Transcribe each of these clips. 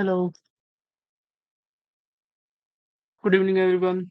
Hello, good evening, everyone.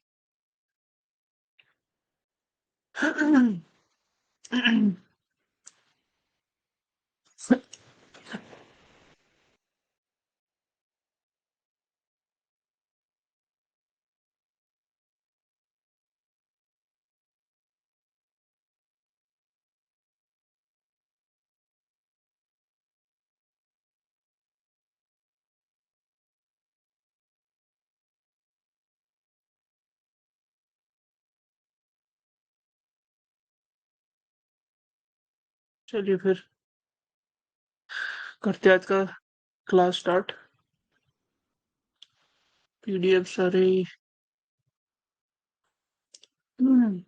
चलिए फिर करते हैं आज का क्लास स्टार्ट। पीडीएफ सारे हम्म,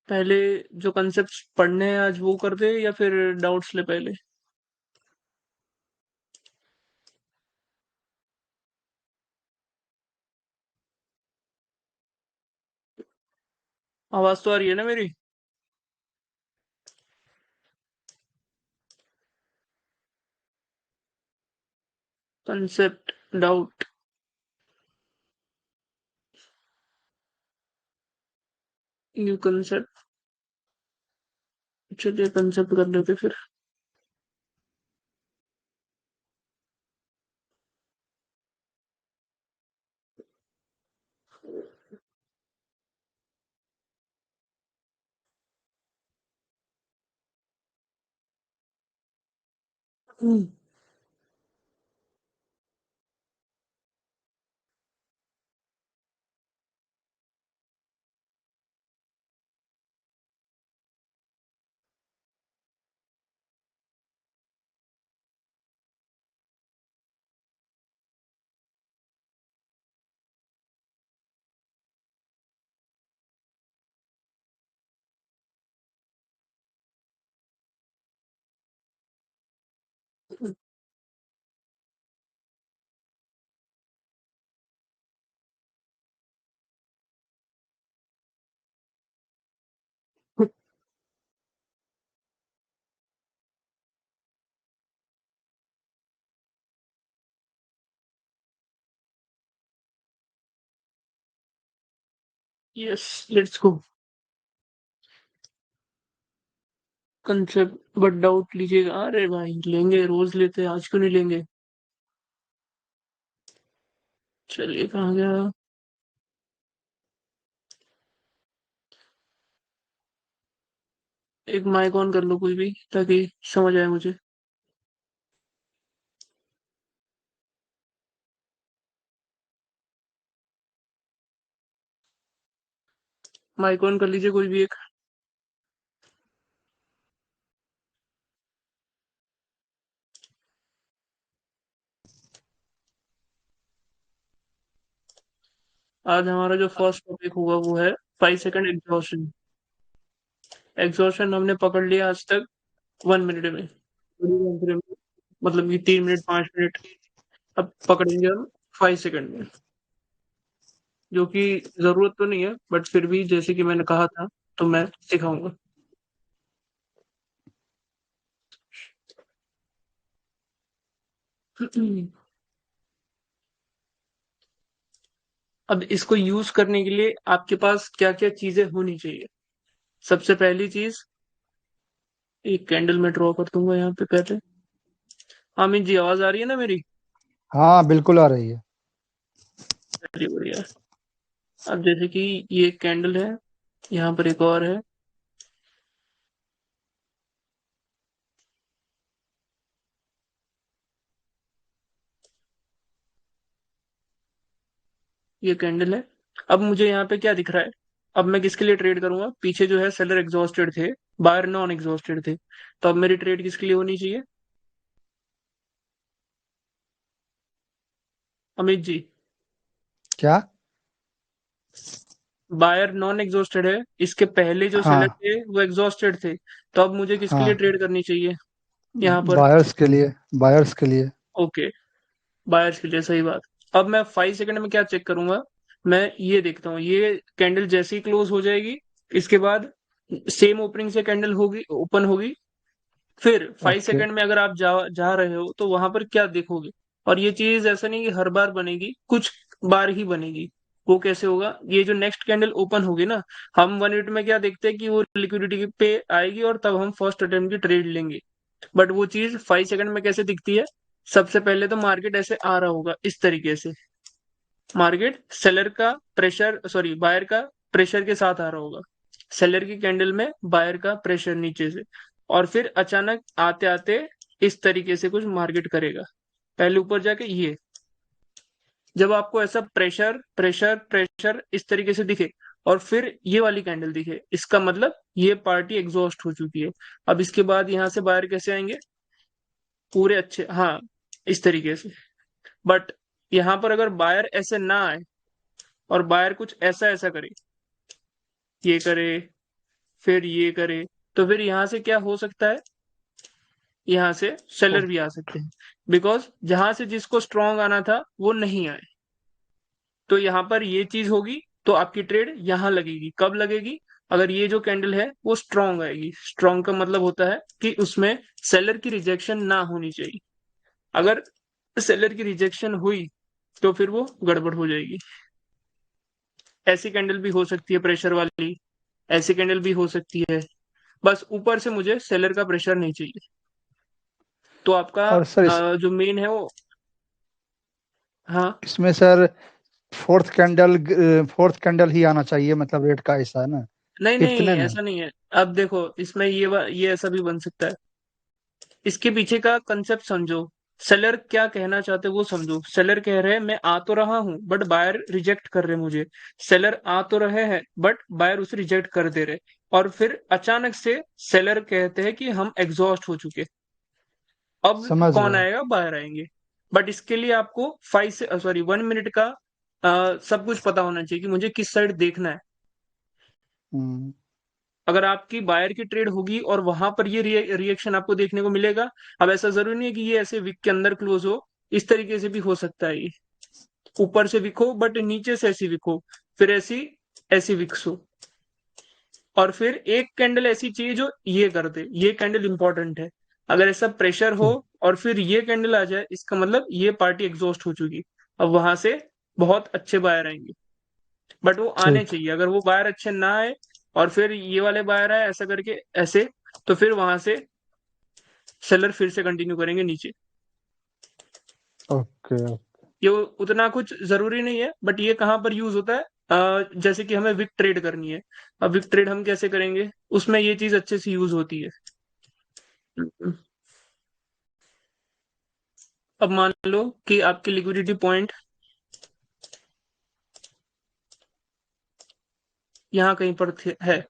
पहले जो कंसेप्ट पढ़ने हैं आज वो कर दे या फिर डाउट्स ले पहले। आवाज तो आ रही है ना मेरी? Concept doubt new concept. चलिए कंसेप्ट कर लेते फिर। Yes, let's go. Concept but doubt लीजिएगा। अरे भाई लेंगे, रोज लेते हैं, आज क्यों नहीं लेंगे। चलिए कहाँ गया। एक माइक ऑन कर लो कोई भी, ताकि समझ आए मुझे। माइक ऑन कर लीजिए कोई भी एक। आज हमारा जो फर्स्ट टॉपिक होगा वो है 5 सेकंड एग्जॉशन। एग्जॉशन हमने पकड़ लिया आज तक 1 मिनट में, मतलब कि 3 मिनट 5 मिनट। अब पकड़ेंगे हम 5 सेकंड में, जो कि जरूरत तो नहीं है बट फिर भी जैसे कि मैंने कहा था तो मैं सिखाऊंगा। अब इसको यूज करने के लिए आपके पास क्या क्या चीजें होनी चाहिए। सबसे पहली चीज, एक कैंडल में ड्रॉ कर दूंगा यहाँ पे पहले। आमिर जी आवाज आ रही है ना मेरी? हाँ, बिल्कुल आ रही है। चलिए बढ़िया। अब जैसे कि ये एक कैंडल है, यहाँ पर एक और है। ये कैंडल है। अब मुझे यहाँ पे क्या दिख रहा है? अब मैं किसके लिए ट्रेड करूंगा? पीछे जो है सेलर एग्जॉस्टेड थे, बायर नॉन एग्जॉस्टेड थे। तो अब मेरी ट्रेड किसके लिए होनी चाहिए? अमित जी, क्या? बायर नॉन एग्जॉस्टेड है, इसके पहले जो सेलर हाँ, थे वो एग्जॉस्टेड थे। तो अब मुझे किसके लिए हाँ, ट्रेड करनी चाहिए यहाँ पर? बायर्स के लिए, बायर्स के लिए। ओके, बायर्स के लिए सही बात। अब मैं 5 सेकंड में क्या चेक करूंगा, मैं ये देखता हूँ ये कैंडल जैसे ही क्लोज हो जाएगी, इसके बाद सेम ओपनिंग से कैंडल होगी, ओपन होगी, फिर फाइव ओके। सेकंड में अगर आप जा जा रहे हो तो वहां पर क्या देखोगे। और ये चीज ऐसा नहीं कि हर बार बनेगी, कुछ बार ही बनेगी। वो कैसे होगा, ये जो नेक्स्ट कैंडल ओपन होगी ना, हम 1 मिनट में क्या देखते हैं कि वो लिक्विडिटी पे आएगी और तब हम फर्स्ट अटेम्प्ट की ट्रेड लेंगे। बट वो चीज 5 सेकंड में कैसे दिखती है, सबसे पहले तो मार्केट ऐसे आ रहा होगा इस तरीके से, मार्केट सेलर का प्रेशर, सॉरी बायर का प्रेशर के साथ आ रहा होगा, सेलर की कैंडल में बायर का प्रेशर नीचे से, और फिर अचानक आते आते इस तरीके से कुछ मार्केट करेगा, पहले ऊपर जाके ये। जब आपको ऐसा प्रेशर प्रेशर प्रेशर इस तरीके से दिखे और फिर ये वाली कैंडल दिखे, इसका मतलब ये पार्टी एग्जॉस्ट हो चुकी है। अब इसके बाद यहाँ से बायर कैसे आएंगे, पूरे अच्छे, हाँ, इस तरीके से। बट यहाँ पर अगर बायर ऐसे ना आए और बायर कुछ ऐसा ऐसा करे, ये करे, फिर ये करे, तो फिर यहाँ से क्या हो सकता है, यहाँ से सेलर भी आ सकते हैं, बिकॉज जहां से जिसको स्ट्रॉन्ग आना था वो नहीं आए। तो यहाँ पर ये चीज होगी, तो आपकी ट्रेड यहाँ लगेगी, कब लगेगी, अगर ये जो कैंडल है वो स्ट्रॉन्ग आएगी। स्ट्रॉन्ग का मतलब होता है कि उसमें सेलर की रिजेक्शन ना होनी चाहिए। अगर सेलर की रिजेक्शन हुई तो फिर वो गड़बड़ हो जाएगी। ऐसी कैंडल भी हो सकती है प्रेशर वाली, ऐसी कैंडल भी हो सकती है, बस ऊपर से मुझे सेलर का प्रेशर नहीं चाहिए। तो आपका और सर जो मेन है वो, हाँ। इसमें सर फोर्थ कैंडल ही आना चाहिए, मतलब रेट का ऐसा है ना? नहीं फिफ्थ नहीं, ने नहीं? ऐसा नहीं है। अब देखो इसमें ये ऐसा भी बन सकता है, इसके पीछे का कंसेप्ट समझो, सेलर क्या कहना चाहते हैं वो समझो। सेलर कह रहे हैं मैं आ तो रहा हूं बट बायर रिजेक्ट कर रहे हैं मुझे, सेलर आ तो रहे हैं बट बायर उसे रिजेक्ट कर दे रहे, और फिर अचानक से सेलर कहते हैं कि हम एग्जॉस्ट हो चुके। अब समझ कौन गए। आएगा, बायर आएंगे। बट इसके लिए आपको 1 मिनट का सब कुछ पता होना चाहिए कि मुझे किस साइड देखना है। हम्म। अगर आपकी बायर की ट्रेड होगी और वहां पर ये रिएक्शन आपको देखने को मिलेगा। अब ऐसा जरूरी नहीं है कि ये ऐसे विक के अंदर क्लोज हो, इस तरीके से भी हो सकता है, ये ऊपर से विक हो बट नीचे से ऐसी विक हो, फिर ऐसी ऐसी विक्स हो, और फिर एक कैंडल ऐसी चाहिए जो ये कर दे। ये कैंडल इंपॉर्टेंट है, अगर ऐसा प्रेशर हो ठीक। और फिर ये कैंडल आ जाए, इसका मतलब ये पार्टी एग्जॉस्ट हो चुकी। अब वहां से बहुत अच्छे बायर आएंगे, बट वो आने ठीक। चाहिए। अगर वो बायर अच्छे ना आए और फिर ये वाले बायर आए ऐसा करके ऐसे, तो फिर वहां से सेलर फिर से कंटिन्यू करेंगे नीचे। ओके। ये उतना कुछ जरूरी नहीं है, बट ये कहाँ पर यूज होता है, जैसे कि हमें विक ट्रेड करनी है। अब विक ट्रेड हम कैसे करेंगे, उसमें ये चीज अच्छे से यूज होती है। अब मान लो कि आपकी लिक्विडिटी पॉइंट यहाँ कहीं पर है,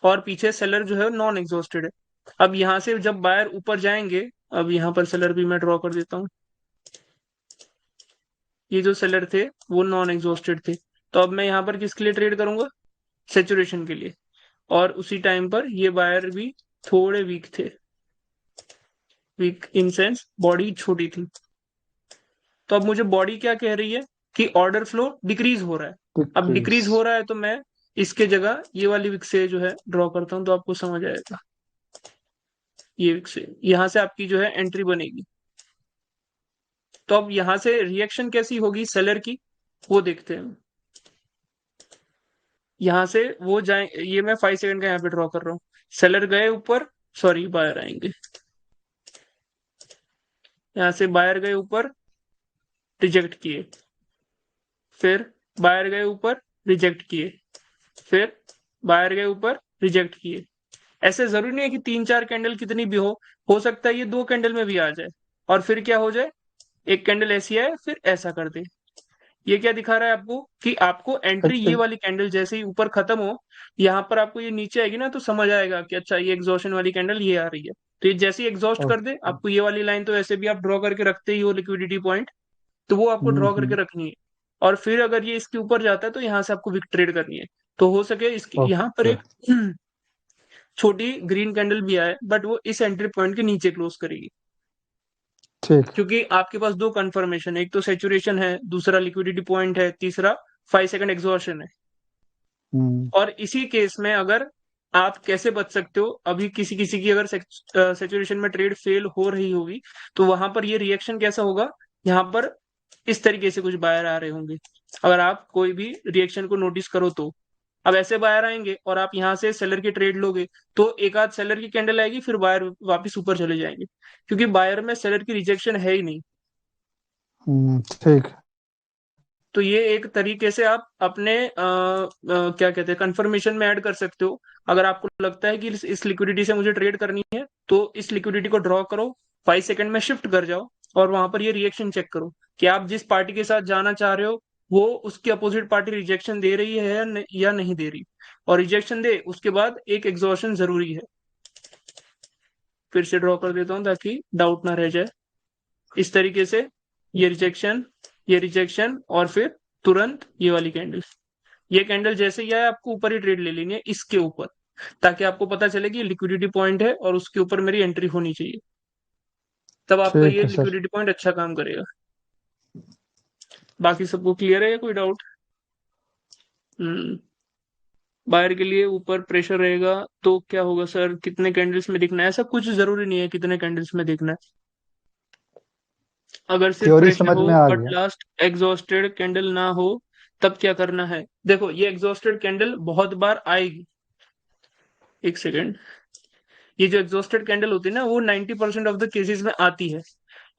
और पीछे सेलर जो है नॉन एग्जॉस्टेड है। अब यहाँ से जब बायर ऊपर जाएंगे, अब यहाँ पर सेलर भी मैं ड्रॉ कर देता हूँ, ये जो सेलर थे वो नॉन एग्जॉस्टेड थे। तो अब मैं यहाँ पर किसके लिए ट्रेड करूंगा, सेचुरेशन के लिए। और उसी टाइम पर ये बायर भी थोड़े वीक थे, वीक इन सेंस बॉडी छोटी थी। तो अब मुझे बॉडी क्या कह रही है कि ऑर्डर फ्लो डिक्रीज हो रहा है। अब इक्कीस। डिक्रीज हो रहा है तो मैं इसके जगह ये वाली विक से जो है ड्रॉ करता हूँ, तो आपको समझ आएगा। ये विक से यहाँ से आपकी जो है एंट्री बनेगी। तो अब यहाँ से रिएक्शन कैसी होगी सेलर की, वो देखते हैं। यहाँ से वो जाए, ये मैं 5 सेकंड का यहाँ पे ड्रॉ कर रहा हूँ, सेलर गए ऊपर, सॉरी बायर आएंगे, यहाँ से बायर गए ऊपर, रिजेक्ट किए, फिर बायर गए ऊपर, रिजेक्ट किए, फिर बायर गए ऊपर, रिजेक्ट किए। ऐसे जरूरी नहीं है कि 3 4 कैंडल कितनी भी हो सकता है ये 2 कैंडल में भी आ जाए, और फिर क्या हो जाए, एक कैंडल ऐसी आए फिर ऐसा कर दे। ये क्या दिखा रहा है आपको कि आपको एंट्री ये वाली कैंडल जैसे ही ऊपर खत्म हो, यहाँ पर आपको ये नीचे आएगी ना, तो समझ आएगा कि अच्छा ये एग्जॉशन वाली कैंडल ये आ रही है। तो ये जैसे ही एग्जॉस्ट कर दे, ओके। आपको ये वाली लाइन तो ऐसे भी आप ड्रॉ करके रखते ही हो लिक्विडिटी पॉइंट, तो वो आपको ड्रॉ करके हम्म। रखनी है। और फिर अगर ये इसके ऊपर जाता है तो यहाँ से आपको विक ट्रेड करनी है। तो हो सके इसकी यहाँ पर ओके। एक छोटी ग्रीन कैंडल भी आए, बट वो इस एंट्री पॉइंट के नीचे क्लोज करेगी। ठीक। क्योंकि आपके पास दो कंफर्मेशन है, एक तो सेचुरेशन है, दूसरा लिक्विडिटी पॉइंट है, तीसरा 5 सेकंड एग्जॉशन है। हम्म। और इसी केस में अगर आप कैसे बच सकते हो, अभी किसी किसी की अगर सेचुरेशन में ट्रेड फेल हो रही होगी, तो वहां पर ये रिएक्शन कैसा होगा, यहाँ पर इस तरीके से कुछ बायर आ रहे होंगे। अगर आप कोई भी रिएक्शन को नोटिस करो तो अब ऐसे बायर आएंगे और आप यहाँ से सेलर की ट्रेड लोगे, तो एक आध सेलर की कैंडल आएगी, फिर बायर वापस ऊपर चले जाएंगे, क्योंकि बायर में सेलर की रिजेक्शन है ही नहीं। ठीक। तो ये एक तरीके से आप अपने क्या कहते हैं कंफर्मेशन में ऐड कर सकते हो। अगर आपको लगता है कि इस लिक्विडिटी से मुझे ट्रेड करनी है, तो इस लिक्विडिटी को ड्रॉ करो, 5 सेकंड में शिफ्ट कर जाओ, और वहां पर ये रिएक्शन चेक करो कि आप जिस पार्टी के साथ जाना चाह रहे हो वो उसकी अपोजिट पार्टी रिजेक्शन दे रही है या नहीं दे रही। और रिजेक्शन दे उसके बाद एक एग्जॉशन जरूरी है। फिर से ड्रॉ कर देता हूँ ताकि डाउट ना रह जाए। इस तरीके से ये रिजेक्शन, ये रिजेक्शन, और फिर तुरंत ये वाली कैंडल। ये कैंडल जैसे ही आए आपको ऊपर ही ट्रेड ले लेनी है इसके ऊपर, ताकि आपको पता चले कि लिक्विडिटी पॉइंट है और उसके ऊपर मेरी एंट्री होनी चाहिए। तब आपका ठीक ये है सर। लिक्विडिटी पॉइंट अच्छा काम करेगा। बाकी सबको क्लियर है या कोई डाउट? हम्म। बायर के लिए ऊपर प्रेशर रहेगा तो क्या होगा सर, कितने कैंडल्स में दिखना है? ऐसा कुछ जरूरी नहीं है कितने कैंडल्स में दिखना है। अगर सिर्फ थ्योरी प्रेशर समझ हो में आ बट गया। लास्ट एग्जॉस्टेड कैंडल ना हो, तब क्या करना है? देखो ये एग्जॉस्टेड कैंडल बहुत बार आएगी। एक सेकेंड। ये जो एग्जॉस्टेड कैंडल होती है ना, वो 90% ऑफ द केसेस में आती है।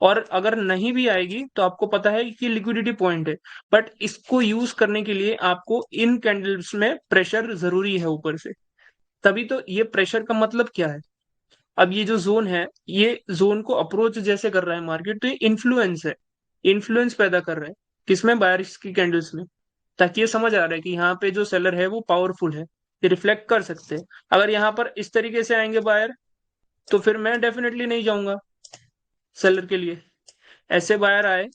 और अगर नहीं भी आएगी तो आपको पता है कि लिक्विडिटी पॉइंट है, बट इसको यूज करने के लिए आपको इन कैंडल्स में प्रेशर जरूरी है ऊपर से। तभी तो ये प्रेशर का मतलब क्या है, अब ये जो जोन है, ये जोन को अप्रोच जैसे कर रहा है मार्केट, तो ये इन्फ्लुएंस है, इन्फ्लुएंस पैदा कर रहा है किसमें, बायर्स की कैंडल्स में। ताकि ये समझ आ रहा है कि यहाँ पे जो सेलर है वो पावरफुल है, ये रिफ्लेक्ट कर सकते हैं। अगर यहाँ पर इस तरीके से आएंगे बायर, तो फिर मैं डेफिनेटली नहीं जाऊंगा सेलर के लिए। ऐसे बायर आए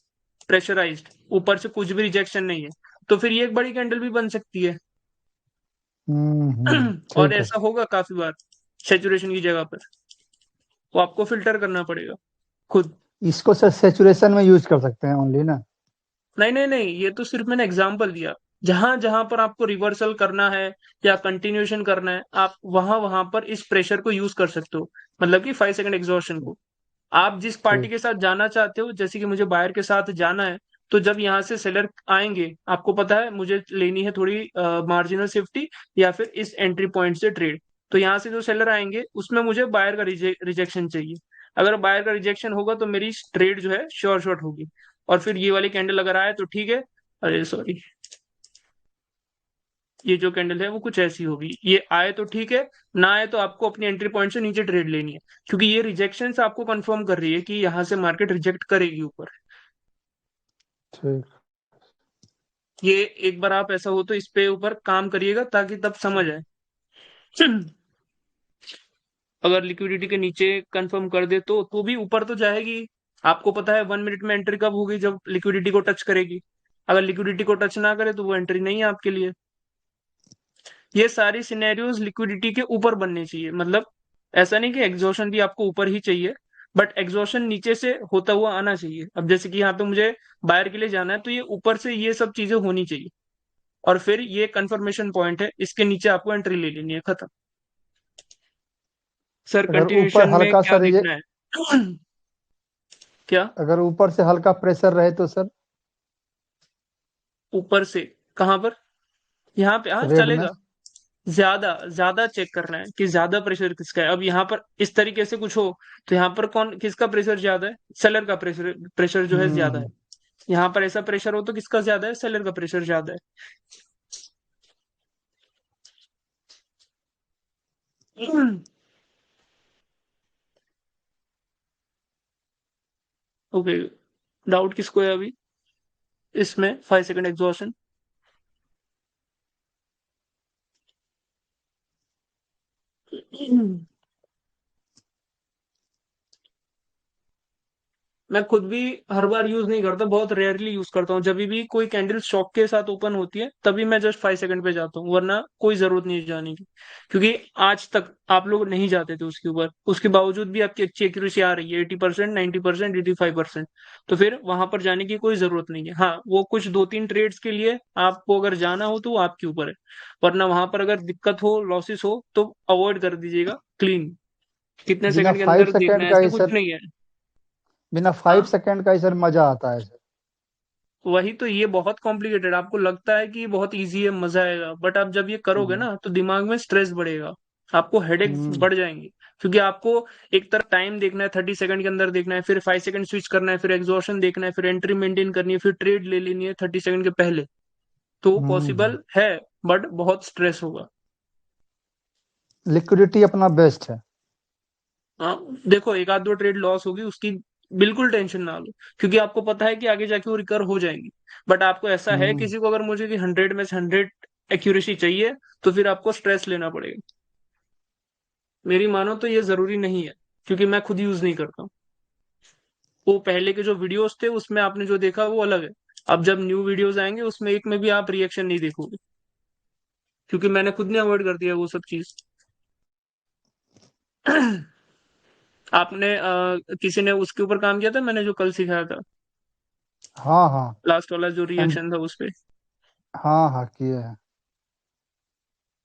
प्रेशराइज्ड, ऊपर से कुछ भी रिजेक्शन नहीं है, तो फिर ये एक बड़ी कैंडल भी बन सकती है। और ठीक है। ऐसा होगा काफी बार सेचुरेशन की जगह पर, वो आपको फिल्टर करना पड़ेगा खुद। इसको सर सेचुरेशन में यूज कर सकते हैं ओनली ना? नहीं नहीं नहीं, ये तो सिर्फ मैंने एग्जांपल दिया। जहां जहां पर आपको रिवर्सल करना है या कंटिन्यूएशन करना है, आप वहां वहां पर इस प्रेशर को यूज कर सकते हो, मतलब कि 5 सेकंड एग्जॉशन को। आप जिस पार्टी ठीक। के साथ जाना चाहते हो, जैसे कि मुझे बायर के साथ जाना है, तो जब यहाँ से सेलर आएंगे, आपको पता है मुझे लेनी है थोड़ी मार्जिनल सेफ्टी या फिर इस एंट्री पॉइंट से ट्रेड। तो यहाँ से जो सेलर आएंगे उसमें मुझे बायर का रिजेक्शन चाहिए। अगर बायर का रिजेक्शन होगा तो मेरी ट्रेड जो है श्योर शॉर्ट होगी। और फिर ये वाली कैंडल अगर आए तो ठीक है। अरे सॉरी, ये जो कैंडल है वो कुछ ऐसी होगी, ये आए तो ठीक है, ना आए तो आपको अपनी एंट्री पॉइंट से नीचे ट्रेड लेनी है, क्योंकि ये रिजेक्शन आपको कंफर्म कर रही है कि यहाँ से मार्केट रिजेक्ट करेगी ऊपर। ठीक। ये एक बार आप ऐसा हो तो इस पे ऊपर काम करिएगा ताकि तब समझ आए। अगर लिक्विडिटी के नीचे कंफर्म कर दे तो भी ऊपर तो जाएगी। आपको पता है 1 मिनट में एंट्री कब होगी, जब लिक्विडिटी को टच करेगी। अगर लिक्विडिटी को टच ना करे तो वो एंट्री नहीं है आपके लिए। ये सारी सिनेरियोज लिक्विडिटी के ऊपर बनने चाहिए, मतलब ऐसा नहीं कि एग्जॉशन भी आपको ऊपर ही चाहिए, बट एग्जॉशन नीचे से होता हुआ आना चाहिए। अब जैसे कि यहाँ पे मुझे बायर के लिए जाना है, तो ये ऊपर से ये सब चीजें होनी चाहिए, और फिर ये कंफर्मेशन पॉइंट है, इसके नीचे आपको एंट्री ले लेनी है, खत्म। सर अगर ऊपर कंटिन्यूशन में हल्का सा क्या देखना है? क्या? अगर ऊपर से हल्का प्रेशर रहे तो सर? ऊपर से कहाँ पर? यहाँ पे हाँ रेड में। चलेगा। ज्यादा ज्यादा चेक करना है कि ज्यादा प्रेशर किसका है। अब यहाँ पर इस तरीके से कुछ हो, तो यहाँ पर कौन किसका प्रेशर ज्यादा है? सेलर का प्रेशर, प्रेशर जो है ज्यादा है। हम्म। यहाँ पर ऐसा प्रेशर हो तो किसका ज्यादा है? सेलर का प्रेशर ज्यादा है। ओके, डाउट किसको है अभी इसमें 5 सेकंड एग्जॉशन? मैं खुद भी हर बार यूज नहीं करता, बहुत रेयरली यूज करता हूँ। जब भी कोई कैंडल शॉक के साथ ओपन होती है तभी मैं जस्ट 5 सेकंड पे जाता हूँ, वरना कोई जरूरत नहीं है जाने की। क्योंकि आज तक आप लोग नहीं जाते थे उसके ऊपर, उसके बावजूद भी आपकी अच्छी एक्यूरेसी आ रही है, 80%, 90%, 85%। तो फिर वहां पर जाने की कोई जरूरत नहीं है। हाँ, वो कुछ 2-3 ट्रेड्स के लिए आपको अगर जाना हो तो वो आपके ऊपर है, वरना वहां पर अगर दिक्कत हो, लॉसेस हो, तो अवॉइड कर दीजिएगा क्लीन। कितने बिना सेकंड के फाइव अंदर देखना सेकेंड है, का ऐसा ही कुछ सर, नहीं है। बिना फाइव हाँ, सेकेंड का ही सर मजा आता है सर। वही तो, ये बहुत कॉम्प्लिकेटेड, आपको लगता है कि ये बहुत इजी है, मजा आएगा, बट आप जब ये करोगे हम्म ना तो दिमाग में स्ट्रेस बढ़ेगा, आपको हेडेक हम्म, बढ़ जाएंगे। क्योंकि आपको एक तरफ टाइम देखना है, 30 सेकंड के अंदर देखना है, फिर 5 सेकंड स्विच करना है, फिर एग्जॉशन देखना है, फिर एंट्री मेंटेन करनी है, फिर ट्रेड ले लेनी है 30 सेकंड के पहले। तो हम्म। पॉसिबल है, बट बहुत स्ट्रेस होगा। लिक्विडिटी अपना बेस्ट है। हाँ, देखो, एक आध दो ट्रेड लॉस होगी उसकी, बिल्कुल टेंशन ना लो, क्योंकि आपको पता है कि आगे जाके वो रिकवर हो जाएंगी। बट आपको ऐसा है, हम्म। किसी को अगर मुझे कि 100 में से 100 एक्यूरेसी चाहिए, तो फिर आपको स्ट्रेस लेना पड़ेगा। मेरी मानो तो ये जरूरी नहीं है, क्योंकि मैं खुद यूज नहीं करता हूँ। वो पहले के जो वीडियोस थे उसमें आपने जो देखा वो अलग है। अब जब न्यू वीडियोस आएंगे उसमें एक में भी आप रिएक्शन नहीं देखोगे, क्योंकि मैंने खुद ने अवॉइड कर दिया वो सब चीज। आपने किसी ने उसके ऊपर काम किया था, मैंने जो कल सिखाया था, हाँ हाँ। लास्ट वाला जो एंड रिएक्शन था उस पे। हाँ हाँ किए हैं।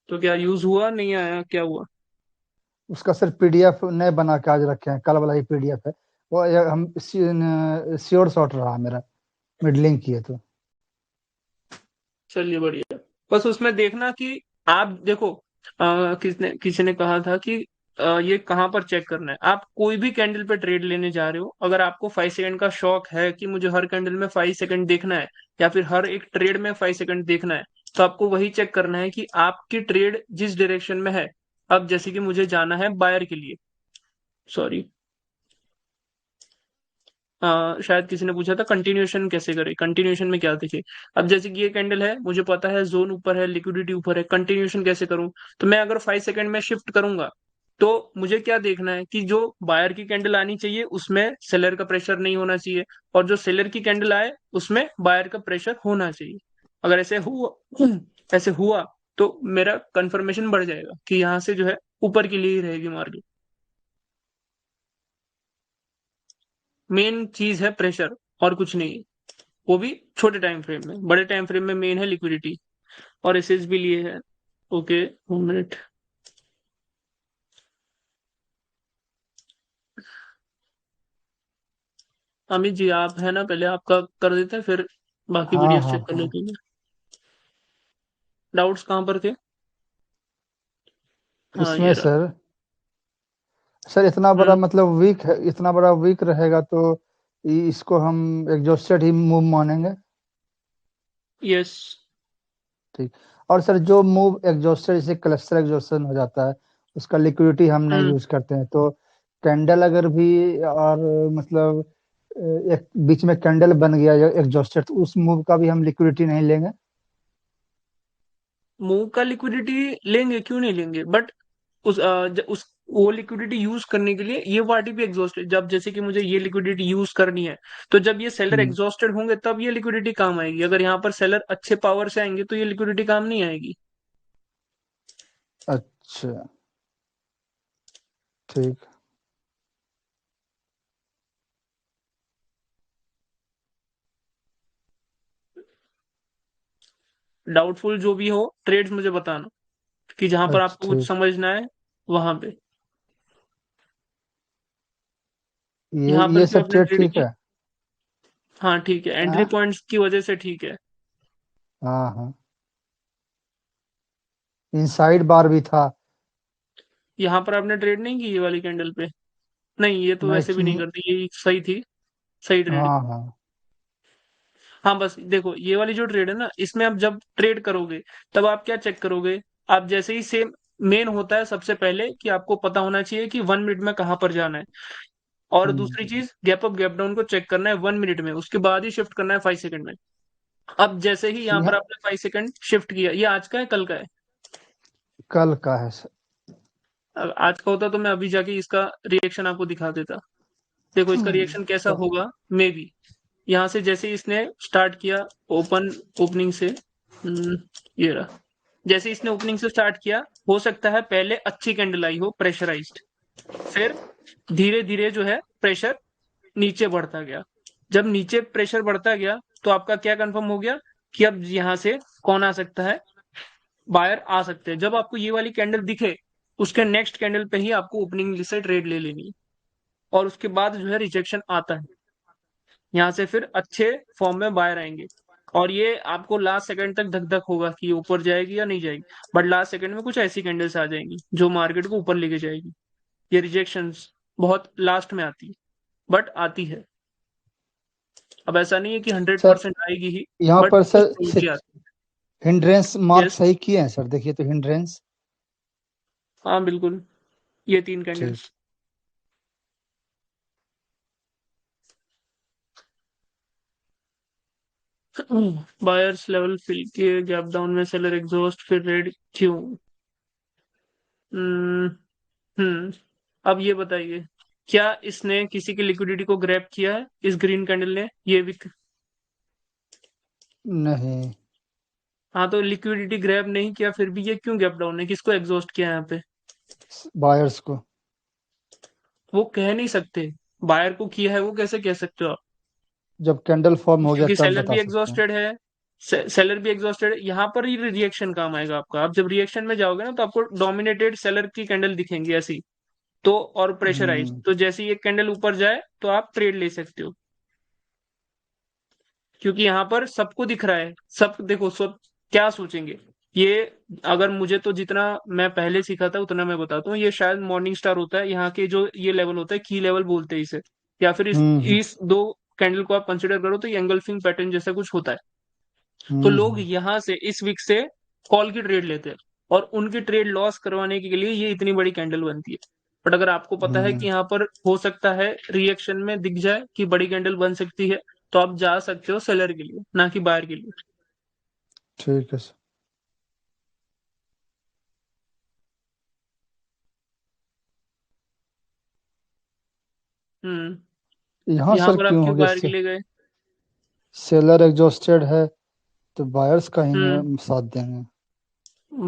तो क्या यूज हुआ, नहीं आया, क्या हुआ? उसका सर पीडीएफ नए बना के आज रखे हैं, कल वाला ही पीडीएफ है। वो हम श्योर शॉट रहा मेरा, मिडलिंग किए तो। चलिए बढ़िया। बस उसमें देखना कि आप देखो, किसी ने कहा था कि ये कहाँ पर चेक करना है। आप कोई भी कैंडल पे ट्रेड लेने जा रहे हो, अगर आपको 5 सेकंड का शौक है कि मुझे हर कैंडल में 5 सेकंड देखना है, या फिर हर एक ट्रेड में 5 सेकंड देखना है, तो आपको वही चेक करना है कि आपकी ट्रेड जिस डायरेक्शन में है। अब जैसे कि मुझे जाना है बायर के लिए, सॉरी, शायद किसी ने पूछा था कंटिन्यूएशन कैसे करें, कंटिन्यूएशन में क्या देखे। अब जैसे कि ये कैंडल है, मुझे पता है जोन ऊपर है, लिक्विडिटी ऊपर है, कंटिन्यूएशन कैसे करूं? तो मैं अगर 5 सेकंड में शिफ्ट करूंगा, तो मुझे क्या देखना है कि जो बायर की कैंडल आनी चाहिए उसमें सेलर का प्रेशर नहीं होना चाहिए, और जो सेलर की कैंडल आए उसमें बायर का प्रेशर होना चाहिए। अगर ऐसे हुआ, ऐसे हुआ, तो मेरा कंफर्मेशन बढ़ जाएगा कि यहाँ से जो है ऊपर के लिए ही रहेगी मार्केट। मेन चीज है प्रेशर, और कुछ नहीं। वो भी छोटे टाइम फ्रेम में, बड़े टाइम फ्रेम में मेन है लिक्विडिटी। और एसएस भी लिए है। Okay, 1 minute. अमित जी, आप है ना, पहले आपका कर देते हैं, फिर बाकी हाँ पीडीएफ हाँ चेक कर हाँ। लेते हैं। डाउट्स कहाँ पर थे? हाँ, इसमें ये रहा। सर, सर इतना बड़ा हम्म। मतलब वीक है, इतना बड़ा वीक रहेगा तो इसको हम एग्जॉस्टेड ही मूव मानेंगे। यस। ठीक। और सर जो मूव एग्जॉस्टेड जैसे क्लस्टर एग्जॉस्टन हो जाता है, उसका लिक्विडिटी हम नहीं हम्म। यूज करते हैं, तो कैंडल अगर भी और मतलब एक बीच में कैंडल बन गया एग्जॉस्टेड, तो उस मूव का भी हम लिक्विडिटी नहीं लेंगे। मूव का लिक्विडिटी लेंगे, क्यों नहीं लेंगे, बट उस वो लिक्विडिटी यूज करने के लिए ये पार्टी भी एग्जॉस्ट है। जब जैसे कि मुझे ये लिक्विडिटी यूज करनी है, तो जब ये सेलर हम्म। एग्जॉस्टेड होंगे तब ये लिक्विडिटी काम आएगी। अगर यहाँ पर सेलर अच्छे पावर से आएंगे तो ये लिक्विडिटी काम नहीं आएगी। अच्छा। ठीक। डाउटफुल जो भी हो ट्रेड्स मुझे बताना, कि जहां पर अच्छा आपको कुछ ठीक। समझना है वहां पे। ये यहाँ पर ये क्यों सब आपने ट्रेड ट्रेड ठीक किया? है। हाँ ठीक है, एंट्री हाँ पॉइंट्स की वजह से ठीक है। हाँ हाँ। इनसाइड बार भी था। यहाँ पर आपने ट्रेड नहीं की ये वाली कैंडल पे? नहीं, ये तो नहीं वैसे भी नहीं करती, ये सही थी, सही ट्रेड। हाँ हाँ। हाँ, बस देखो, ये वाली जो ट्रेड है ना, इसमें आप जब ट्रेड करोगे तब आप क्या चेक करोगे? आप जैसे ही सेम, मेन होता है सबसे पहले कि आपको पता होना चाहिए कि 1 मिनट में कहाँ पर जाना है। और हम्म। दूसरी चीज, गैप अप गैप डाउन को चेक करना है 1 मिनट में, उसके बाद ही शिफ्ट करना है 5 सेकंड में। अब जैसे ही यहाँ पर यहाँ आपने 5 सेकंड शिफ्ट किया, ये आज का है कल का है? कल का है सर। आज का होता तो मैं अभी जाके इसका रिएक्शन आपको दिखा देता। देखो इसका रिएक्शन कैसा तो होगा, मे बी यहाँ से जैसे ही इसने स्टार्ट किया ओपनिंग से, ये रहा, जैसे इसने ओपनिंग से स्टार्ट किया, हो सकता है पहले अच्छी कैंडल आई हो प्रेशराइज्ड, फिर धीरे धीरे जो है प्रेशर नीचे बढ़ता गया। जब नीचे प्रेशर बढ़ता गया तो आपका क्या कंफर्म हो गया कि अब यहाँ से कौन आ सकता है, बायर आ सकते हैं। जब आपको ये वाली कैंडल दिखे, उसके नेक्स्ट कैंडल पे ही आपको ओपनिंग से ट्रेड ले लेनी है, और उसके बाद जो है रिजेक्शन आता है, यहाँ से फिर अच्छे फॉर्म में बायर आएंगे। और ये आपको लास्ट सेकंड तक धक धक होगा कि ये ऊपर जाएगी या नहीं जाएगी, बट लास्ट सेकंड में कुछ ऐसी कैंडल्स आ जाएंगी जो मार्केट को ऊपर लेके जाएगी। ये रिजेक्शंस बहुत लास्ट में आती है, बट आती है। अब ऐसा नहीं है कि हंड्रेड सर परसेंट आएगी ही, यहाँ बट पर कुछ सर probability आती हिंड्रेंस है। मार्क यस, सही किए हैं सर, देखिए तो हिंड्रेंस। हाँ बिल्कुल, ये 3 ठीक। कैंडल्स। बायर्स लेवल फिल किए, गैप डाउन में सेलर एग्जॉस्ट, फिर रेड क्यों? हम्म हम्म, अब ये बताइए, क्या इसने किसी की लिक्विडिटी को ग्रैब किया है, इस ग्रीन कैंडल ने ये विक? नहीं। हाँ, तो लिक्विडिटी ग्रैब नहीं किया फिर भी ये क्यों गैप डाउन है, किसको एग्जॉस्ट किया यहाँ पे? बायर्स को। वो कह नहीं सकते, बायर को किया है वो कैसे कह सकते हो आप? जब कैंडल फॉर्म हो गया क्योंकि तब सेलर बता भी सकते हैं। एग्जॉस्टेड है, सेलर भी एग्जॉस्टेड है, यहाँ पर ही रिएक्शन काम आएगा आपका। आप जब रिएक्शन में जाओगे ना तो आपको डोमिनेटेड सेलर की कैंडल दिखेंगी ऐसी, तो और प्रेशराइज, हम्म। तो जैसे ही एक कैंडल ऊपर जाए तो आप ट्रेड ले सकते हो, क्योंकि यहाँ पर सबको दिख रहा है। सब देखो, सब क्या सोचेंगे ये, अगर मुझे तो जितना मैं पहले सीखा था उतना मैं बताता हूँ, ये शायद मॉर्निंग स्टार होता है यहाँ के, जो ये लेवल होता है की लेवल बोलते हैं इसे, या फिर हम्म। इस दो कैंडल को आप कंसिडर करो तो ये एंगल्फिंग पैटर्न जैसा कुछ होता है। तो लोग हम्म। यहाँ से इस वीक से कॉल की ट्रेड लेते हैं, और उनकी ट्रेड लॉस करवाने के लिए ये इतनी बड़ी कैंडल बनती है। बट अगर आपको पता है कि हम्म। यहाँ पर हो सकता है रिएक्शन में दिख जाए कि बड़ी कैंडल बन सकती है, तो आप जा सकते हो सेलर के लिए, ना कि बायर के लिए। ठीक है सर। हम्म, यहाँ यहाँ सर पर आप क्यों हो क्यों गया बायर के लिए गए? सेलर एग्जॉस्टेड है, तो बायर्स का ही हम्म, में साथ देंगे।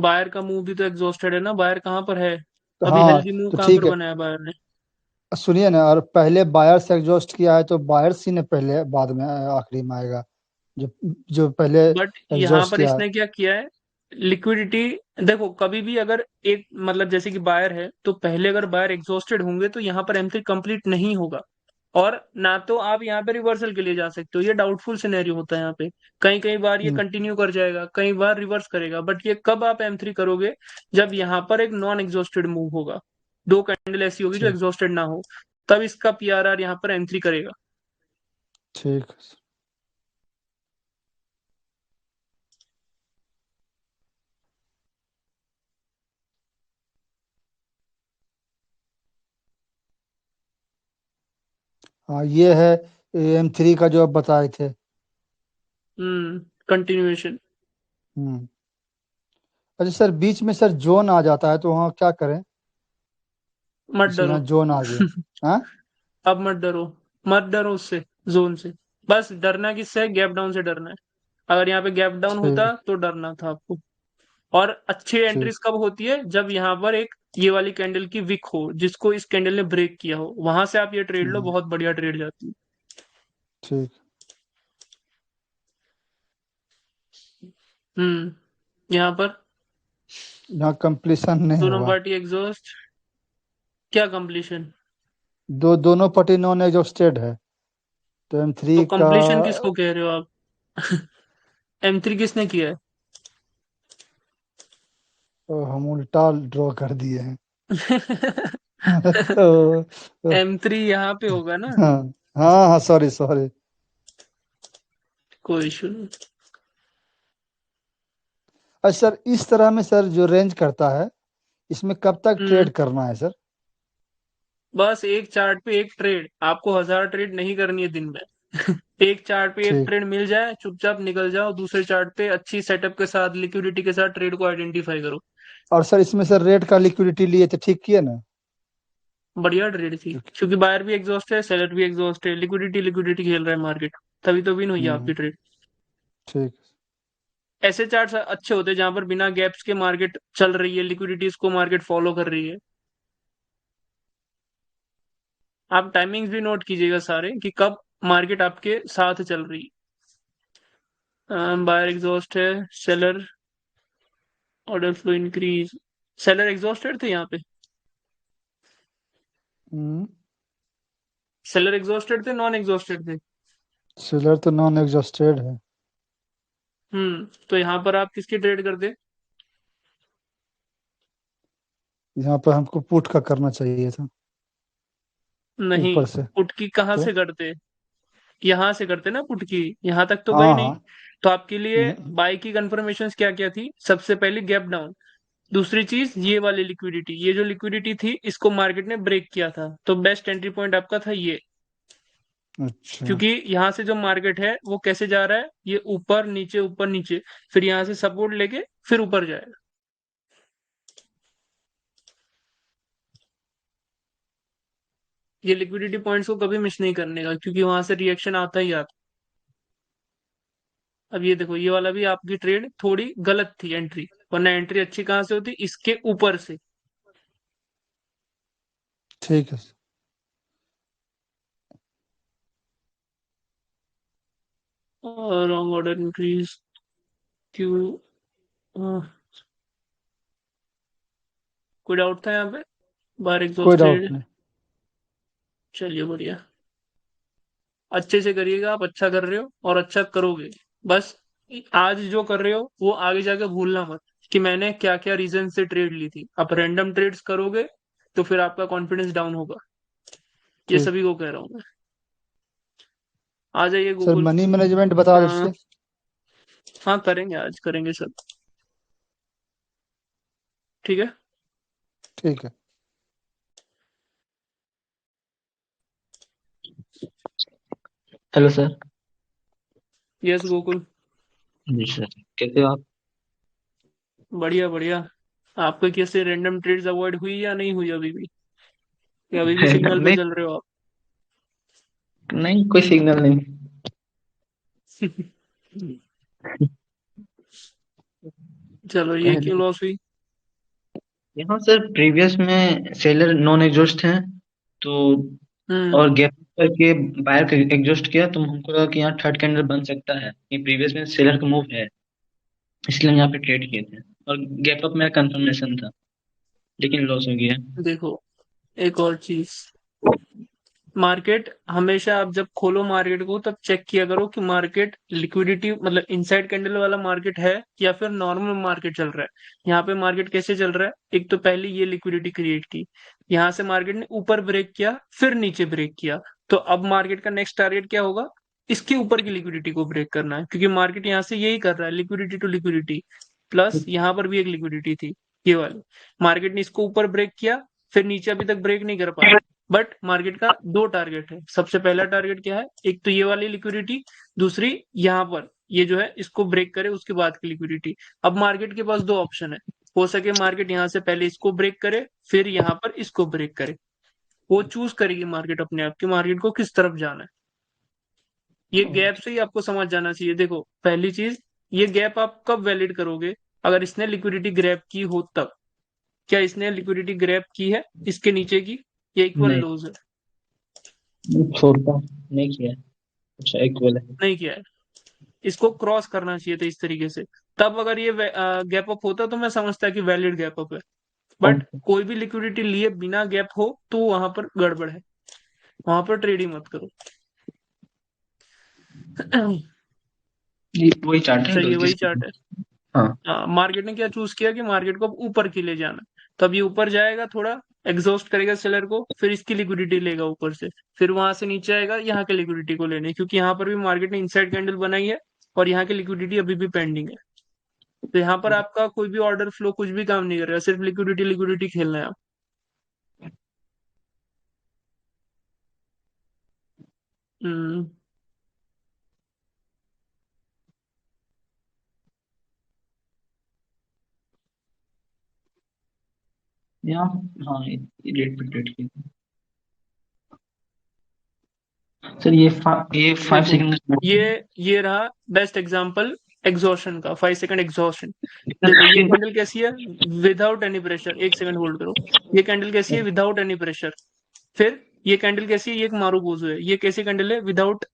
बायर का मूव भी तो एग्जॉस्टेड है ना, बायर कहाँ पर है? तो अभी हाँ, हेल्दी मूव तो कहाँ ठीक पर है। बनाया बायर ने? सुनिए ना, और पहले बायर्स एग्जॉस्ट किया है तो बायर्स ही ने पहले बाद में आखिरी में आएगा, जो जो पहले बट यहाँ एग्जॉस्ट पर किया है। इसने क्या किया है, लिक्विडिटी, देखो कभी भी अगर एक मतलब जैसे कि बायर है, तो पहले अगर बायर एग्जॉस्टेड होंगे तो यहाँ पर M3 कंप्लीट नहीं होगा, और ना तो आप यहाँ पे रिवर्सल के लिए जा सकते हो। ये डाउटफुल सिनेरियो होता है यहाँ पे, कई कई बार ये हम्म। कंटिन्यू कर जाएगा, कई बार रिवर्स करेगा, बट ये कब आप M3 करोगे, जब यहाँ पर एक नॉन एग्जॉस्टेड मूव होगा, दो कैंडल ऐसी होगी जो ठीक। एग्जॉस्टेड ना हो, तब इसका PRR यहाँ पर M3 करेगा। ठीक है सर। हाँ, ये है M3 का जो आप बताए थे। कंटिन्यूएशन। हम्म। अच्छा सर, बीच में सर जोन आ जाता है तो वहाँ क्या करें? मत जैसे डरो। यहाँ जोन आ गया। हाँ। अब मत डरो, मत डरो उससे, जोन से। बस डरना किससे है, गैप डाउन से डरना है। अगर यहाँ पे गैप डाउन ठीक। होता तो डरना था आपको। और अच्छी ठीक। एंट्रीज कब होती है, जब यहाँ पर एक ये वाली कैंडल की विक हो, जिसको इस कैंडल ने ब्रेक किया हो, वहां से आप ये ट्रेड लो, हम्म। बहुत बढ़िया ट्रेड जाती है। ठीक। यहाँ पर यहाँ कंप्लीशन नहीं दोनों हुआ। पार्टी एग्जॉस्ट, क्या कंप्लीशन? दोनों पार्टी नॉन एग्जॉस्टेड है, तो तो M3 का। कंप्लीशन किसको कह रहे हो आप? M3 किसने किया हम उल्टा ड्रॉ कर दिए हैं। है? तो M3 यहाँ पे होगा ना। हाँ। हाँ हाँ, सॉरी सॉरी। कोई इशू नहीं। अच्छा सर, इस तरह में सर जो रेंज करता है, इसमें कब तक हम्म, ट्रेड करना है सर? बस एक चार्ट पे एक ट्रेड, आपको 1000 ट्रेड नहीं करनी है दिन में। एक चार्ट पे एक ठीक। ट्रेड मिल जाए, चुपचाप निकल जाओ, दूसरे चार्ट पे अच्छी सेटअप के साथ, लिक्विडिटी के साथ ट्रेड को आइडेंटिफाई करो। और सर इसमें सर रेट का लिक्विडिटी लिए थे, ठीक किए ना? बढ़िया ट्रेड थी, क्योंकि बायर भी एग्जॉस्ट है, सेलर भी एग्जॉस्ट है, लिक्विडिटी लिक्विडिटी खेल रहा है मार्केट, तभी तो विन हुई है हम्म, आपकी ट्रेड। ठीक। ऐसे चार्ट्स अच्छे होते हैं जहां पर बिना गैप्स के मार्केट चल रही है, लिक्विडिटीज को मार्केट फॉलो कर रही है। आप टाइमिंग्स भी नोट कीजिएगा सारे कि कब मार्केट आपके साथ चल रही है। बायर एग्जॉस्ट है, seller order flow increase, seller exhausted थे यहाँ पे, हम्म, सेलर एग्जॉस्टेड थे, नॉन एग्जॉस्टेड थे। सेलर तो नॉन एग्जॉस्टेड है। तो यहाँ पर आप किसकी ट्रेड करते? यहाँ पर हमको पुट का करना चाहिए था, नहीं, ऊपर से। पुट की कहाँ तो से करते? यहाँ से करते ना पुट की, यहाँ तक तो गई हाँ नहीं। हाँ। तो आपके लिए नहीं, बाई की कंफर्मेशन क्या क्या थी? सबसे पहली गैप डाउन, दूसरी चीज ये वाली लिक्विडिटी, ये जो लिक्विडिटी थी इसको मार्केट ने ब्रेक किया था, तो बेस्ट एंट्री पॉइंट आपका था ये। अच्छा। क्योंकि यहाँ से जो मार्केट है वो कैसे जा रहा है, ये ऊपर नीचे, फिर यहाँ से सपोर्ट लेके फिर ऊपर जाएगा। ये लिक्विडिटी पॉइंट्स को कभी मिस नहीं करने का, क्योंकि वहां से रिएक्शन आता ही आता। अब ये देखो, ये वाला भी आपकी ट्रेड थोड़ी गलत थी एंट्री, वरना एंट्री अच्छी कहाँ से होती, इसके ऊपर से। ठीक है। और रॉन्ग ऑर्डर इंक्रीज, क्यू, कोई डाउट था यहाँ पे? बार कोई डाउट एग्जॉस्टेड। नहीं। चलिए बढ़िया, अच्छे से करिएगा, आप अच्छा कर रहे हो और अच्छा करोगे। बस आज जो कर रहे हो वो आगे जाके भूलना मत, कि मैंने क्या क्या रीजन से ट्रेड ली थी। आप रैंडम ट्रेड्स करोगे तो फिर आपका कॉन्फिडेंस डाउन होगा, ये ठीक। सभी को कह रहा हूँ मैं। आ जाइए सर गूगल। मनी मैनेजमेंट बता दो हाँ, उससे। हाँ करेंगे, आज करेंगे सब। ठीक है। ठीक है। Hello sir. यस गोकुल। जी सर, कैसे हो आप? बढ़िया बढ़िया। आपके कैसे रैंडम ट्रेड्स अवॉइड हुई या नहीं हुई अभी भी, या अभी भी सिग्नल पे नहीं, चल रहे हो नहीं कोई सिग्नल नहीं। आप? चलो, ये क्यों लॉस हुई? यहाँ सर प्रीवियस में सेलर नॉन एग्जॉस्ट हैं, तो हम्म। और गैप करके बायर का एग्जॉस्ट किया, तो हमको लगा कि यहाँ थर्ड कैंडल बन सकता है, ये प्रीवियस में सेलर का मूव है, इसलिए हम यहाँ पे ट्रेड किए थे, और गैप अप मेरा कंफर्मेशन था, लेकिन लॉस हो गया। देखो, एक और चीज, मार्केट हमेशा आप जब खोलो मार्केट को तब चेक किया करो कि मार्केट लिक्विडिटी मतलब इनसाइड कैंडल वाला मार्केट है या फिर नॉर्मल मार्केट चल रहा है। यहाँ पे मार्केट कैसे चल रहा है, एक तो पहले ये लिक्विडिटी क्रिएट की, यहाँ से मार्केट ने ऊपर ब्रेक किया, फिर नीचे ब्रेक किया। तो अब मार्केट का नेक्स्ट टारगेट क्या होगा? इसके ऊपर की लिक्विडिटी को ब्रेक करना है, क्योंकि मार्केट यहाँ से यही कर रहा है, लिक्विडिटी टू लिक्विडिटी। प्लस यहाँ पर भी एक लिक्विडिटी थी, ये वाली। मार्केट ने इसको ऊपर ब्रेक किया, फिर नीचे अभी तक ब्रेक नहीं कर पाया। बट मार्केट का दो टारगेट है। सबसे पहला टारगेट क्या है, एक तो ये वाली लिक्विडिटी, दूसरी यहाँ पर ये जो है इसको ब्रेक करे उसके बाद की लिक्विडिटी। अब मार्केट के पास दो ऑप्शन है, हो सके मार्केट यहाँ से पहले इसको ब्रेक करे, फिर यहाँ पर इसको ब्रेक करे। वो चूज करेगी मार्केट अपने आप की, मार्केट को किस तरफ जाना है। ये गैप से ही आपको समझ जाना चाहिए। देखो, पहली चीज, ये गैप आप कब वैलिड करोगे? अगर इसने लिक्विडिटी ग्रैब की हो तब। क्या इसने लिक्विडिटी ग्रैब की है इसके नीचे की? ये इक्वल नहीं, लोज है। छोड़ता नहीं किया है। अच्छा, इक्वल है। नहीं किया है, इसको क्रॉस करना चाहिए था इस तरीके से। तब अगर ये गैप अप होता तो मैं समझता कि वैलिड गैप अप है। कौन बट कोई भी लिक्विडिटी लिए बिना गैप हो तो वहां पर गड़बड़ है, वहां पर ट्रेड ही मत करो। ये वही चार्ट है, सही है, गलती वही से। चार्ट है। हाँ। मार्केट ने क्या चूज किया कि मार्केट को अब ऊपर की ले जाना है। तब ये ऊपर जाएगा, थोड़ा एग्जॉस्ट करेगा सेलर को, फिर इसकी लिक्विडिटी लेगा ऊपर से, फिर वहां से नीचे आएगा यहाँ के लिक्विडिटी को लेने, क्योंकि यहाँ पर भी मार्केट ने इनसाइड कैंडल बनाई है और यहाँ की लिक्विडिटी अभी भी पेंडिंग है। तो यहाँ पर आपका कोई भी ऑर्डर फ्लो कुछ भी काम नहीं कर रहा, सिर्फ लिक्विडिटी लिक्विडिटी खेलना है आप। हम्म। यहाँ, हाँ, ये रेट पे ट्रेड किया। सर ये 5 देखो सेकंड का ये रहा बेस्ट एग्जांपल एग्जॉशन का, 5 सेकंड एग्जॉशन। देखो ये कैंडल कैसी है, without any pressure, 1 second hold करो। ये कैंडल कैसी है, विदाउट एनी प्रेशर। फिर ये कैंडल कैसी है, ये एक मारुबोजो है। ये कैसी कैंडल है, विदाउट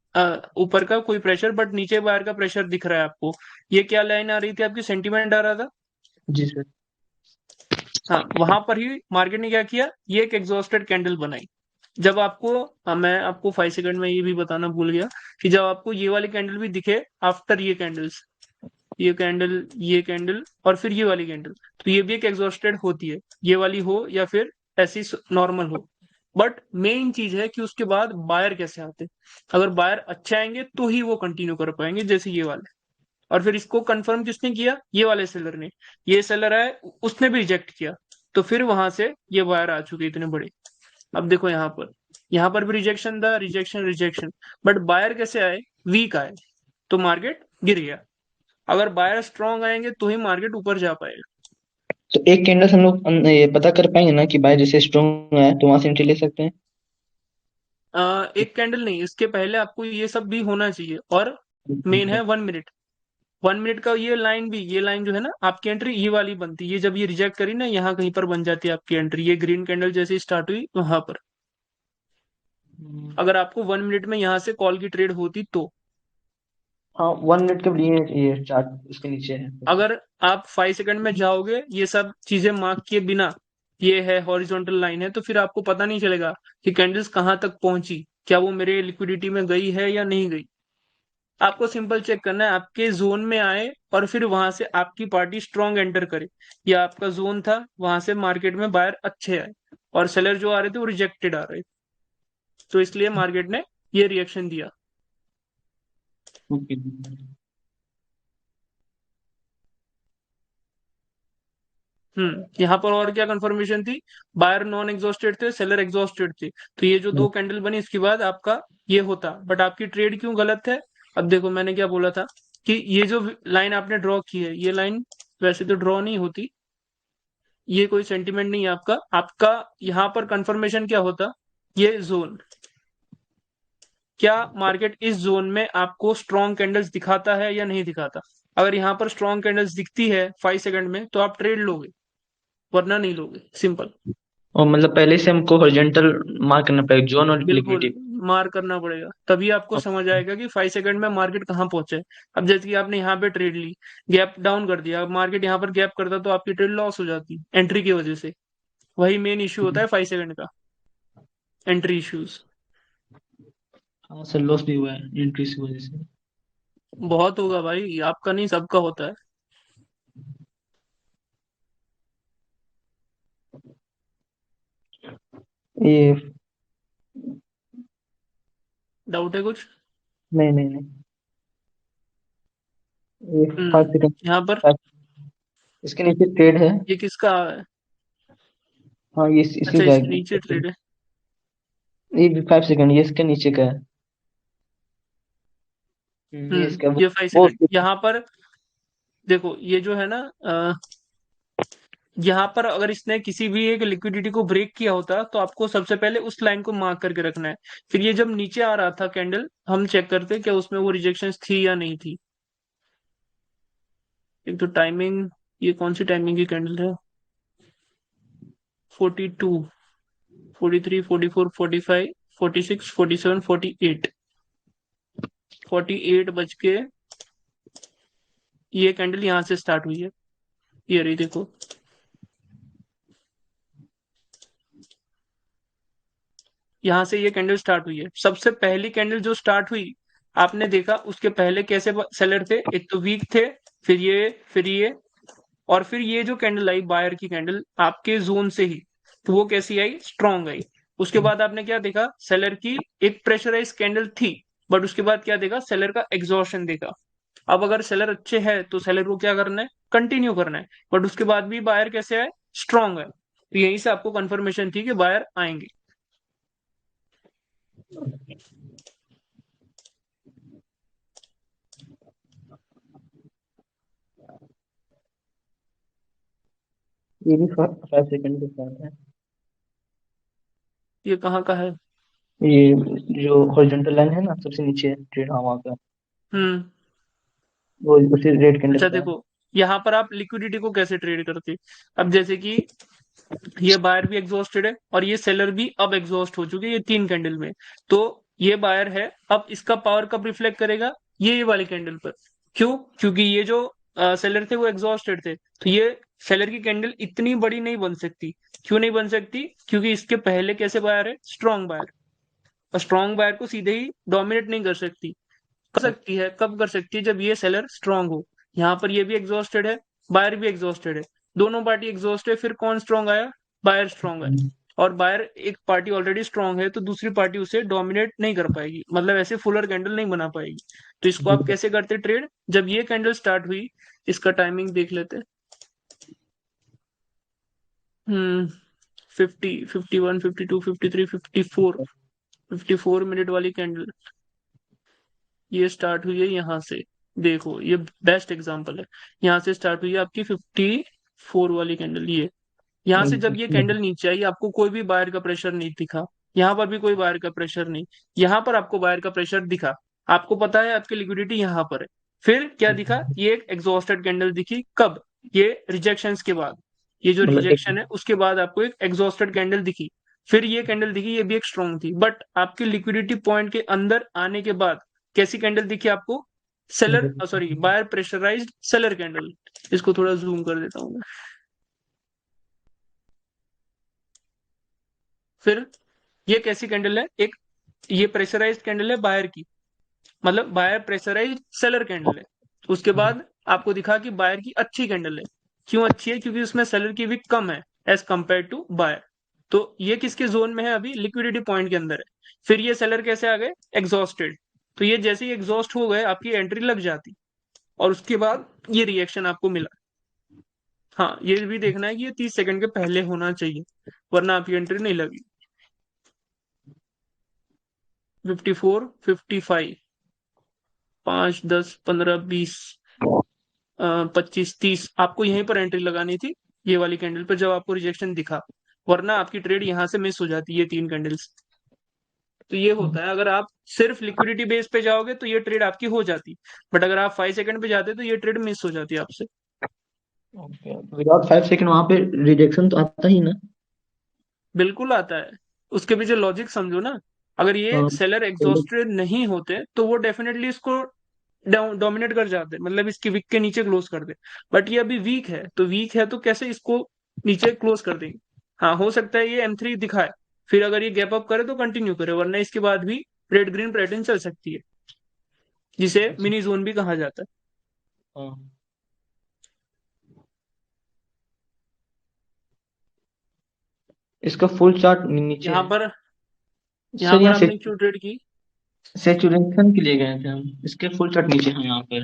ऊपर का कोई प्रेशर बट नीचे बाहर का प्रेशर दिख रहा है आपको। ये क्या लाइन आ रही थी आपकी, सेंटीमेंट आ रहा था। जी सर। हाँ, वहां पर ही मार्केट ने क्या किया, ये एक एग्जॉस्टेड कैंडल बनाई। जब आपको मैं आपको 5 सेकंड में ये भी बताना भूल गया कि जब आपको ये वाली कैंडल भी दिखे आफ्टर ये कैंडल्स, ये कैंडल और फिर ये वाली कैंडल, तो ये भी एक एग्जॉस्टेड होती है। ये वाली हो या फिर ऐसी नॉर्मल हो। बट मेन चीज है कि उसके बाद बायर कैसे आते। अगर बायर अच्छे आएंगे तो ही वो कंटिन्यू कर पाएंगे, जैसे ये वाले। और फिर इसको कंफर्म किसने किया, ये वाले सेलर ने। ये सेलर आए, उसने भी रिजेक्ट किया, तो फिर वहां से ये बायर आ चुके इतने बड़े। अब देखो यहाँ पर भी रिजेक्शन था, रिजेक्शन रिजेक्शन। बट बायर कैसे आए, वीक आए, तो मार्केट गिर गया। अगर बायर स्ट्रांग आएंगे तो ही मार्केट ऊपर जा पाएगा। तो एक कैंडल से हम लोग ये पता कर पाएंगे ना कि बाय जैसे स्ट्रॉन्ग है तो वहां से एंट्री ले सकते हैं। एक कैंडल नहीं, इसके पहले आपको ये सब भी होना चाहिए। और मेन है 1 मिनट। 1 मिनट का ये लाइन भी, ये लाइन जो है ना आपकी एंट्री ये वाली बनती है। ये जब ये रिजेक्ट करी ना, यहाँ कहीं पर बन जाती है आपकी एंट्री। ये ग्रीन कैंडल जैसे स्टार्ट हुई वहां पर, अगर आपको 1 मिनट में यहाँ से कॉल की ट्रेड होती तो। हाँ 1 मिनट के लिए ये चार्ट इसके नीचे है। अगर आप 5 सेकंड में जाओगे ये सब चीजें मार्क किए बिना, ये है हॉरिजॉन्टल लाइन है, तो फिर आपको पता नहीं चलेगा कि कैंडल्स कहाँ तक पहुंची, क्या वो मेरे लिक्विडिटी में गई है या नहीं गई। आपको सिंपल चेक करना है, आपके जोन में आए और फिर वहां से आपकी पार्टी स्ट्रॉन्ग एंटर करे। या आपका जोन था, वहां से मार्केट में बायर अच्छे आए और सेलर जो आ रहे थे वो रिजेक्टेड आ रहे थे, तो इसलिए मार्केट ने ये रिएक्शन दिया। ओके। यहाँ पर और क्या कंफर्मेशन थी, बायर नॉन एग्जॉस्टेड थे, सेलर एग्जॉस्टेड थे। तो ये जो दो कैंडल बनी इसके बाद आपका ये होता, बट आपकी ट्रेड क्यों गलत है। अब देखो मैंने क्या बोला था कि ये जो लाइन आपने ड्रॉ की है, ये लाइन वैसे तो ड्रॉ नहीं होती, ये कोई सेंटीमेंट नहीं है आपका। आपका यहाँ पर कंफर्मेशन क्या होता, ये जोन, क्या मार्केट इस जोन में आपको स्ट्रॉन्ग कैंडल्स दिखाता है या नहीं दिखाता। अगर यहाँ पर स्ट्रॉन्ग कैंडल्स दिखती है 5 सेकंड में तो आप ट्रेड लोगे, वरना नहीं लोगे, सिंपल। और मतलब पहले से हमको हॉरिजॉन्टल मार्क करना पड़ेगा जोन और बिल्कुल लिक्विडिटी। मार करना पड़ेगा, तभी आपको समझ आएगा कि 5 सेकंड में मार्केट कहाँ पहुंचे। अब जैसे कि आपने यहाँ पे ट्रेड ली, गैप डाउन कर दिया, अब मार्केट यहाँ पर गैप करता तो आपकी ट्रेड लॉस हो जाती एंट्री की वजह से। वही मेन इश्यू होता है 5 सेकंड का, एंट्री इश्यूज। हाँ सर लॉस भी हुआ है एंट्री की वजह से। बहुत होगा भाई, आपका नहीं सबका होता है। ये डाउट है कुछ। नहीं नहीं नहीं, ये 5 सेकंड। यहाँ पर इसके नीचे ट्रेड है। ये किसका है? हाँ ये इसी अच्छा का इसके नीचे है। ट्रेड है। ये भी 5 सेकंड, ये इसके नीचे का है। ये इसका ये फाइव वो सेकंड यहाँ पर देखो, ये जो है ना यहाँ पर अगर इसने किसी भी एक लिक्विडिटी को ब्रेक किया होता तो आपको सबसे पहले उस लाइन को मार्क करके रखना है। फिर ये जब नीचे आ रहा था कैंडल, हम चेक करते क्या उसमें वो रिजेक्शंस थी या नहीं थी। एक तो टाइमिंग, ये कौन सी टाइमिंग की कैंडल है, 42, 43, 44, 45, 46, 47, 48, 48 बज के, ये कैंडल यहाँ से स्टार्ट हुई है। ये रही देखो, यहाँ से ये कैंडल स्टार्ट हुई है। सबसे पहली कैंडल जो स्टार्ट हुई, आपने देखा उसके पहले कैसे सेलर थे, एक तो वीक थे, फिर ये और फिर ये जो कैंडल आई बायर की कैंडल आपके जोन से ही, तो वो कैसी आई, स्ट्रॉन्ग आई। उसके बाद आपने क्या देखा, सेलर की एक प्रेशराइज कैंडल थी, बट उसके बाद क्या देखा, सेलर का एग्जॉशन देखा। अब अगर सेलर अच्छे है तो सेलर को क्या करना है, कंटिन्यू करना है। बट उसके बाद भी बायर कैसे आए, स्ट्रॉन्ग है, तो यहीं से आपको कंफर्मेशन थी कि बायर आएंगे। ये भी 5 सेकंड के साथ है। ये कहाँ का है, ये जो हॉरिजॉन्टल लाइन है ना सबसे नीचे ट्रेड, हाँ वहाँ का, हम्म। वो उसी रेड कैंडल अच्छा का है। देखो, यहाँ पर आप लिक्विडिटी को कैसे ट्रेड करते? अब जैसे कि ये बायर भी एग्जॉस्टेड है और ये सेलर भी अब एग्जॉस्ट हो चुके हैं, ये 3 कैंडल में। तो ये बायर है, अब इसका पावर कब रिफ्लेक्ट करेगा? ये वाली कैंडल पर। क्यों? क्योंकि ये जो सेलर थे वो एग्जॉस्टेड थे, तो ये सेलर की कैंडल इतनी बड़ी नहीं बन सकती। क्यों नहीं बन सकती? क्योंकि इसके पहले कैसे बायर है? Strong buyer. और स्ट्रॉन्ग बायर को सीधे ही डोमिनेट नहीं कर सकती। कर सकती है, कब कर सकती है? जब ये सेलर स्ट्रांग हो। यहाँ पर ये भी एग्जॉस्टेड है, बायर भी एग्जॉस्टेड है, दोनों पार्टी एग्जॉस्ट है, फिर कौन स्ट्रांग आया? बायर स्ट्रांग है। और बायर, एक पार्टी ऑलरेडी स्ट्रांग है तो दूसरी पार्टी उसे डोमिनेट नहीं कर पाएगी, मतलब ऐसे फुलर कैंडल नहीं बना पाएगी। तो इसको आप कैसे करते ट्रेड? जब ये कैंडल स्टार्ट हुई, इसका टाइमिंग देख लेते हैं। 50, 51, 52, 53, 54, 54 मिनट वाली कैंडल ये स्टार्ट हुई है यहाँ से। देखो ये बेस्ट एग्जांपल है। यहाँ से स्टार्ट हुई है आपकी 54 वाली कैंडल ये। यहाँ से जब ये कैंडल नीचे आई, आपको कोई भी बायर का प्रेशर नहीं दिखा। यहाँ पर भी कोई बायर का प्रेशर नहीं। यहाँ पर आपको बायर का प्रेशर दिखा। आपको पता है आपकी लिक्विडिटी यहाँ पर है। फिर क्या दिखा? ये एक एग्जॉस्टेड कैंडल दिखी। कब? ये रिजेक्शंस के बाद। ये जो मतलब एक, रिजेक्शन है उसके बाद आपको एक एग्जॉस्टेड कैंडल दिखी। फिर ये कैंडल दिखी, ये भी एक स्ट्रॉन्ग थी, बट आपकी लिक्विडिटी पॉइंट के अंदर आने के बाद कैसी कैंडल दिखी आपको? Seller, sorry, buyer pressurised seller candle. इसको थोड़ा जूम कर देता हूँ मैं। फिर ये कैसी कैंडल है? एक ये प्रेशराइज्ड कैंडल है बायर की, मतलब बायर प्रेशराइज्ड सेलर कैंडल है। उसके बाद आपको दिखा कि बायर की अच्छी कैंडल है। क्यों अच्छी है? क्योंकि उसमें सेलर की विक कम है एज कंपेयर टू बायर। तो ये किसके जोन में है? अभी लिक्विडिटी पॉइंट के अंदर है। फिर ये सेलर कैसे आ गए? एग्जॉस्टेड। तो ये जैसे ही एग्जॉस्ट हो गए, आपकी एंट्री लग जाती। और उसके बाद ये रिएक्शन आपको मिला। हाँ, ये भी देखना है कि ये 30 सेकंड के पहले होना चाहिए, वरना आपकी एंट्री नहीं लगी। 54, 55, 5, 10, 15, 20, 25, 30 आपको यहीं पर एंट्री लगानी थी, ये वाली कैंडल पर, जब आपको रिजेक्शन दिखा। वरना आपकी ट्रेड यहां से मिस हो जाती है, ये 3 कैंडल्स। तो ये होता है, अगर आप सिर्फ लिक्विडिटी बेस पे जाओगे तो ये ट्रेड आपकी हो जाती। बट अगर आप 5 सेकंड पे जाते तो ये ट्रेड मिस हो जाती है आपसे। विदाउट 5 सेकंड वहां पे रिजेक्शन तो आता ही ना। बिल्कुल आता है। उसके पीछे लॉजिक समझो ना। अगर ये हाँ, सेलर एग्जॉस्टेड नहीं होते तो वो डेफिनेटली इसको डोमिनेट कर जाते, मतलब इसकी वीक के नीचे क्लोज कर दे। बट ये अभी वीक है, तो वीक है तो कैसे इसको नीचे क्लोज कर देंगे? हाँ, हो सकता है ये M3 दिखाए, फिर अगर ये गैप अप करे तो कंटिन्यू करे, वरना इसके बाद भी रेड ग्रीन पैटर्न चल सकती है, जिसे मिनी जोन भी कहा जाता है। हाँ। इसका फुल चार्ट नीचे यहाँ है। पर यहाँ सर पर यहाँ से आपने क्यों ट्रेड की? सेचुरेशन के लिए गए थे हम, इसके फुल चार्ट नीचे है यहाँ पर।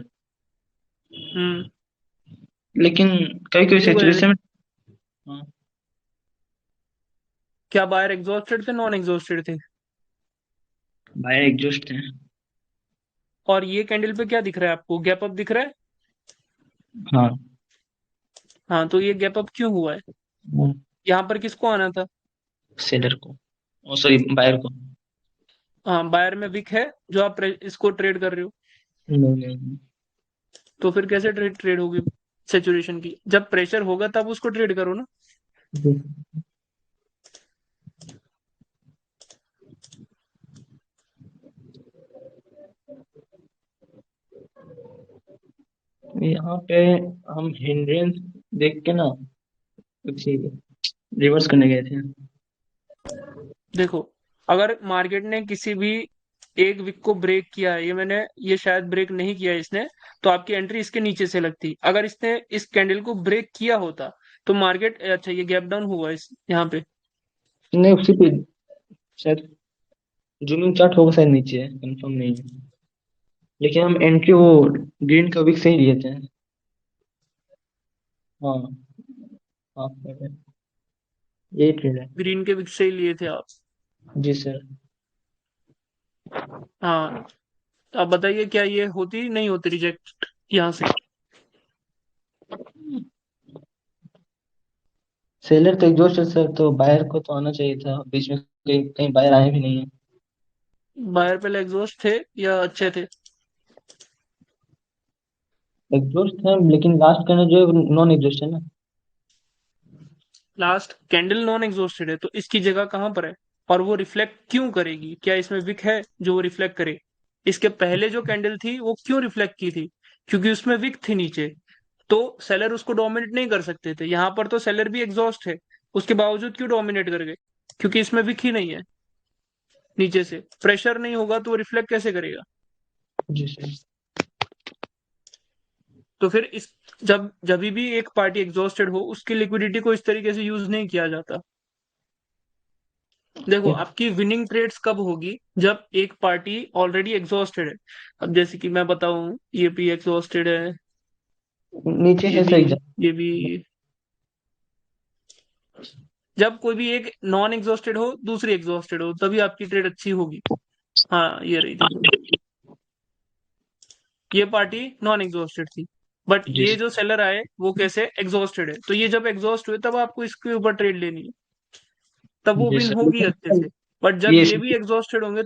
हम्म। लेकिन कभी कभी क्यों गए थे? सेचुरेशन में, हाँ, क्या बायर एग्जॉस्टेड थे, नॉन एग्जॉस्टेड थे? बायर एग्जॉस्ट है। और ये कैंडल पे क्या दिख रहा है आपको? गैप अप दिख रहा है। हाँ। हाँ, तो ये गैप अप क्यों हुआ है? यहाँ पर किसको आना था? सेलर को, ओ सॉरी बायर को। हाँ, बायर में विक है, जो आप इसको ट्रेड कर रहे हो। नहीं नहीं नहीं। तो फिर कैसे ट्रेड ट्रेड होगी सेचुरेशन की? जब प्रेशर होगा तब उसको ट्रेड करो ना। जी। यहाँ पे हम हिंड्रेंस देख के ना कुछ रिवर्स करने गए थे। देखो, अगर मार्केट ने किसी भी एक विक को ब्रेक किया है, ये शायद ब्रेक नहीं किया इसने, तो आपकी एंट्री इसके नीचे से लगती। अगर इसने इस कैंडल को ब्रेक किया होता तो मार्केट, अच्छा ये गैप डाउन हुआ इस यहाँ पे। नहीं उसी पे शायद जूमिंग चार्ट होगा, शायद नीचे है, कंफर्म नहीं है। लेकिन हम एंट्री वो ग्रीन का विक से ही लिए थे। हाँ। हाँ यही ट्रेड है। ग्रीन के विक से ही लिए थे आप? जी सर। हाँ। तो आप बताइए, क्या ये होती नहीं होती रिजेक्ट यहाँ से? सेलर तो एग्जॉस्ट है सर, तो बायर को तो आना चाहिए था बीच में, कहीं कहीं बायर आए भी नहीं है। बायर पहले एग्जॉस्ट थे या अच्छे थे? एग्जॉस्ट है, लेकिन लास्ट कैंडल जो है नॉन एग्जॉस्ट है ना। लास्ट कैंडल नॉन एग्जॉस्टेड है तो इसकी जगह कहां पर है? और वो रिफ्लेक्ट क्यों करेगी? क्या इसमें विक है जो वो रिफ्लेक्ट करे? इसके पहले जो कैंडल थी वो क्यों रिफ्लेक्ट की थी? क्योंकि उसमें विक थी नीचे, तो सेलर उसको डोमिनेट नहीं कर सकते थे। यहां पर तो सेलर भी एग्जॉस्ट है, उसके बावजूद क्यों डोमिनेट कर गए? क्योंकि इसमें विक ही नहीं है, नीचे से प्रेशर नहीं होगा तो वो रिफ्लेक्ट कैसे करेगा? जी सर। तो फिर इस जब जब भी एक पार्टी एग्जॉस्टेड हो उसकी लिक्विडिटी को इस तरीके से यूज नहीं किया जाता। देखो, ये आपकी विनिंग ट्रेड्स कब होगी? जब एक पार्टी ऑलरेडी एग्जॉस्टेड है। अब जैसे कि मैं बताऊं, ये भी एग्जॉस्टेड है, नीचे ये है भी, सर एग्जाम। ये भी। जब कोई भी एक नॉन एग्जॉस्टेड हो, दूसरी एग्जॉस्टेड हो, तभी आपकी ट्रेड अच्छी होगी। हाँ, ये रही, देखो, ये पार्टी नॉन एग्जॉस्टेड थी, बट जी ये सर। जो सेलर आए वो कैसे एग्जॉस्टेड है, तो ये जब एग्जॉस्ट हुए तब आपको इसके ऊपर ट्रेड लेनी है, तब वो जी विन सर, होगी अच्छे लेकिन से। बट जब ये ये भी एग्जॉस्टेड होंगे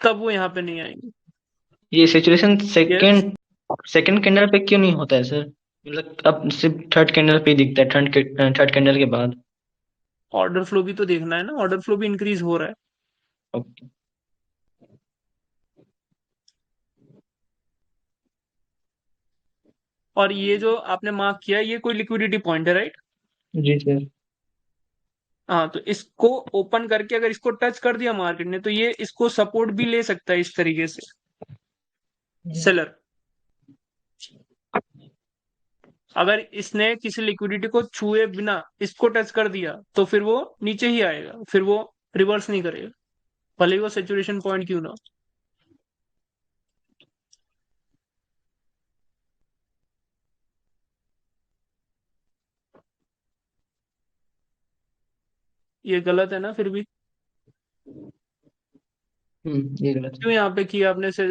तब वो यहाँ पे नहीं आएंगे। ये situation yes. Second second candle पे क्यों नहीं होता है सर? मतलब अब सिर्फ थर्ड कैंडल पे ही दिखता है, थर्ड कैंडल के बाद। ऑर्डर फ्लो भी तो देखना है ना, ऑर्डर फ्लो भी इंक्रीज हो रहा है। ओके। और ये जो आपने मार्क किया ये कोई लिक्विडिटी पॉइंट है, राइट? जी सर। हाँ, तो इसको ओपन करके अगर इसको टच कर दिया मार्केट ने तो ये इसको सपोर्ट भी ले सकता है इस तरीके से, सेलर। अगर इसने किसी लिक्विडिटी को छुए बिना इसको टच कर दिया तो फिर वो नीचे ही आएगा, फिर वो रिवर्स नहीं करेगा, भले ही वो सेचुरेशन पॉइंट क्यों ना हो। ये गलत है ना फिर भी? ये गलत है। क्यों यहाँ पे किया आपने से?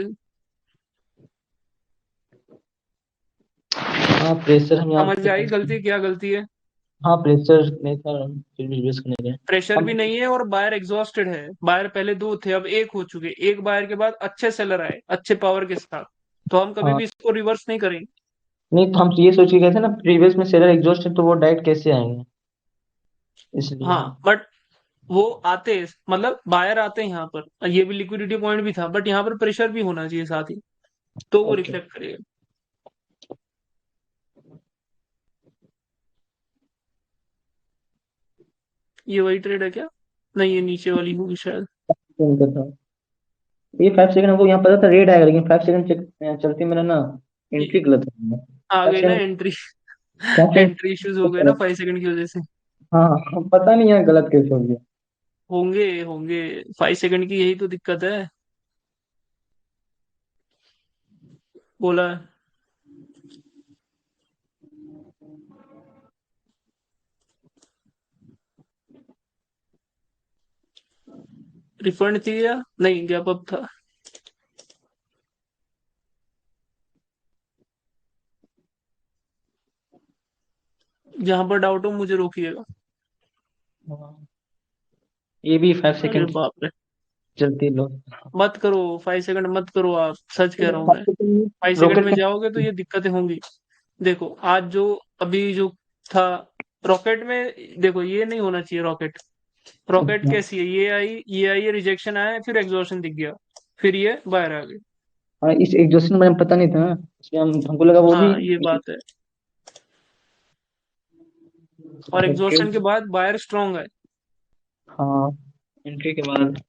हाँ प्रेशर हम यहाँ समझ पे आई गलती, क्या गलती है? हाँ प्रेशर नहीं था, फिर भी रिस्क नहीं गए। प्रेशर भी हम नहीं है और बायर एग्जॉस्टेड है। बायर पहले दो थे, अब एक हो चुके। एक बायर के बाद अच्छे सेलर आए अच्छे पावर के साथ, तो हम कभी हाँ भी इसको रिवर्स नहीं करेंगे। नहीं, तो हम ये सोच के गए थे ना प्रीवियस में सेलर एग्जॉस्ट है तो वो डायरेक्ट कैसे आएंगे, इसलिए। हाँ, बट वो आते, मतलब बायर आते हैं यहाँ पर, ये भी लिक्विडिटी पॉइंट भी था, बट यहाँ पर प्रेशर भी होना चाहिए साथ ही, तो वो ओके। रिफ्लेक्ट करेगा। ये वही ट्रेड है क्या? नहीं, ये नीचे वाली होगी शायद। उनका था ये 5 सेकंड, हमको यहाँ पता था रेड आएगा, लेकिन 5 सेकंड चलते मेरा ना ये एंट्री गलत है। आ फाइव गई ना सेकंड एंट्री। कैसे? एंट्री इश्यूज हो गए ना 5 सेकंड की वजह से। हाँ हाँ, पता नहीं है गलत कैसे हो गया। होंगे होंगे, 5 सेकंड की यही तो दिक्कत है, बोला। रिफंड थी या नहीं, गैप अप था? जहां पर डाउट हो मुझे रोकिएगा। हाँ, ये भी फाइव अरे सेकंड बाप रे, चलती लो। मत करो 5 सेकंड, मत करो आप, सच कह रहा हूँ मैं। 5 सेकंड रॉकेट में का। जाओगे तो ये दिक्कतें होंगी। देखो, आज जो अभी जो था रॉकेट में, देखो ये नहीं होना चाहिए रॉकेट। रॉकेट अच्छा। कैसी है? ये आई, ये रिजेक्शन आया, फिर एग्जॉशन दिख गया, फिर ये बाहर आ गई। हाँ, इस एग्जॉस्शन में पता नहीं था, इसलिए हम हमको लगा वो भी। हाँ, ये बात है। और ओके। एग्जॉशन के बाद बायर स्ट्रांग है। हाँ, एंट्री के बाद।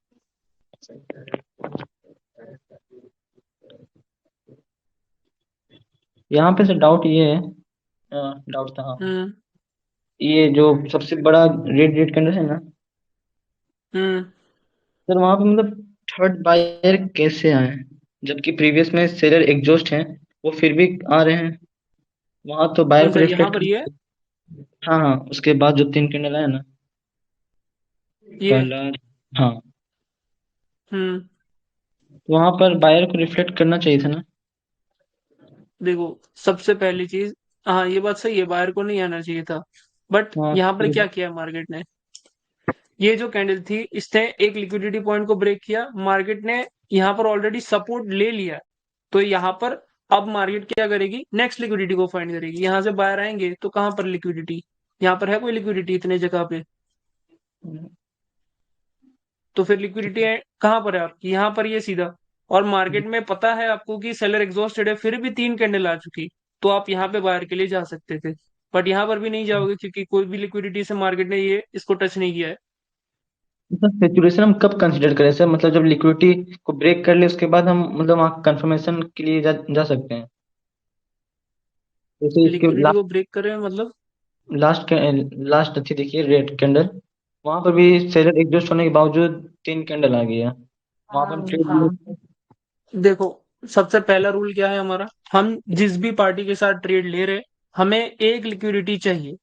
यहाँ पे से डाउट ये है, डाउट था हाँ, हम्म। ये जो सबसे बड़ा रेड रेड कैंडल है ना हम्म। सर, वहां पे मतलब थर्ड बायर कैसे आए, जबकि प्रीवियस में सेलर एग्जॉस्ट हैं, वो फिर भी आ रहे हैं, वहां तो बायर कौन को सा यहाँ रिफ्लेक्ट पर ये? कर। हाँ हाँ, उसके बाद जो 3 कैंडल आया ना, ये। पहला। हाँ, हम्म। तो वहां पर बायर को रिफ्लेक्ट करना चाहिए था ना। देखो, सबसे पहली चीज, हाँ ये बात सही है, बायर को नहीं आना चाहिए था। बट हाँ यहाँ पर क्या किया मार्केट ने? ये जो कैंडल थी इसने एक लिक्विडिटी पॉइंट को ब्रेक किया, मार्केट ने यहाँ पर ऑलरेडी सपोर्ट ले लिया, तो यहाँ पर अब मार्केट क्या करेगी, नेक्स्ट लिक्विडिटी को फाइंड करेगी। यहाँ से बाहर आएंगे तो कहाँ पर लिक्विडिटी, यहाँ पर है कोई लिक्विडिटी इतने जगह पे? तो फिर लिक्विडिटी कहाँ पर है आपकी, यहाँ पर ये सीधा। और मार्केट में पता है आपको कि सेलर एग्जॉस्टेड है, फिर भी 3 कैंडल आ चुकी, तो आप यहाँ पे बाहर के लिए जा सकते थे, बट यहाँ पर भी नहीं जाओगे क्योंकि कोई भी लिक्विडिटी से मार्केट ने ये इसको टच नहीं किया है। सिचुएशन हम कब कंसिडर करें सर, मतलब जब लिक्विडिटी को ब्रेक कर ले उसके बाद हम मतलब वहाँ कंफर्मेशन के लिए जा सकते हैं। जैसे इसके लिक्विडिटी को ब्रेक करे मतलब? लास्ट लास्ट थी देखिए रेड कैंडल, वहां पर भी सेलर एग्जॉस्ट होने के बावजूद 3 कैंडल आ गया, वहां पर ट्रेड। देखो, सबसे पहला रूल क्या है हमारा, हम जिस भी पार्टी के साथ ट्रेड ले रहे, हमें एक लिक्विडिटी चाहिए,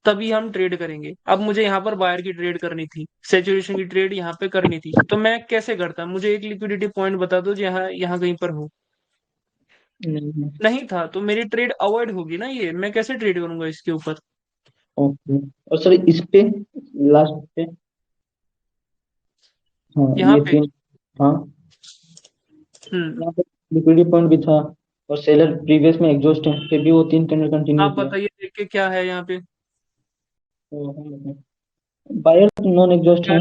तभी हम ट्रेड करेंगे। अब मुझे यहाँ पर बायर की ट्रेड करनी थी, सेचुरेशन की ट्रेड यहाँ पे करनी थी, तो मैं कैसे करता, मुझे एक लिक्विडिटी पॉइंट बता दो जो यहाँ यहाँ कहीं पर हो। नहीं था तो मेरी ट्रेड अवॉइड होगी ना, ये मैं कैसे ट्रेड करूंगा इसके ऊपर। ओके, और सर इस पे लास्ट पे, हाँ यहाँ ये पे 3, हाँ हम्म यहाँ पे लिक्विडिटी पॉइंट भी था और सेलर प्रीवियस में एग्जॉस्ट है, फिर भी वो 3 कैंडल कंटिन्यू आप किया। बताइए देख के क्या है यहाँ पे। बायर नॉन एग्जॉस्ट है,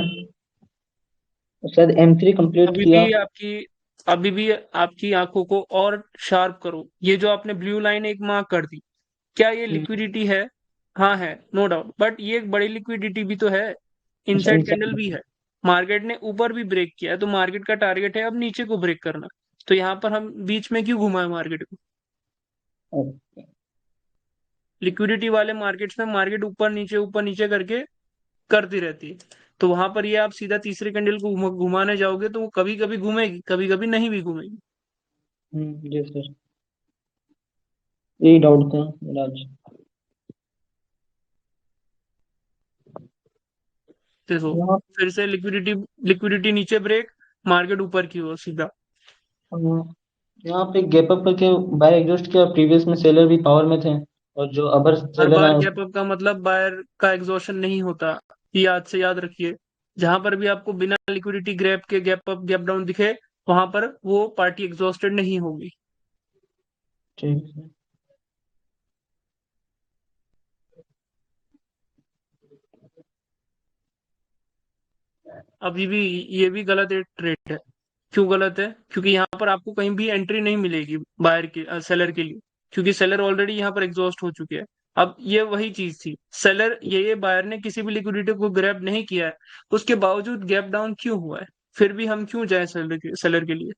और शायद M3 कंप्लीट अभी किया। भी आपकी अभी भी आपकी आंखों को और शार्प करो, ये जो आपने ब्लू लाइन एक मार्क कर दी, क्या ये हम्म, लिक्विडिटी है? हाँ है, नो डाउट, बट ये एक बड़ी लिक्विडिटी भी तो है, अच्छा इनसाइड कैंडल भी इनसाइड। है। मार्केट ने ऊपर भी ब्रेक किया है, तो मार्केट का टारगेट है अब नीचे को ब्रेक करना, तो यहाँ पर हम बीच में क्यों घुमाए मार्केट को? लिक्विडिटी वाले मार्केट्स में मार्केट ऊपर नीचे करके करती रहती है, तो वहां पर ये आप सीधा तीसरे कैंडल को घुमाने जाओगे तो वो कभी कभी घूमेगी, कभी कभी नहीं भी घूमेगी। जी सर, यही डाउट था मेरा आज। देखो, यहाँ फिर से लिक्विडिटी लिक्विडिटी नीचे ब्रेक, मार्केट ऊपर की ओर सीधा। यहाँ पे गैप अप करके बाय एग्जॉस्ट किया, प्रीवियस में सेलर भी पावर में थे, और जो अबर हर सेलर बार है गैप अप का मतलब बायर का एग्जॉशन नहीं होता, ये याद से याद रखिए। जहां पर भी आपको बिना लिक्विडिटी ग्रैप के गैप अप गैप डाउन दिखे, वहां पर वो पार्टी एग्जॉस्टेड नहीं होगी। ठीक है। अभी भी ये भी गलत ट्रेड है। क्यों गलत है? क्योंकि यहाँ पर आपको कहीं भी एंट्री नहीं मिलेगी बायर के सेलर के लिए, क्योंकि सेलर ऑलरेडी यहाँ पर एग्जॉस्ट हो चुके हैं। अब ये वही चीज थी, सेलर ये बायर ने किसी भी लिक्विडिटी को ग्रैब नहीं किया है, उसके बावजूद गैप डाउन क्यों हुआ है? फिर भी हम क्यों जाए सेलर के लिए?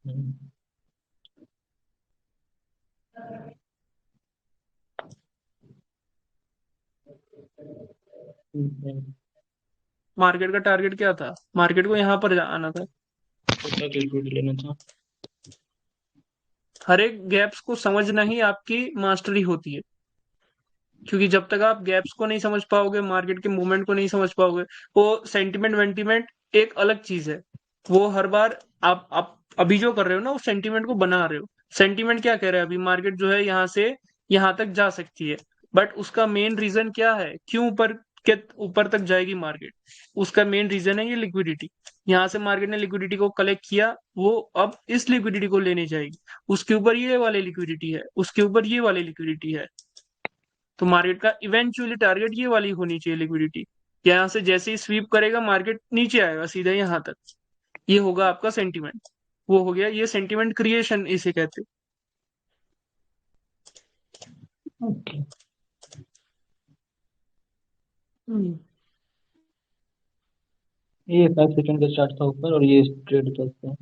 हम्म, ठीक है। मार्केट का टारगेट क्या था? मार्केट को यहाँ पर आना था। छोटा लिक्विड लेना था। हर एक गैप्स को समझना ही आपकी मास्टरी होती है, क्योंकि जब तक आप गैप्स को नहीं समझ पाओगे, मार्केट के मूवमेंट को नहीं समझ पाओगे, वो सेंटिमेंट वेंटिमेंट एक अलग चीज है। वो हर बार आप अभी जो कर रहे हो ना, उस सेंटिमेंट को बना रहे हो। सेंटिमेंट क्या कह रहा है, अभी मार्केट जो है यहाँ से यहाँ तक जा सकती है, बट उसका मेन रीजन क्या है, क्यों ऊपर के ऊपर तक जाएगी मार्केट? उसका मेन रीजन है ये लिक्विडिटी। यहाँ से मार्केट ने लिक्विडिटी को कलेक्ट किया, वो अब इस लिक्विडिटी को लेने जाएगी, उसके ऊपर ये वाली लिक्विडिटी है, उसके ऊपर ये वाली लिक्विडिटी है, तो मार्केट का इवेंचुअली टारगेट ये वाली होनी चाहिए लिक्विडिटी। यहाँ से जैसे ही स्वीप करेगा मार्केट नीचे आएगा सीधा यहाँ तक, ये होगा आपका सेंटिमेंट। वो हो गया, ये सेंटिमेंट क्रिएशन इसे कहते ओके। हैं। ये 5 सेकंड का चार्ट था ऊपर, और ये ट्रेड था उसका।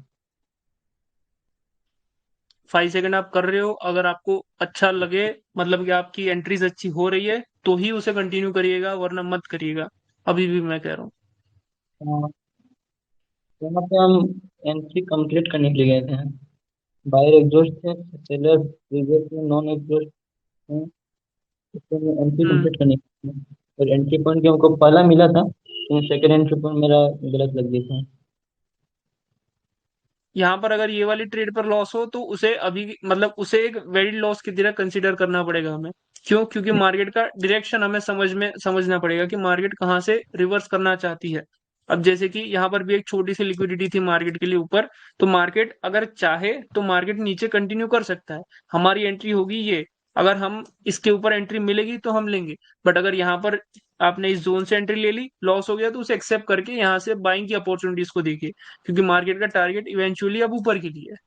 5 सेकंड आप कर रहे हो, अगर आपको अच्छा लगे, मतलब कि आपकी एंट्रीज अच्छी हो रही है, तो ही उसे कंटिन्यू करिएगा, वरना मत करिएगा। अभी भी मैं कह रहा हूँ। हाँ, यहाँ पे हम एंट्री कंप्लीट करने के लिए गए थे। बायर एग्जॉस्ट थे, सेलर प्रीवियस में नॉन एग्जॉस्ट थे, इसमें एंट्री हम्म कंप्लीट करने के लिए। और एंट्री पॉइंट जो हमको पहला मिला था, तो सेकंड एंट्री पॉइंट मेरा गलत लग गया था। यहाँ पर अगर ये वाली ट्रेड पर लॉस हो तो उसे अभी मतलब उसे एक वेरी लॉस की तरह कंसीडर करना पड़ेगा हमें। क्यों? क्योंकि मार्केट का डायरेक्शन हमें समझना पड़ेगा कि मार्केट कहाँ से रिवर्स करना चाहती है। अब जैसे कि यहाँ पर भी एक छोटी सी लिक्विडिटी थी मार्केट के लिए ऊपर, तो मार्केट अगर चाहे तो मार्केट नीचे कंटिन्यू कर सकता है। हमारी एंट्री होगी ये, अगर हम इसके ऊपर एंट्री मिलेगी तो हम लेंगे। बट अगर यहाँ पर आपने इस जोन से एंट्री ले ली, लॉस हो गया, तो उसे एक्सेप्ट करके यहाँ से बाइंग की अपॉर्चुनिटीज को देखिए, क्योंकि मार्केट का टारगेट इवेंचुअली अब ऊपर के लिए है।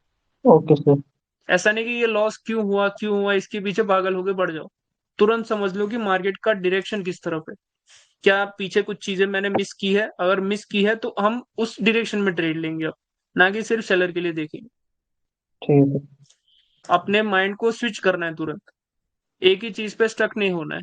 Okay sir. ऐसा नहीं कि ये लॉस क्यों हुआ इसके पीछे पागल होके बढ़ जाओ। तुरंत समझ लो कि मार्केट का डायरेक्शन किस तरफ है। क्या पीछे कुछ चीजें मैंने मिस की है? अगर मिस की है तो हम उस डायरेक्शन में ट्रेड लेंगे अब, ना कि सिर्फ सेलर के लिए देखेंगे। ठीक है सर। अपने माइंड को स्विच करना है तुरंत, एक ही चीज पे स्टक नहीं होना है।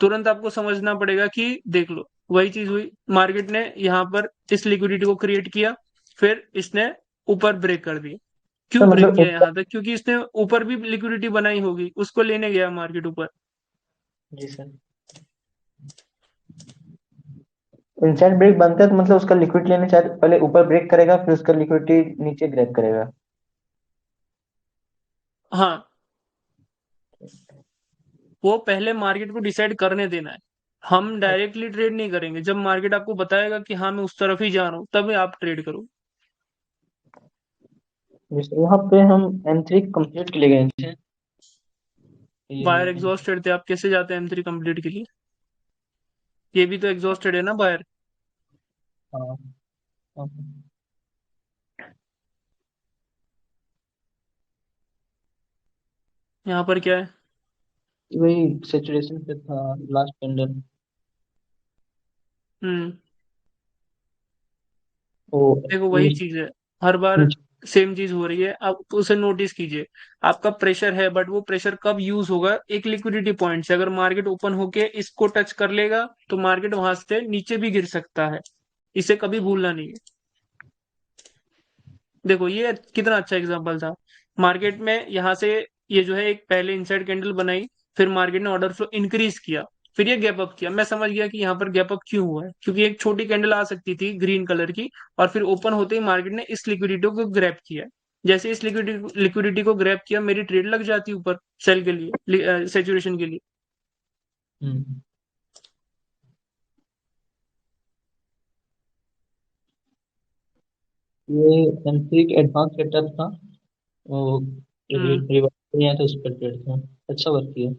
तुरंत आपको समझना पड़ेगा कि देख लो, वही चीज हुई, मार्केट ने यहाँ पर इस लिक्विडिटी को क्रिएट किया, फिर इसने ऊपर ब्रेक कर दिया। सर क्यों ब्रेक मतलब किया यहाँ तक? क्योंकि इसने ऊपर भी लिक्विडिटी बनाई होगी, उसको लेने गया मार्केट ऊपर। जी सर। इनसाइड ब्रेक बनता है तो मतलब उसका लिक्विड लेने चाहे पहले ऊपर ब्रेक करेगा फिर उसका लिक्विडिटी नीचे ग्रैब करेगा। हाँ, वो पहले मार्केट को डिसाइड करने देना है। हम डायरेक्टली ट्रेड नहीं करेंगे। जब मार्केट आपको बताएगा कि हाँ मैं उस तरफ ही जा रहा हूँ, तभी आप ट्रेड करो। जैसे यहाँ पे हम M3 कंप्लीट के लिए गए थे। बायर ये एग्जॉस्टेड थे, आप कैसे जाते हैं M3 कंप्लीट के लिए? ये भी तो एग्जॉस्टेड है ना बायर। हाँ हाँ। यहाँ पर क्या है? वही सेचुरेशन पे था लास्ट कैंडल। हम्म वो देखो वही चीज है, हर बार नीचे। सेम चीज हो रही है। आप उसे नोटिस कीजिए। आपका प्रेशर है, बट वो प्रेशर कब यूज होगा? एक लिक्विडिटी पॉइंट से। अगर मार्केट ओपन होके इसको टच कर लेगा तो मार्केट वहां से नीचे भी गिर सकता है। इसे कभी भूलना नहीं है। देखो ये कितना अच्छा एग्जांपल था। मार्केट में यहाँ से ये जो है एक पहले इनसाइड कैंडल बनाई, फिर मार्केट ने ऑर्डर फ्लो इंक्रीज किया, फिर ये गैप अप किया। मैं समझ गया कि यहाँ पर गैप अप क्यों हुआ है, क्योंकि एक छोटी कैंडल आ सकती थी ग्रीन कलर की, और फिर ओपन होते ही मार्केट ने इस लिक्विडिटी को ग्रैब किया। जैसे इस लिक्विडिटी को ग्रैब किया, मेरी ट्रेड लग जाती ऊपर सेल के लिए, सेचुरेशन के लिए। हम्म। ये M3 एडवांस सेटअप था। वो हम्म रिवर्स नहीं आया था, उस पर ट्रेड था। अच्छा वर्क किया।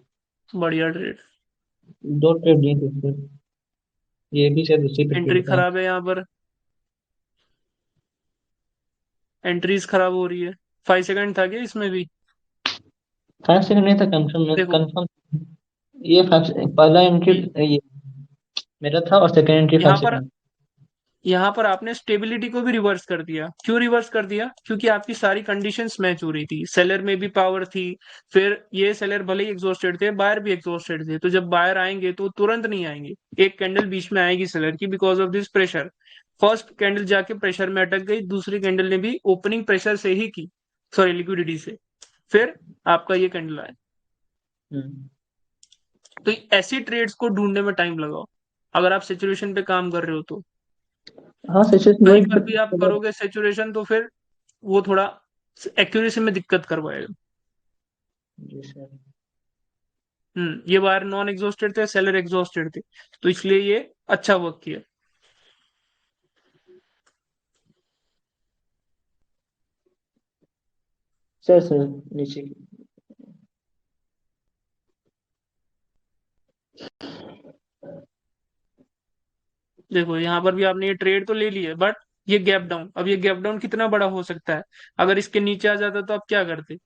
बढ़िया ट्रेड। दो ट्रेड लिए थे उसपे। ये भी शायद उसी पे एंट्री ट्रेड था। खराब है यहाँ पर, एंट्रीज खराब हो रही है। 5 सेकंड था क्या इसमें भी? 5 सेकंड नहीं था, कंफर्म देखो कंफर्म। ये पहला एंट्री ये मेरा था और सेकंड एंट्री फाइव यहाँ पर सेकंड यहाँ पर आपने स्टेबिलिटी को भी रिवर्स कर दिया। क्यों रिवर्स कर दिया? क्योंकि आपकी सारी कंडीशंस मैच हो रही थी। सेलर में भी पावर थी, फिर ये सेलर भले ही एग्जॉस्टेड थे, बायर भी एग्जॉस्टेड थे। तो जब बायर आएंगे तो तुरंत नहीं आएंगे, एक कैंडल बीच में आएगी सेलर की, because of this pressure. First candle जाके प्रेशर में अटक गई, दूसरी कैंडल ने भी ओपनिंग प्रेशर से ही की, सॉरी लिक्विडिटी से। फिर आपका ये कैंडल आया। हम्म। तो ऐसी ट्रेड्स को ढूंढने में टाइम लगाओ, अगर आप सिचुएशन पे काम कर रहे हो तो। हाँ सिचुएशन वही कहीं पर भी आप करोगे सेचुरेशन तो फिर वो थोड़ा एक्यूरेसी में दिक्कत करवाएगा। जी सर। ये वायर नॉन एग्जॉस्टेड थे, सेलर एग्जॉस्टेड थे, तो इसलिए ये अच्छा वर्क किया। सर सर नीचे की। देखो यहाँ पर भी आपने ये ट्रेड तो ले ली है, बट ये गैप डाउन, अब ये गैप डाउन कितना बड़ा हो सकता है? अगर इसके नीचे आ जाता तो आप क्या करते?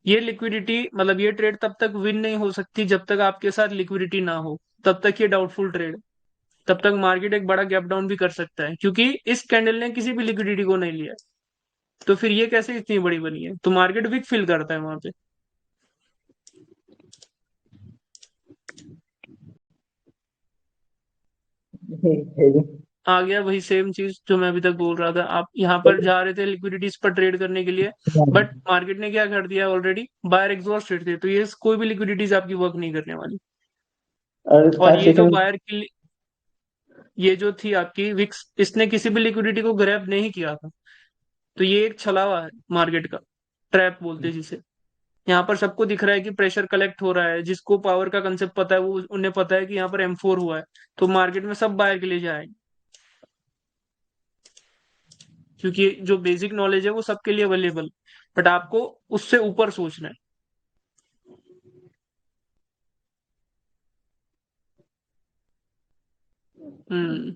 ये लिक्विडिटी, मतलब ये ट्रेड तब तक विन नहीं हो सकती जब तक आपके साथ लिक्विडिटी ना हो। तब तक ये डाउटफुल ट्रेड। तब तक मार्केट एक बड़ा गैप डाउन भी कर सकता है, क्योंकि इस कैंडल ने किसी भी लिक्विडिटी को नहीं लिया। तो फिर ये कैसे इतनी बड़ी बनी है? तो मार्केट वीक फील करता है वहां पे। आ गया वही सेम चीज जो मैं अभी तक बोल रहा था। आप यहाँ पर जा रहे थे लिक्विडिटीज पर ट्रेड करने के लिए, बट मार्केट ने क्या कर दिया? ऑलरेडी बायर एग्जॉस्टेड थे, तो ये कोई भी लिक्विडिटीज आपकी वर्क नहीं करने वाली। और और फाइव ये जो सेकंड बायर की, ये जो थी आपकी विक्स, इसने किसी भी लिक्विडिटी को ग्रैब नहीं किया था। तो ये एक छलावा है मार्केट का, ट्रैप बोलते हैं जिसे। यहाँ पर सबको दिख रहा है कि प्रेशर कलेक्ट हो रहा है, जिसको पावर का कंसेप्ट पता है वो उन्हें पता है कि यहाँ पर M4 हुआ है, तो मार्केट में सब बायर के लिए जाएंगे, क्योंकि जो बेसिक नॉलेज है वो सबके लिए अवेलेबल, बट आपको उससे ऊपर सोचना है। हम्म।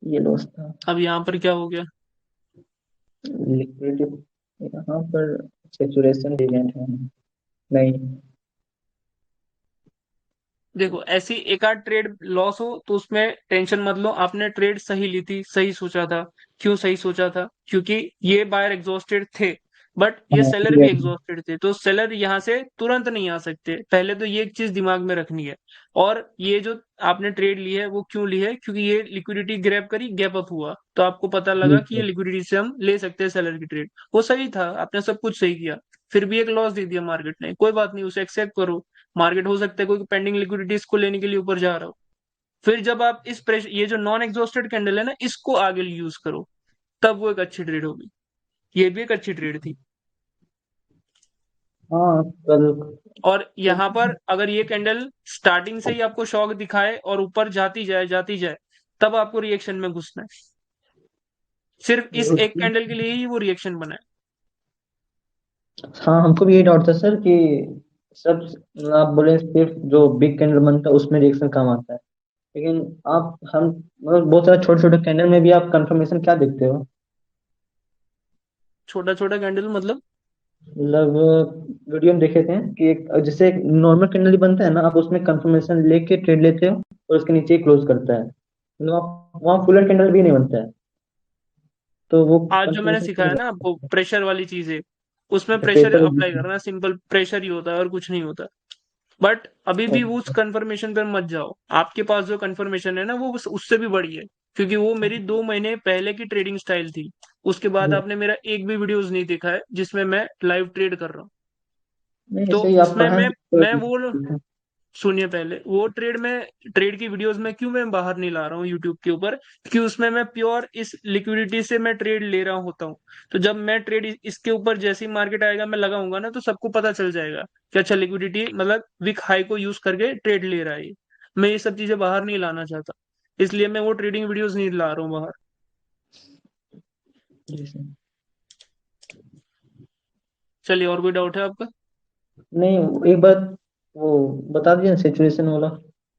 ये लॉस था। अब यहाँ पर क्या हो गया? लिक्विडिटी यहाँ पर सेचुरेशन इवेंट है। नहीं। देखो, ऐसी एक आध ट्रेड लॉस हो तो उसमें टेंशन मत लो, आपने ट्रेड सही ली थी, सही सोचा था। क्यों सही सोचा था? क्योंकि ये बायर एग्जॉस्टेड थे, बट ये हाँ सेलर भी एग्जॉस्टेड थे, तो सेलर यहाँ से तुरंत नहीं आ सकते, पहले तो ये एक चीज दिमाग में रखनी है। और ये जो आपने ट्रेड ली है वो क्यों ली है? क्योंकि ये लिक्विडिटी ग्रैब करी, गैप अप हुआ, तो आपको पता जी लगा कि ये सर। लिक्विडिटी से हम ले सकते हैं सेलर की ट्रेड। वो सही था, आपने सब कुछ सही किया, फिर भी एक लॉस दे दिया मार्केट ने, कोई बात नहीं, उसे एक्सेप्ट करो। मार्केट हो सकता है कोई पेंडिंग लिक्विडिटीज को लेने के लिए ऊपर जा रहा हो। फिर जब आप इस प्रेशर, ये जो नॉन एग्जॉस्टेड कैंडल है ना, इसको आगे यूज करो, तब वो एक अच्छी ट्रेड होगी। ये भी एक अच्छी ट्रेड थी। हाँ कल। और यहाँ पर अगर ये कैंडल स्टार्टिंग से ही आपको शॉक दिखाए और ऊपर जाती जाए, तब आपको रिएक्शन में घुसना है। सिर्फ इस एक उसकी कैंडल के लिए ही वो रिएक्शन बना है। हाँ हमको भी यही डाउट था सर कि सब आप बोले सिर्फ जो बिग कैंडल बनता है उसमें रिएक्शन काम आता है, लेकिन आप हम मतलब बहुत सारे छोटे छोटे कैंडल में भी आप कंफर्मेशन क्या देखते हो? छोटा छोटा कैंडल मतलब? मतलब वीडियो में देखे थे कि एक जैसे एक नॉर्मल कैंडल ही बनता है ना, आप उसमें कंफर्मेशन लेके ट्रेड लेते हो और उसके नीचे ही क्लोज करता है, मतलब आप वहाँ फुलर कैंडल भी नहीं बनता है, तो वो आज जो मैंने कंफर्मेशन सिखाया क्यों ना आपको प्रेशर वाली चीजें, उसमें अच्छा प्रेशर प्रेशर। अप्लाई करना, सिंपल प्रेशर ही होता है और कुछ नहीं होता। बट अभी भी वो उस कंफर्मेशन पर मत जाओ, आपके पास जो कंफर्मेशन है ना वो उससे भी बड़ी है, क्योंकि वो मेरी 2 महीने पहले की ट्रेडिंग स्टाइल थी। उसके बाद आपने मेरा एक भी वीडियोस नहीं देखा है जिसमें मैं लाइव ट्रेड कर रहा हूँ। नहीं तो ऐसे ही आप उसमें कहाँ मैं वो, सुनिए पहले, वो ट्रेड में, ट्रेड की वीडियोस में क्यों मैं बाहर नहीं ला रहा हूँ यूट्यूब के ऊपर, क्योंकि उसमें मैं प्योर इस लिक्विडिटी से मैं ट्रेड ले रहा होता हूँ। तो जब मैं ट्रेड इसके ऊपर जैसे ही मार्केट आएगा मैं लगाऊंगा ना, तो सबको पता चल जाएगा कि अच्छा लिक्विडिटी मतलब विक हाई को यूज करके ट्रेड ले रहा है ये। मैं ये सब चीजें बाहर नहीं लाना चाहता, इसलिए मैं वो ट्रेडिंग वीडियोस नहीं ला रहा हूँ बाहर। जी सर। चलिए, और कोई डाउट है आपका? नहीं एक बात वो बता दीजिए सिचुएशन वाला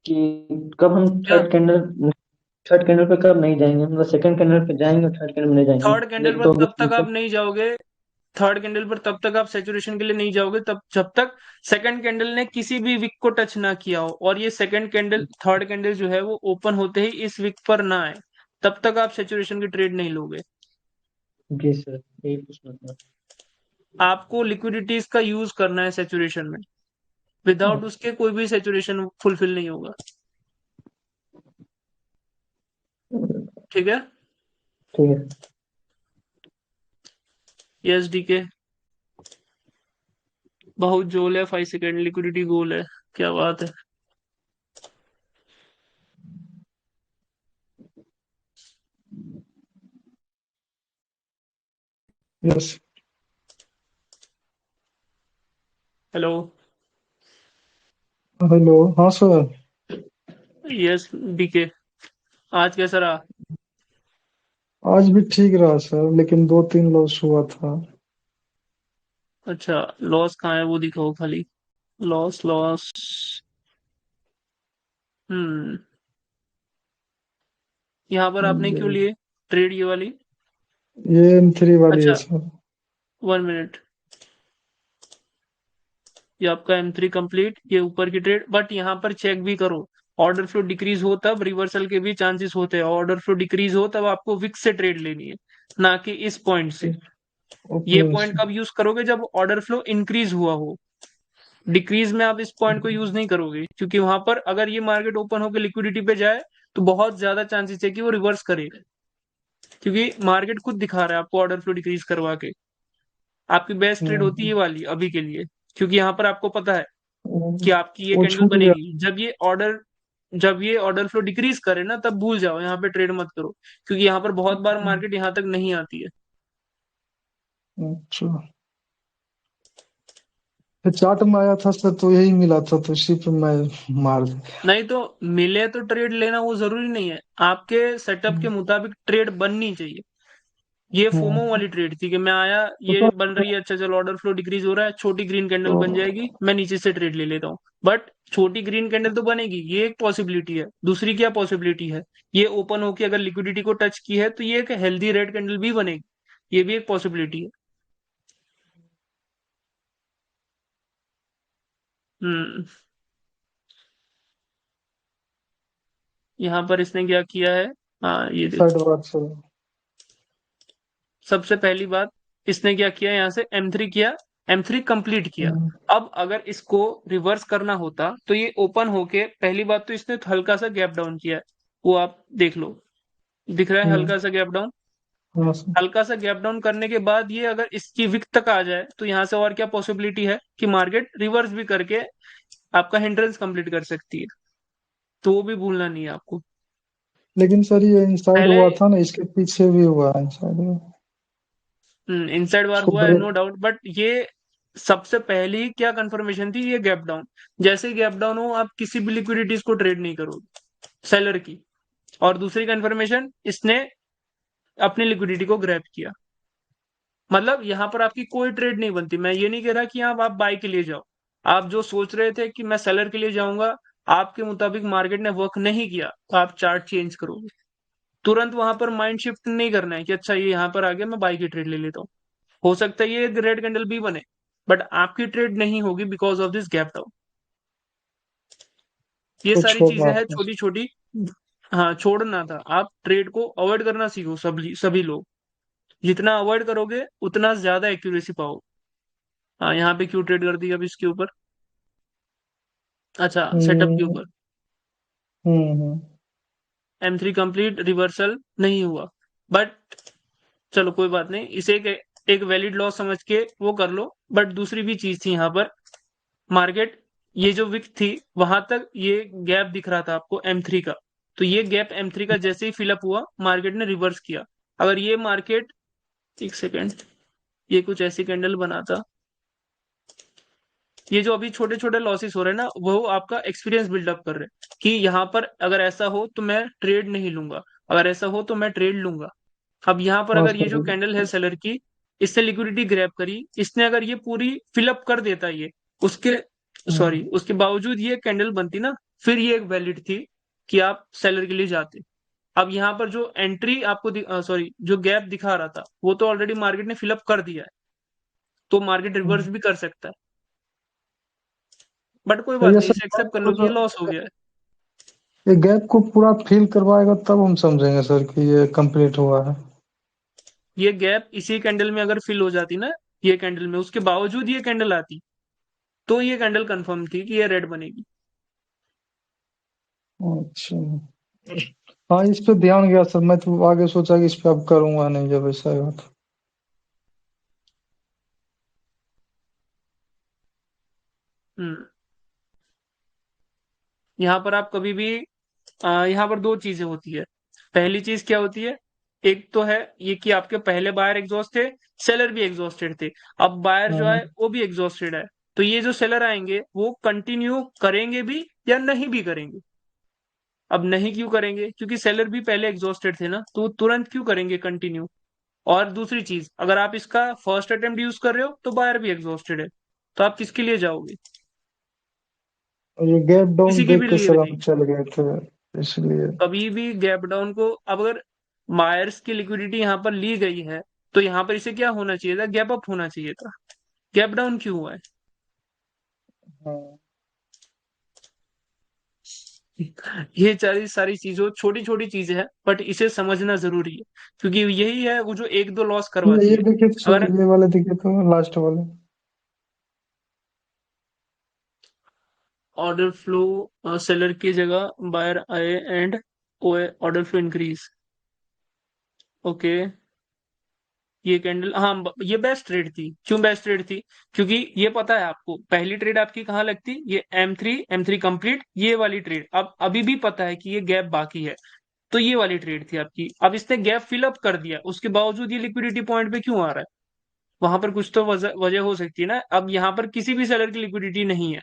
कि कब हम क्या? थर्ड कैंडल पे कब नहीं जाएंगे, मतलब सेकंड कैंडल पे जाएंगे और थर्ड कैंडल में नहीं जाएंगे, थर्ड कैंडल एक पर तो तब तक आप नहीं जाओगे, थर्ड कैंडल पर तब तक आप सैचुरेशन के लिए नहीं जाओगे तब जब तक सेकंड कैंडल ने किसी भी विक को टच ना किया हो, और ये सेकंड कैंडल, थर्ड कैंडल जो है वो ओपन होते ही इस विक पर ना आए, तब तक आप सैचुरेशन की ट्रेड नहीं लोगे। जी सर यही पूछना था। आपको लिक्विडिटीज का यूज करना है सैचुरेशन में, विदाउट उसके कोई भी सैचुरेशन फुलफिल नहीं होगा। ठीक है। ठीक है। यस डी के, बहुत जोल है, 5 सेकेंड लिक्विडिटी गोल है, क्या बात है। यस। हेलो। हेलो, हाँ सर। यस डी के, आज कैसा रहा? आज भी ठीक रहा सर, लेकिन 2-3 लॉस हुआ था। अच्छा, लॉस कहाँ है वो दिखाओ खाली। Loss loss. हम्म। यहाँ पर आपने क्यों लिए ट्रेड ये वाली? ये M3 वाली है अच्छा, सर। 1 मिनट। ये आपका M3 कंप्लीट, ये ऊपर की ट्रेड, बट यहाँ पर चेक भी करो, ऑर्डर फ्लो डिक्रीज हो तब रिवर्सल के भी चांसेस होते हैं, ऑर्डर फ्लो डिक्रीज हो तब आपको विक्स से ट्रेड लेनी है, ना कि इस पॉइंट से। ये ओके पॉइंट सर। कब यूज करोगे? जब ऑर्डर फ्लो इंक्रीज हुआ हो। डिक्रीज में आप इस पॉइंट को यूज नहीं करोगे, क्योंकि वहां पर अगर ये मार्केट ओपन होकर लिक्विडिटी पे जाए तो बहुत ज्यादा चांसेस है कि वो रिवर्स करे, क्योंकि मार्केट खुद दिखा रहा है आपको ऑर्डर फ्लो डिक्रीज करवा के। आपकी बेस्ट ट्रेड होती है ये वाली अभी के लिए, क्योंकि यहाँ पर आपको पता है कि आपकी ये वो कैंडल छूट गया। बनेगी। जब ये ऑर्डर फ्लो डिक्रीज करे ना, तब भूल जाओ, यहाँ पे ट्रेड मत करो, क्योंकि यहाँ पर बहुत बार मार्केट यहाँ तक नहीं आती है। अच्छा, फिर चार्ट में आया था सर तो यही मिला था तो इसी पे मैं मार दिया। नहीं तो मिले तो ट्रेड लेना वो जरूरी नहीं है, आपके सेटअप के मुताबिक ट्रेड बननी चाहिए। ये फोमो हम्म, वाली ट्रेड थी कि मैं आया, तो ये बन रही है, अच्छा चलो ऑर्डर फ्लो डिक्रीज हो रहा है, छोटी ग्रीन कैंडल बन तो जाएगी, मैं नीचे से ट्रेड ले लेता हूँ। बट छोटी ग्रीन कैंडल तो बनेगी, ये एक पॉसिबिलिटी है। दूसरी क्या पॉसिबिलिटी है, ये ओपन होके अगर लिक्विडिटी को टच की है तो ये एक हेल्दी रेड कैंडल भी बनेगी, ये भी एक पॉसिबिलिटी है। हम्म। यहाँ पर इसने क्या किया है, हाँ ये साइड देखो। बार से। सबसे पहली बात, इसने क्या किया, यहाँ से M3 किया, M3 कंप्लीट किया। हम्म, अब अगर इसको रिवर्स करना होता तो ये ओपन होके, पहली बात तो इसने हल्का सा गैप डाउन किया है, वो आप देख लो, दिख रहा है हम्म, हल्का सा गैप डाउन। हाँ सर। हल्का सा गैप डाउन करने के बाद ये अगर इसकी विक तक आ जाए तो यहाँ से और क्या पॉसिबिलिटी है कि मार्केट रिवर्स भी करके आपका हिंड्रेंस कंप्लीट कर सकती है, तो वो भी भूलना नहीं है आपको। लेकिन सर ये इनसाइड पहले हुआ था ना, इसके पीछे भी हुआ है इनसाइड में। इनसाइड वार उसको हुआ है, नो ब्रेक। डाउट, बट ये सबसे पहली क्या कंफर्मेशन थी, ये गैप डाउन। जैसे ही गैप डाउन हो, आप किसी भी लिक्विडिटीज को ट्रेड नहीं करोगे सेलर की। और दूसरी कंफर्मेशन, इसने अपनी लिक्विडिटी को ग्रैब किया, मतलब यहां पर आपकी कोई ट्रेड नहीं बनती। मैं ये नहीं कह रहा कि आप बाय के लिए जाओ, आप जो सोच रहे थे कि मैं सेलर के लिए जाऊंगा, आपके मुताबिक मार्केट ने वर्क नहीं किया, तो आप चार्ट चेंज करोगे। तुरंत वहां पर माइंड शिफ्ट नहीं करना है कि अच्छा ये यहाँ पर आ गया, मैं बाय की ट्रेड ले लेता हूँ। हो सकता है ये रेड कैंडल भी बने, बट आपकी ट्रेड नहीं होगी because of this gap down. ये कुछ सारी होगा चीजें हैं आपको। छोटी छोटी। हाँ, छोड़ना था, आप ट्रेड को अवॉइड करना सीखो, सभी सभी लोग। जितना अवॉइड करोगे उतना ज्यादा एक्यूरेसी पाओ। हाँ, यहाँ पे क्यों ट्रेड कर दी अब इसके ऊपर, अच्छा सेटअप के हम्म, ऊपर। हम्म, M3 कंप्लीट रिवर्सल नहीं हुआ, बट चलो कोई बात नहीं, इसे एक वैलिड लॉस समझ के वो कर लो। बट दूसरी भी चीज थी यहाँ पर, मार्केट, ये जो विक थी वहां तक ये गैप दिख रहा था आपको M3 का, तो ये गैप M3 का जैसे ही फिलअप हुआ, मार्केट ने रिवर्स किया। अगर ये मार्केट, एक सेकेंड, ये कुछ ऐसी कैंडल बनाता, ये जो अभी छोटे छोटे लॉसेस हो रहे हैं ना, वो आपका एक्सपीरियंस बिल्डअप कर रहे हैं कि यहाँ पर अगर ऐसा हो तो मैं ट्रेड नहीं लूंगा, अगर ऐसा हो तो मैं ट्रेड लूंगा। अब यहाँ पर हाँ अगर ये सर। जो कैंडल है सेलर की, इससे लिक्विडिटी ग्रैब करी इसने, अगर ये पूरी फिलअप कर देता ये, उसके हम्म, सॉरी उसके बावजूद ये कैंडल बनती ना, फिर ये एक वैलिड थी कि आप सेलर के लिए जाते। अब यहाँ पर जो एंट्री आपको सॉरी जो गैप दिखा रहा था, वो तो ऑलरेडी मार्केट ने फिलअप कर दिया है, तो मार्केट रिवर्स हम्म। भी कर सकता है। बट कोई तो बात ये नहीं, सर इसे एक्सेप्ट कर लो कि ये लॉस हो गया है। ये गैप को पूरा फिल करवाएगा तब हम समझेंगे सर कि ये कंप्लीट हुआ है। ये गैप इसी कैंडल में अगर फिल हो जाती ना, ये कैंडल में, उसके बावजूद ये कैंडल आती, तो ये कैंडल कंफर्म थी कि ये रेड बनेगी। अच्छा। हाँ, इस पे ध्यान गया सर, मैं तो आगे सोचा कि इस पे अब करूंगा नहीं जब ऐसा होगा तो। हम्म। यहाँ पर आप कभी भी यहाँ पर दो चीजें होती है। पहली चीज क्या होती है, एक तो है ये कि आपके पहले बायर एग्जॉस्ट थे, सेलर भी एग्जॉस्टेड थे, अब बायर जो है हम्म, वो भी एग्जॉस्टेड है। तो ये जो सेलर आएंगे वो कंटिन्यू करेंगे भी या नहीं भी करेंगे। अब नहीं क्यों करेंगे, क्योंकि सेलर भी पहले एग्जॉस्टेड थे ना, तो वो तुरंत क्यों करेंगे कंटिन्यू। और दूसरी चीज, अगर आप इसका फर्स्ट अटेम्प्ट यूज कर रहे हो तो बायर भी एग्जॉस्टेड है, तो आप किसके लिए जाओगे, और ये गैप डाउन किसी के देख भी के लिए सर नहीं। हम चल गए थे इसलिए। कभी भी गैप डाउन को, अब अगर बायर्स की लिक्विडिटी यहाँ पर ली गई है, तो यहाँ पर इसे क्या होना चाहिए था, गैप अप होना चाहिए था। गैप डाउन क्यों हुआ है। हाँ, ये सारी सारी चीजों, छोटी छोटी चीजें हैं, बट इसे समझना जरूरी है, क्योंकि यही है वो जो एक दो लॉस ये करवाती है। देखिए तो सर, अगर ये वाले देखिए तो लास्ट वाले। ऑर्डर फ्लो सेलर की जगह बायर आए and order flow increase, okay, ये कैंडल, हाँ ये बेस्ट ट्रेड थी। क्यों बेस्ट ट्रेड थी, क्योंकि ये पता है आपको पहली ट्रेड आपकी कहाँ लगती, ये M3 कंप्लीट, ये वाली ट्रेड अब अभी भी पता है कि ये गैप बाकी है, तो ये वाली ट्रेड थी आपकी। अब इसने गैप फिल अप कर दिया, उसके बावजूद ये लिक्विडिटी पॉइंट पे क्यों आ रहा है, वहां पर कुछ तो वजह वजह हो सकती है ना। अब यहाँ पर किसी भी सेलर की लिक्विडिटी नहीं है।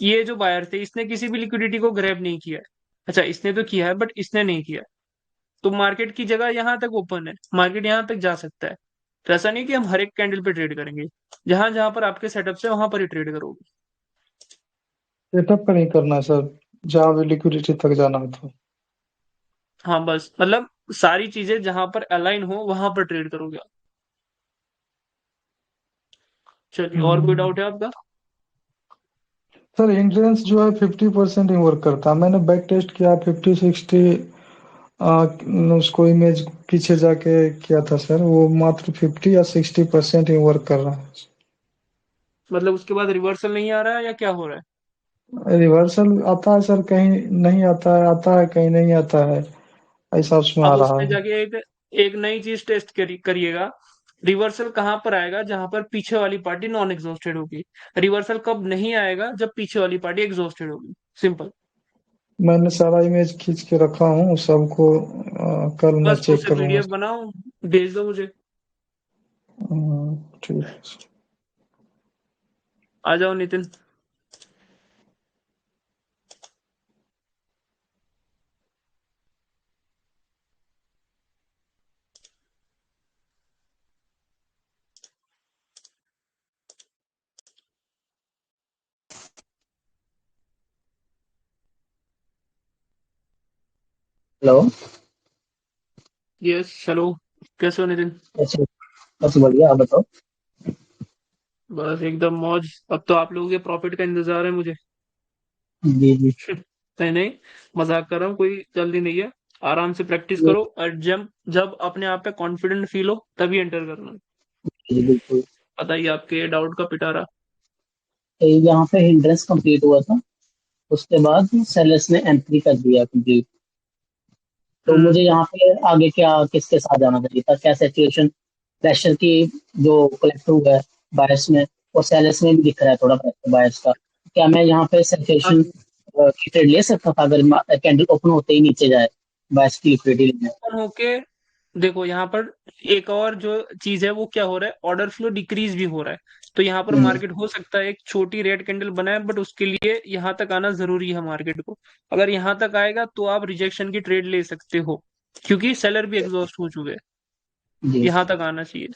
ये जो बायर थे इसने किसी भी लिक्विडिटी को ग्रैब नहीं किया है। अच्छा, इसने तो किया है बट इसने नहीं किया। तो मार्केट की जगह यहाँ तक ओपन है, मार्केट यहाँ तक जा सकता है। तो ऐसा नहीं कि हम हर एक कैंडल पे ट्रेड करेंगे, जहां जहां पर आपके सेटअप से वहां पर ही ट्रेड करोगे। सेटअप पर नहीं करना है सर, जहाँ भी लिक्विडिटी तक जाना है तो। हाँ बस, मतलब सारी चीजें जहां पर अलाइन हो वहां पर ट्रेड करोगे आप। चलिए, और कोई हम्म। डाउट है आपका? सर हिंड्रेंस जो है 50% ही वर्क करता है। मैंने बैक टेस्ट किया 50-60, उसको इमेज पीछे जाके किया था सर, वो मात्र 50 या 60% ही वर्क कर रहा है। मतलब उसके बाद रिवर्सल नहीं आ रहा है या क्या हो रहा है? रिवर्सल आता है सर, कहीं नहीं आता है कहीं नहीं आता है, ऐसा उसमें आ अब रहा उसमें है। जाके एक नई चीज टेस्ट करिएगा। रिवर्सल कहाँ पर आएगा? जहां पर पीछे वाली पार्टी नॉन एग्जॉस्टेड होगी। रिवर्सल कब नहीं आएगा? जब पीछे वाली पार्टी एग्जॉस्टेड होगी। सिंपल। मैंने सारा इमेज खींच के रखा हूँ सबको, कल मैं बस चेक उससे करूंगा। पीडीएफ बनाओ, भेज दो मुझे। ठीक है सर। आ जाओ नितिन। हेलो। Yes, hello. कैसे हो नितिन? अच्छा, बस बढ़िया, आप बताओ। बस एकदम मौज। अब तो आप लोगों के प्रॉफिट का इंतजार है मुझे। जी जी। नहीं नहीं, मजाक कर रहा हूँ, कोई जल्दी नहीं है। आराम से प्रैक्टिस ये करो, और जब जब अपने आप पे कॉन्फिडेंट फील हो तभी एंटर करना। जी बिल्कुल। बताइए आपके डाउट का पिटारा। तो यहाँ पे हिंड्रेंस कंप्लीट हुआ था, उसके बाद सेलर्स ने एंट्री कर दिया कंप्लीट। तो हम्म। मुझे यहाँ पे आगे क्या किसके साथ जाना चाहिए था, क्या सिचुएशन प्रेशर की जो कलेक्ट हुआ है बायर्स में, और सेलर्स में भी दिख रहा है थोड़ा प्रेशर बायर्स का। क्या मैं यहाँ पे सिचुएशन अब की ट्रेड ले सकता था अगर कैंडल ओपन होते ही नीचे जाए बायर्स की लिक्विडिटी लेने? ओपन होके देखो, यहाँ पर एक और जो चीज है वो क्या हो रहा है, ऑर्डर फ्लो डिक्रीज भी हो रहा है। तो यहाँ पर हम्म, मार्केट हो सकता है एक छोटी रेड कैंडल बनाए, बट उसके लिए यहाँ तक आना जरूरी है मार्केट को। अगर यहाँ तक आएगा तो आप रिजेक्शन की ट्रेड ले सकते हो, क्योंकि सेलर भी एग्जॉस्ट हो चुके हैं। जी यहाँ तक आना चाहिए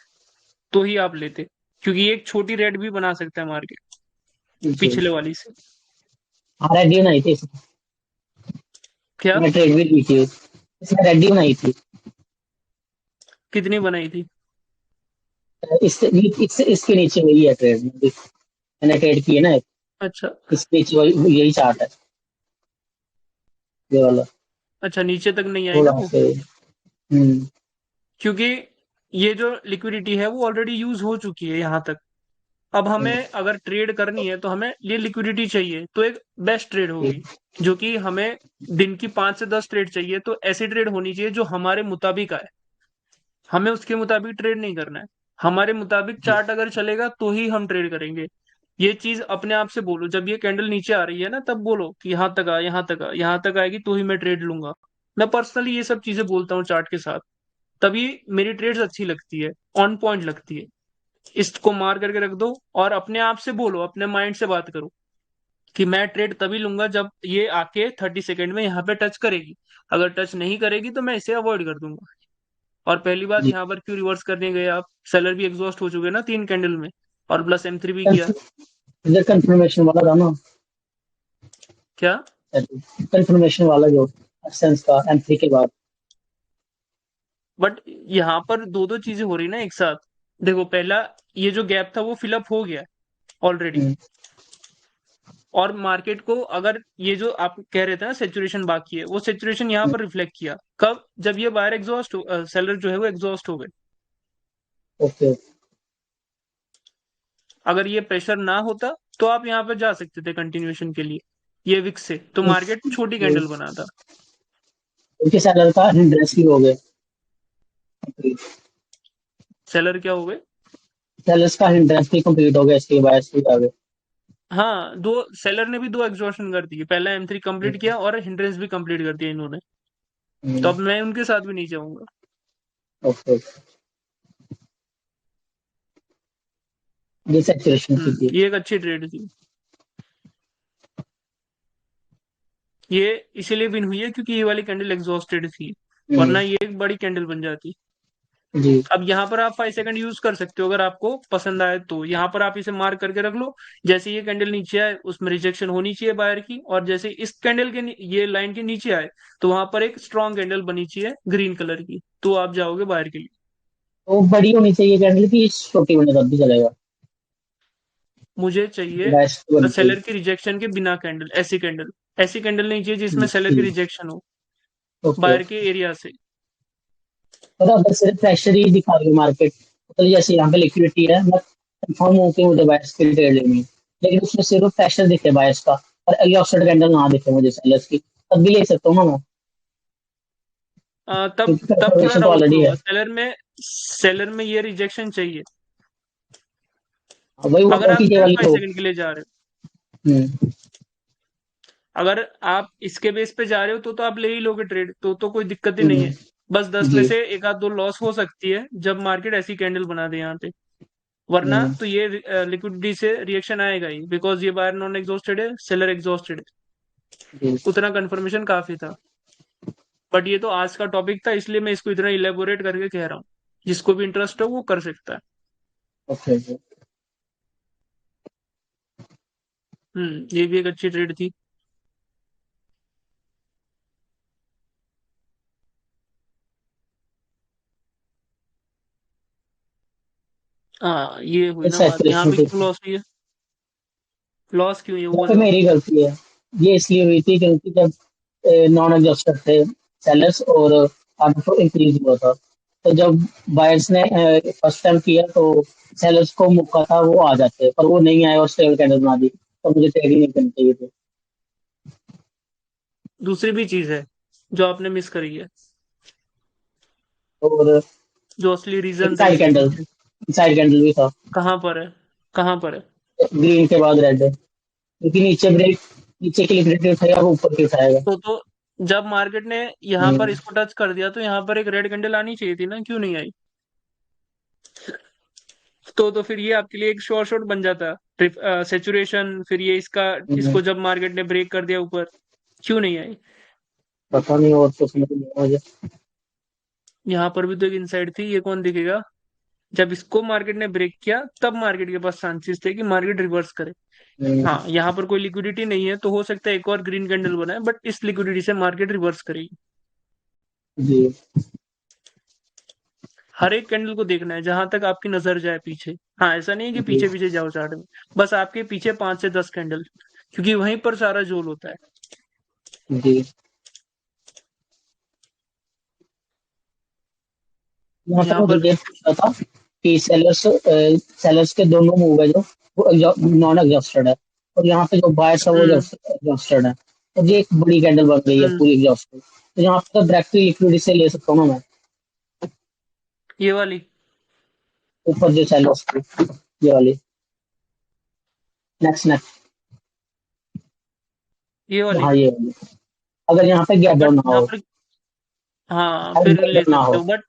तो ही आप लेते, क्योंकि एक छोटी रेड भी बना सकता है मार्केट जी। पिछले वाली से। हाँ, रेडी बनाई थी इसमें। क्या? मैं ट्रेड भी ली थी, इसमें रेडी बनाई थी। कितनी बनाई थी? इसके नीचे वही है ट्रेड में मैंने ट्रेड की है ना। अच्छा। इसके नीचे वही यही चार्ट है, ये वाला। अच्छा, नीचे तक नहीं आई ना थोड़ा वो? से। हम्म। क्योंकि ये जो लिक्विडिटी है वो ऑलरेडी यूज हो चुकी है यहाँ तक। अब हमें अगर ट्रेड करनी है तो हमें ये लिक्विडिटी चाहिए, तो एक बेस्ट ट्रेड होगी, जो कि हमें दिन की 5 से 10 ट्रेड चाहिए। तो ऐसी ट्रेड होनी चाहिए जो हमारे मुताबिक आए। हमें उसके मुताबिक ट्रेड नहीं करना है। हमारे मुताबिक चार्ट अगर चलेगा तो ही हम ट्रेड करेंगे। ये चीज अपने आप से बोलो, जब ये कैंडल नीचे आ रही है ना, तब बोलो कि यहाँ तक आ, यहाँ तक आ, यहाँ तक आएगी तो ही मैं ट्रेड लूंगा। मैं पर्सनली ये सब चीजें बोलता हूँ चार्ट के साथ, तभी मेरी ट्रेड्स अच्छी लगती है, ऑन पॉइंट लगती है। इसको मार करके रख दो और अपने आप से बोलो, अपने माइंड से बात करो कि मैं ट्रेड तभी लूंगा जब ये आके 30 सेकेंड में यहाँ पे टच करेगी। अगर टच नहीं करेगी तो मैं इसे अवॉइड कर दूंगा। और पहली बात, जी। यहाँ पर क्यों रिवर्स करने गए आप? सेलर भी एग्जॉस्ट हो चुके हैं ना 3 कैंडल में, और प्लस M3 भी किया। इधर कंफर्मेशन वाला था ना, क्या? कंफर्मेशन वाला जो एसेंस का एंट्री के बाद। बट यहाँ पर दो दो चीजें हो रही ना एक साथ। देखो, पहला, ये जो गैप था वो फिलअप हो गया ऑलरेडी। हम्म, और मार्केट को, अगर ये जो आप कह रहे थे ना सेचुरेशन बाकी है, वो सेचुरेशन यहाँ पर रिफ्लेक्ट किया कब? जब ये बायर एग्जॉस्ट सेलर जो है वो एग्जॉस्ट हो गए। ओके। अगर ये प्रेशर ना होता तो आप यहाँ पे जा सकते थे कंटिन्यूएशन के लिए, ये विक्स से तो मार्केट छोटी कैंडल बना था। उनके सैलर का हिंड्रेंस भी हो गए। सेलर क्या हो गए? सैलर्स का हिंड्रेंस भी कंप्लीट हो गया, इसके बायर्स भी आ गए। हाँ, दो सेलर ने भी दो एग्जॉस्शन कर दिए, पहला M3 कंप्लीट किया और हिंड्रेंस भी कंप्लीट कर दिया इन्होंने। तो अब मैं उनके साथ भी नहीं जाऊंगा। ओके। ये सैचुरेशन की थी। ये एक अच्छी ट्रेड थी। ये इसीलिए विन हुई है क्योंकि ये वाली कैंडल एग्जॉस्टेड थी, वरना ये एक बड़ी कैंडल बन जाती। जी अब यहाँ पर आप 5 सेकंड यूज कर सकते हो अगर आपको पसंद आए तो। यहाँ पर आप इसे मार्क करके रख लो, जैसे ये कैंडल नीचे आए उसमें रिजेक्शन होनी चाहिए बायर की, और जैसे इस कैंडल के ये लाइन के नीचे आए तो वहां पर एक स्ट्रॉन्ग कैंडल बनी चाहिए ग्रीन कलर की, तो आप जाओगे बायर के लिए। तो बड़ी होनी चाहिए कैंडल की, छोटी होने तब भी चलेगा? मुझे चाहिए बेस्ट बनी चाहिए। सेलर की रिजेक्शन के बिना कैंडल, ऐसी कैंडल नहीं चाहिए जिसमें सेलर की ठीक। रिजेक्शन हो ओके। बायर के एरिया से। पता अगर सिर्फ प्रेशर ही दिखा रही है मार्केट, तो जैसे यहाँ पे लिक्विडिटी है, मैं कंफर्म हूँ कि मुझे बायर्स की ट्रेड लेनी है, लेकिन उसमें सिर्फ प्रेशर दिखे बायर्स का और एग्जॉस्टेड कैंडल ना दिखे मुझे सेलर्स की, तब भी ले सकता हूँ ना मैं? तब क्योंकि तब थोड़ा कंफर्मेशन तो डाउटफुल ऑलरेडी होगा। है। सेलर में ये रिजेक्शन चाहिए वही वो अगर आप पीछे सिर्फ वाली 5 तो। सेकंड के लिए जा रहे हो। हम्म। अगर आप इसके बेस पे जा रहे हो तो आप ले ही लोगे ट्रेड, तो कोई दिक्कत ही नहीं है। हम्म, बस 10 में जी। से एक आध दो लॉस हो सकती है जब मार्केट ऐसी कैंडल बना दे यहाँ पे, वरना हम्म, तो ये लिक्विडिटी से रिएक्शन आएगा ही, बिकॉज ये बायर नॉन एग्जॉस्टेड है, सेलर एग्जॉस्टेड है। जी। उतना कंफर्मेशन काफी था। बट ये तो आज का टॉपिक था इसलिए मैं इसको इतना इलेबोरेट करके कह रहा हूँ, जिसको भी इंटरेस्ट हो वो कर सकता है। Okay okay. ये भी एक अच्छी ट्रेड थी। हाँ, ये हुई ना बात, यहाँ सैचुरेशन पे की क्यों थी। लॉस हुई है? लॉस क्यों हुई है वो यहाँ पे बताओ। मेरी गलती है। ये इसलिए हुई थी क्योंकि जब नॉन एग्जॉस्टेड थे सेलर्स और ऑर्डर फ्लो इंक्रीज हुआ था, तो जब बायर्स ने फर्स्ट टाइम किया तो सेलर्स को मौका था वो आ जाते, पर वो नहीं आए और स्टेबल कैंडल बना दी, तो मुझे ट्रेड ही नहीं करनी चाहिए थी। दूसरी भी चीज है जो आपने मिस करी है, और जो असली रीजन है इनसाइड इसके कैंडल, पीछे। इनसाइड कैंडल भी था। कहाँ पर है? कहाँ पर है? ग्रीन के बाद रेड है, क्योंकि नीचे ब्रेक, नीचे की लिक्विडिटी उठाएगा वो ऊपर की उठाएगा। तो जब मार्केट ने यहाँ पर हम्म, इसको टच कर दिया तो यहाँ पर एक रेड कैंडल आनी चाहिए थी ना, क्यों नहीं आई? तो फिर ये आपके लिए एक श्योर शॉट बन जाता। सेचुरेशन, फिर ये इसका, हम्म, इसको जब मार्केट ने ब्रेक कर दिया ऊपर, क्यों नहीं आई? पता नहीं और तो समझ नहीं आया मुझे। यहाँ पर भी तो एक इनसाइड थी, ये कौन दिखेगा? जब इसको मार्केट ने ब्रेक किया तब मार्केट के पास चांसेस थे कि मार्केट रिवर्स करे। हम्म, हाँ, यहाँ पर कोई लिक्विडिटी नहीं है तो हो सकता है एक और ग्रीन कैंडल बनाए, बट इस लिक्विडिटी से मार्केट रिवर्स करेगी। जी। हर एक कैंडल को देखना है जहां तक आपकी नजर जाए पीछे। हाँ, ऐसा नहीं है कि जी। पीछे पीछे जाओ चार्ट में, बस आपके पीछे 5 से 10 कैंडल, क्योंकि वहीं पर सारा जोल होता है। जी। यहाँ तक यहाँ मुझे पर ये पूछना था कि सेलर्स के दोनों मूव है जो वो नॉन एग्जॉस्टेड है, और यहाँ पे जो बायर्स है वो हम्म एग्जॉस्टेड है, और ये एक बड़ी कैंडल बन गई है हम्म पूरी एग्जॉस्टेड, तो यहाँ पे तो डायरेक्टली लिक्विडिटी से ले सकता हूँ ना मैं? ये वाली ऊपर जो सेलर्स की, ये वाली, नेक्स्ट नेक्स्ट। ये वाली हाँ ये वाली, अगर यहाँ पे गैप बट डाउन ना यहाँ हो, पर हाँ अगर फिर गैप ले डाउन ना सकते हो। हो, बट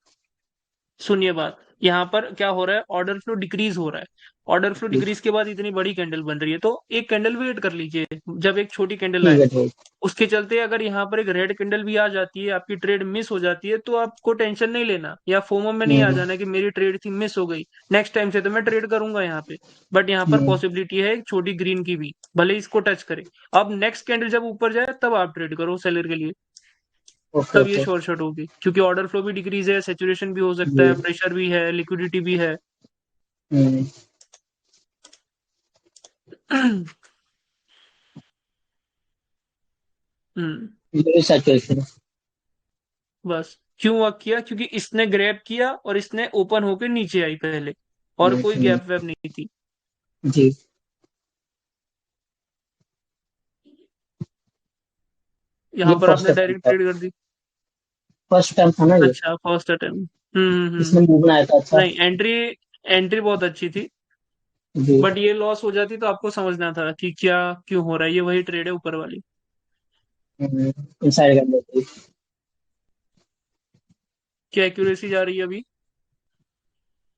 सुनिए बात, यहाँ पर क्या हो रहा है, ऑर्डर फ्लो डिक्रीज हो रहा है। ऑर्डर फ्लो जी, डिक्रीज के बाद इतनी बड़ी कैंडल बन रही है तो एक कैंडल वेट कर लीजिए जब एक छोटी कैंडल ठीक आए। है ठीक। उसके चलते अगर यहाँ पर एक रेड कैंडल भी आ जाती है, आपकी ट्रेड मिस हो जाती है, तो आपको टेंशन नहीं लेना या फोमो में नहीं आ हम्म, जाना कि मेरी ट्रेड थी मिस हो गई, नेक्स्ट टाइम से तो मैं ट्रेड करूंगा यहाँ पे। बट यहाँ पर हम्म, पॉसिबिलिटी है एक छोटी ग्रीन की भी, भले इसको टच करे। अब नेक्स्ट कैंडल जब ऊपर जाए तब आप ट्रेड करो सेलर के लिए, ओके तब ये ओके। शॉर्ट शॉट होगी, क्योंकि ऑर्डर फ्लो भी डिक्रीज है, सेचुरेशन भी हो सकता है, जी। प्रेशर भी है, लिक्विडिटी भी है। हम्म, हम्म ये सैचुरेशन। बस क्यों वर्क किया, क्योंकि इसने ग्रैब किया और इसने ओपन होकर नीचे आई पहले, और कोई हम्म, गैप वैप नहीं थी। जी। यहाँ ये पर फर्स्ट आपने अटेम्प्ट डायरेक्ट था, ट्रेड कर दी। फर्स्ट टाइम था ना ये, अच्छा, फर्स्ट अटेम्प्ट। इसने मूव बनाया था अच्छा। नहीं, एंट्री एंट्री बहुत अच्छी थी, जी। बट ये लॉस हो जाती तो आपको समझना था कि क्या क्यों हो रहा है, ये वही ट्रेड है ऊपर वाली। इनसाइड कर लेते। क्या एक्यूरेसी जा रही है अभी?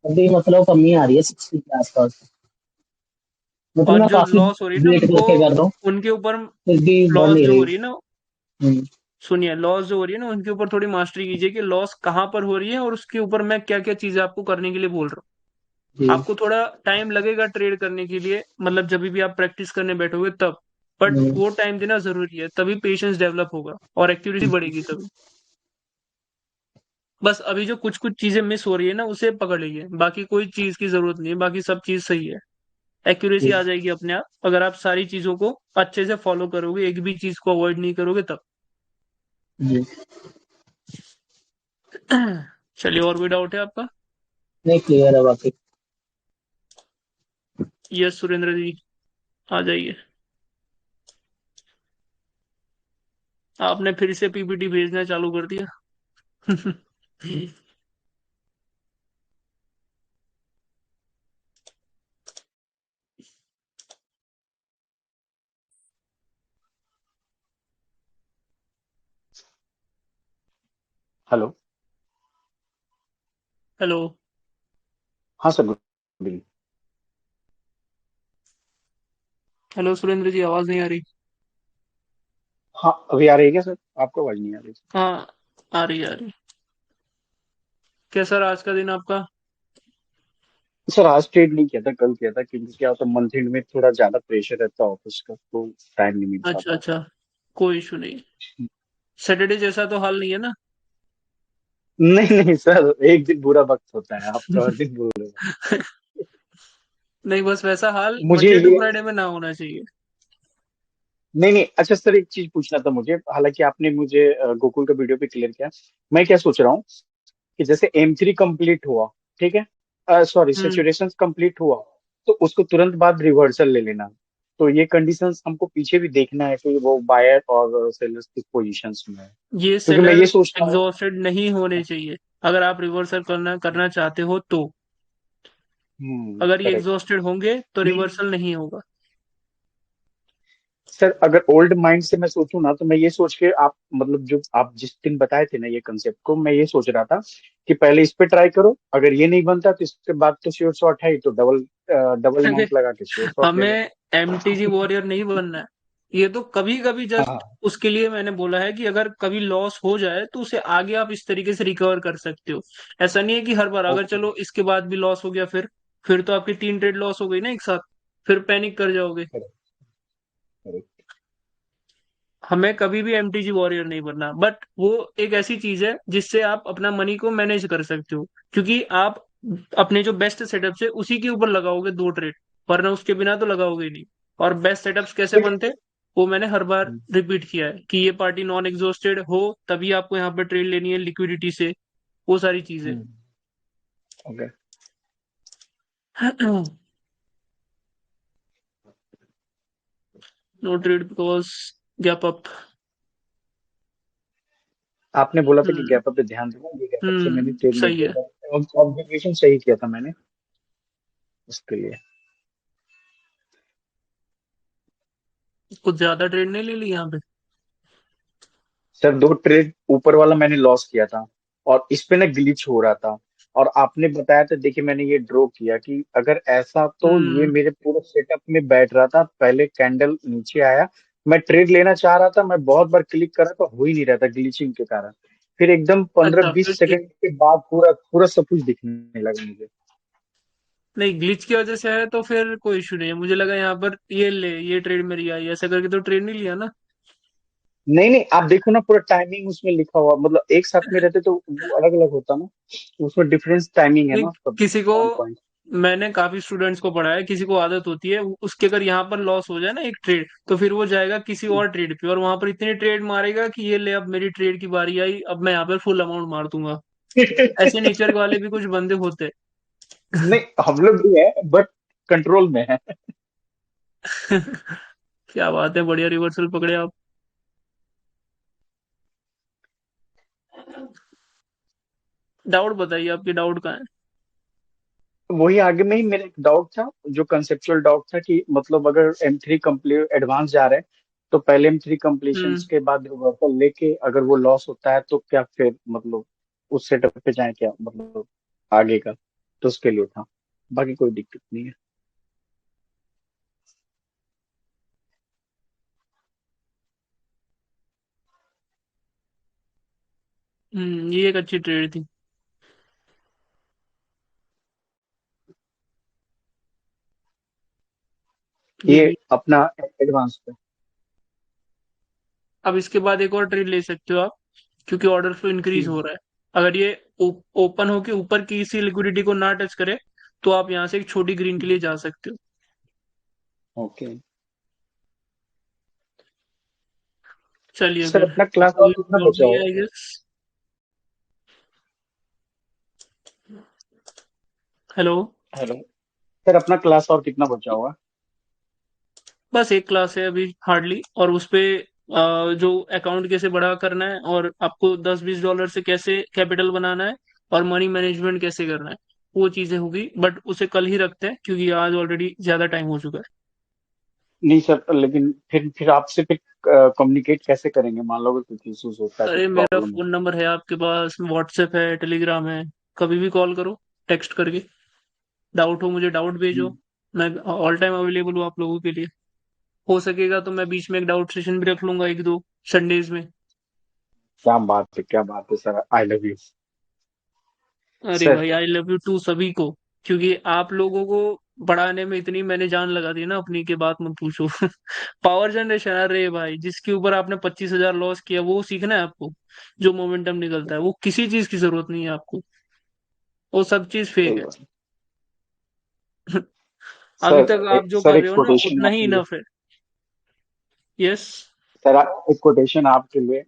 अभी मतलब कमी आ रही है 60 के आसपास। मतलब और मैं जो काफी लॉस हो रही है ना वेट उनको, करके कर रहा हूँ, उनके ऊपर फिर भी बढ़ लॉस नहीं जो हो रही। रही है ना, हम्म, सुनिए, लॉस जो हो रही है ना उनके ऊपर थोड़ी मास्टरी कीजिए कि लॉस कहाँ पर हो रही है और उसके ऊपर मैं क्या क्या चीजें आपको करने के लिए बोल रहा जी हूँ। आपको थोड़ा टाइम लगेगा ट्रेड करने के लिए, मतलब जब भी आप प्रैक्टिस करने बैठोगे तब, बट हम्म, वो टाइम देना जरूरी है, तभी पेशेंस डेवलप होगा और एक्यूरेसी बढ़ेगी तभी। बस अभी जो कुछ कुछ चीजें मिस हो रही है ना उसे पकड़ लीजिए, बाकी कोई चीज की जरूरत नहीं है, बाकी सब चीज सही है। एक्यूरेसी जी आ जाएगी अपने आप अगर आप सारी चीजों को अच्छे से फॉलो करोगे, एक भी चीज को अवॉइड नहीं करोगे तब। जी। चलिए, और कोई डाउट है आपका? नहीं, क्लियर है बाकी। यस सुरेंद्र जी, आ जाइए। आपने फिर से पीपीटी भेजना चालू कर दिया। हेलो। हेलो। हाँ sir, good evening. Hello Surendra ji, आवाज नहीं आ रही। हाँ, अभी आ रही है क्या सर? आपको आवाज नहीं आ रही? हाँ, आ रही आ रही। कैसा रहा आज का दिन आपका? सर आज ट्रेड नहीं किया था, कल किया था, क्योंकि क्या होता है मंथ एंड में थोड़ा ज्यादा प्रेशर रहता है ऑफिस का, तो टाइम नहीं मिल अच्छा पाता। अच्छा, कोई इशू नहीं। सैटरडे जैसा तो हाल नहीं है ना? नहीं नहीं सर, एक दिन बुरा वक्त होता है, आप तो हर दिन बोल रहे हो। नहीं, बस वैसा हाल मुझे मंडे टू ये फ्राइडे में ना होना चाहिए। नहीं नहीं, अच्छा सर एक चीज पूछना था मुझे, हालांकि आपने मुझे गोकुल का वीडियो पे क्लियर किया। मैं क्या सोच रहा हूँ कि जैसे M3 कंप्लीट हुआ, ठीक है, सॉरी हम्म। सेचुरेशन कंप्लीट हुआ, तो उसको तुरंत बाद रिवर्सल ले लेना। तो ये कंडीशंस हमको पीछे भी देखना है कि वो बायर और सेलर्स किस पोजीशंस में है, ये क्योंकि मैं सेलर ये सोचता हूँ। एग्जॉस्टेड नहीं होने चाहिए अगर आप रिवर्सल करना करना चाहते हो तो। अगर ये करेक्ट। एग्जॉस्टेड होंगे तो नहीं रिवर्सल नहीं होगा। सर, अगर ओल्ड माइंड से मैं सोचूं ना, तो मैं ये सोच के आप मतलब जो आप जिस दिन बताए थे ना ये कंसेप्ट को, मैं ये सोच रहा था कि पहले इस पे ट्राई करो, अगर ये नहीं बनता तो इसके बाद तो श्योर शॉट है ही, तो डबल डबल अरे, अमाउंट लगा के श्योर शॉट ले लो। हमें एमटीजी वॉरियर नहीं बनना है। ये तो कभी कभी हाँ जस्ट हाँ। उसके लिए मैंने बोला है कि अगर कभी लॉस हो जाए तो उसे आगे आप इस तरीके से रिकवर कर सकते हो। ऐसा नहीं है कि हर बार अगर ओके। चलो इसके बाद भी लॉस हो गया, फिर तो आपकी 3 ट्रेड लॉस हो गई ना एक साथ, फिर पैनिक कर जाओगे। Correct correct. हमें कभी भी एमटीजी वॉरियर नहीं बनना, बट वो एक ऐसी चीज है जिससे आप अपना मनी को मैनेज कर सकते हो, क्योंकि आप अपने जो बेस्ट सेटअप है उसी के ऊपर लगाओगे 2 ट्रेड, वरना उसके बिना तो लगाओगे ही नहीं। और बेस्ट सेटअप्स कैसे बट बनते, वो मैंने हर बार रिपीट किया है कि ये पार्टी नॉन एग्जॉस्टेड हो तभी आपको यहाँ पे ट्रेड लेनी है लिक्विडिटी से, वो सारी चीजें। Okay. No trade because gap up. आपने बोला था कि हम्म। गैप अप पे ध्यान देना, ये गैप अप से मैंने ट्रेड नहीं सही किया है। था, ऑब्जर्वेशन सही किया था मैंने उसके लिए। कुछ ज्यादा ट्रेड नहीं ले ली यहाँ पे। सर 2 ट्रेड ऊपर वाला मैंने लॉस किया था, और इस पे ना ग्लिच हो रहा था, और आपने बताया था, देखिए मैंने ये ड्रॉ किया कि अगर ऐसा तो ये हम्म। मेरे पूरे सेटअप में बैठ रहा था, पहले कैंडल नीचे आया, मैं ट्रेड लेना चाह रहा था, मैं बहुत बार क्लिक करा तो हो ही नहीं रहा था ग्लिचिंग के कारण। फिर एकदम पंद्रह अच्छा, बीस फिर सेकंड के बाद पूरा पूरा सब कुछ दिखने लगा मुझे। नहीं, ग्लिच की वजह से है तो फिर कोई इशू नहीं है। मुझे लगा यहाँ पर ये ले, ये ट्रेड मेरी आई, ऐसा करके तो ट्रेड नहीं लिया ना। नहीं नहीं, आप देखो ना पूरा टाइमिंग उसमें लिखा हुआ, मतलब एक साथ में रहते तो वो अलग अलग होता ना, उसमें डिफरेंस टाइमिंग है नहीं, ना सब। किसी को, ऑन पॉइंट। मैंने काफी स्टूडेंट्स को पढ़ा है, किसी को आदत होती है उसके अगर यहाँ पर लॉस हो जाए ना एक ट्रेड, तो फिर वो जाएगा किसी और ट्रेड पे और वहां पर इतनी ट्रेड मारेगा कि ये ले अब मेरी ट्रेड की बारी आई, अब मैं यहाँ पर फुल अमाउंट मार दूंगा। ऐसे नेचर वाले भी कुछ बंदे होते नहीं, हम लोग भी है बट कंट्रोल में है। हैं। क्या बात है, बढ़िया रिवर्सल पकड़े आप। डाउट बताइए, आपकी डाउट कहाँ है? वही आगे में ही मेरा एक डाउट था, जो कंसेप्चुअल डाउट था कि मतलब अगर M3 कंप्लीट एडवांस जा रहे हैं, तो पहले M3 कंप्लीशन हम्म। के बाद रिवर्सल लेके अगर वो लॉस होता है तो क्या फिर मतलब उस सेटअप पे जाए क्या, मतलब आगे का, तो उसके लिए था, बाकी कोई दिक्कत नहीं है। ये एक अच्छी ट्रेड थी। ये ये भी। अपना एडवांस पे। अब इसके बाद एक और ट्रेड ले सकते हो आप, क्योंकि ऑर्डर फ्लो इंक्रीज हो रहा है। अगर ये ओपन होके ऊपर की इसी लिक्विडिटी को ना टच करे, तो आप यहाँ से एक छोटी ग्रीन के लिए जा सकते हो। ओके चलिए सर, फिर, अपना क्लास और ये कितना हो बचा गई हुआ आई गेस। हेलो। है? हेलो सर, अपना क्लास और कितना बचा हुआ है? बस एक क्लास है अभी हार्डली, और उस पे जो अकाउंट कैसे बड़ा करना है, और आपको 10-20 डॉलर से कैसे कैपिटल बनाना है, और मनी मैनेजमेंट कैसे करना है, वो चीजें होगी। बट उसे कल ही रखते हैं, क्योंकि आज ऑलरेडी ज्यादा टाइम हो चुका है। नहीं सर, लेकिन फिर आपसे फिर कम्युनिकेट कैसे करेंगे? मान लो अगर कुछ इश्यूज होता है, कुछ अरे मेरा प्रॉब्लम फोन होता नंबर है आपके पास, व्हाट्सएप है, टेलीग्राम है, कभी भी कॉल करो, टेक्स्ट करके। डाउट हो मुझे डाउट है? भेजो, मैं ऑल टाइम अवेलेबल हूँ आप लोगों के लिए। हो सकेगा तो मैं बीच में एक डाउट सेशन भी रख लूंगा, 1-2 संडेज में। क्या बात है, क्या बात है सर, आई लव यू अरे सर। भाई, आई लव यू टू सभी को, क्योंकि आप लोगों को बढ़ाने में इतनी मैंने जान लगा दी ना अपनी, की बात मत पूछो। पावर जनरेशन, अरे भाई जिसके ऊपर आपने 25,000 लॉस किया, वो सीखना है आपको। जो मोमेंटम निकलता है, वो किसी चीज की जरूरत नहीं है आपको, वो सब चीज फेक सही है। बात। अभी सर तक आप जो कर सर, रहे एक हो ना, कोटेशन उतना ही आपके लिए। इनफ है। यस। सर, एक कोटेशन आपके लिए।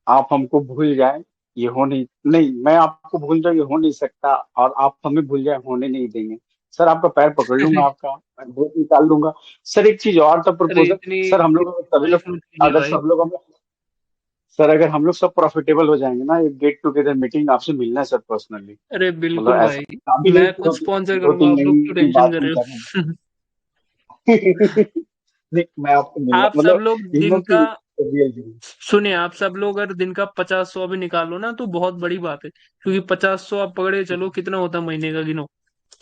आप हमको भूल जाए, ये हो नहीं, नहीं मैं आपको भूल जाऊं, ये हो नहीं सकता। और आप हमें भूल जाए, होने नहीं देंगे। सर, आपका पैर पकड़ लूंगा, आपका वोट निकाल लूंगा। सर, एक चीज और था अरे प्रपोजल। इतनी सर, हम लोग सभी लोग, तारीफ मत कीजिए अगर भाई। सब लोग हम सर, अगर हम लोग सब प्रॉफिटेबल हो जाएंगे ना, एक गेट टुगेदर मीटिंग आपसे मिलना है सर, पर्सनली। अरे मतलब बिल्कुल ऐसा भाई, काम ही नहीं, मैं खुद स्पॉन्सर दो करूंगा, तीन आप लोग महीने क्यों की टेंशन बात कर नहीं रहे कर रहे हो। हैं। नहीं, मैं आपको मिलना, आप सब मतलब लोग यू नो दिन कि का, रियल जीवन। सुनिए, आप सब लोग अगर दिन का 50-100 भी निकालो ना, तो बहुत बड़ी बात है, क्योंकि 50-100 आप पकड़े चलो, कितना होता है महीने का, गिनो।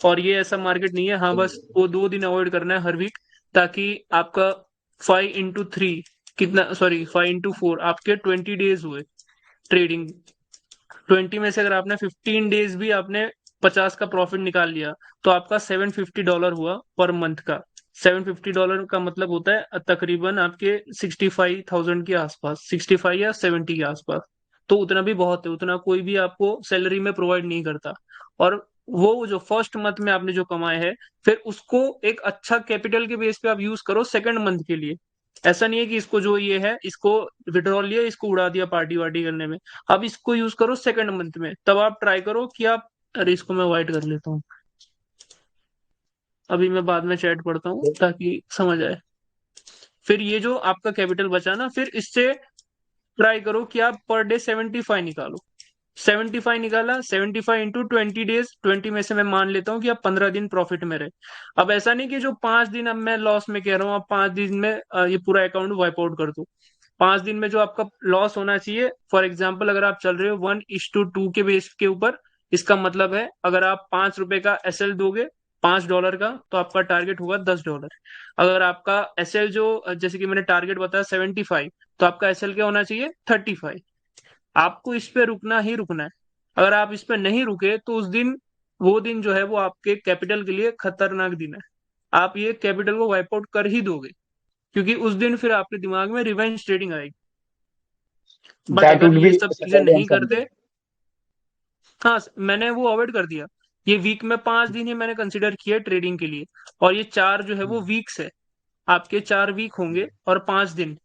और ये ऐसा मार्केट नहीं है, हाँ बस वो 2 दिन अवॉइड करना है हर वीक, ताकि आपका 5x3 कितना, सॉरी 5x4 आपके 20 डेज हुए ट्रेडिंग। 20 में से अगर आपने 15 डेज भी आपने 50 का प्रॉफिट निकाल लिया, तो आपका $750 हुआ पर मंथ का। $750 का मतलब होता है तकरीबन आपके 65,000 के आसपास, 65 या 70 के आसपास। तो उतना भी बहुत है, उतना कोई भी आपको सैलरी में प्रोवाइड नहीं करता। और वो जो फर्स्ट मंथ में आपने जो कमाए हैं, फिर उसको एक अच्छा कैपिटल के बेस पे आप यूज करो सेकंड मंथ के लिए। ऐसा नहीं है कि इसको जो ये है, इसको विड्रॉल लिया, इसको उड़ा दिया पार्टी वार्टी करने में। अब इसको यूज करो सेकंड मंथ में, तब आप ट्राई करो कि आप, अरे इसको मैं वाइट कर लेता हूँ, अभी मैं बाद में चैट पढ़ता हूँ ताकि समझ आए। फिर ये जो आपका कैपिटल बचा ना, फिर इससे ट्राई करो कि आप पर डे 75 निकालो। 75 निकाला, 75 × 20 डेज, 20 में से मैं मान लेता हूँ कि आप 15 दिन प्रॉफिट में रहे। अब ऐसा नहीं कि जो 5 दिन अब मैं लॉस में कह रहा हूँ, अब 5 दिन में ये पूरा अकाउंट वाइप आउट कर दो। 5 दिन में जो आपका लॉस होना चाहिए, फॉर एग्जाम्पल अगर आप चल रहे हो 1:2 के बेस के ऊपर, इसका मतलब है अगर आप ₹5 का एसएल दोगे, $5 का, तो आपका टारगेट होगा $10। अगर आपका एसएल जो, जैसे कि मैंने टारगेट बताया 75, तो आपका एसएल क्या होना चाहिए? 35। आपको इस पे रुकना ही रुकना है। अगर आप इस पे नहीं रुके, तो उस दिन, वो दिन जो है वो आपके कैपिटल के लिए खतरनाक दिन है। आप ये कैपिटल को वाइप आउट कर ही दोगे, क्योंकि उस दिन फिर आपके दिमाग में रिवेंज ट्रेडिंग आएगी। बट दैट अगर वुड ये बी सब चीजें सैटरडे एंड नहीं संडे। करते, हाँ, मैंने वो अवॉइड कर दिया। ये वीक में 5 दिन ही मैंने कंसिडर किया ट्रेडिंग के लिए, और ये 4 जो है वो वीक्स है। आपके 4 वीक होंगे और 5 दिन,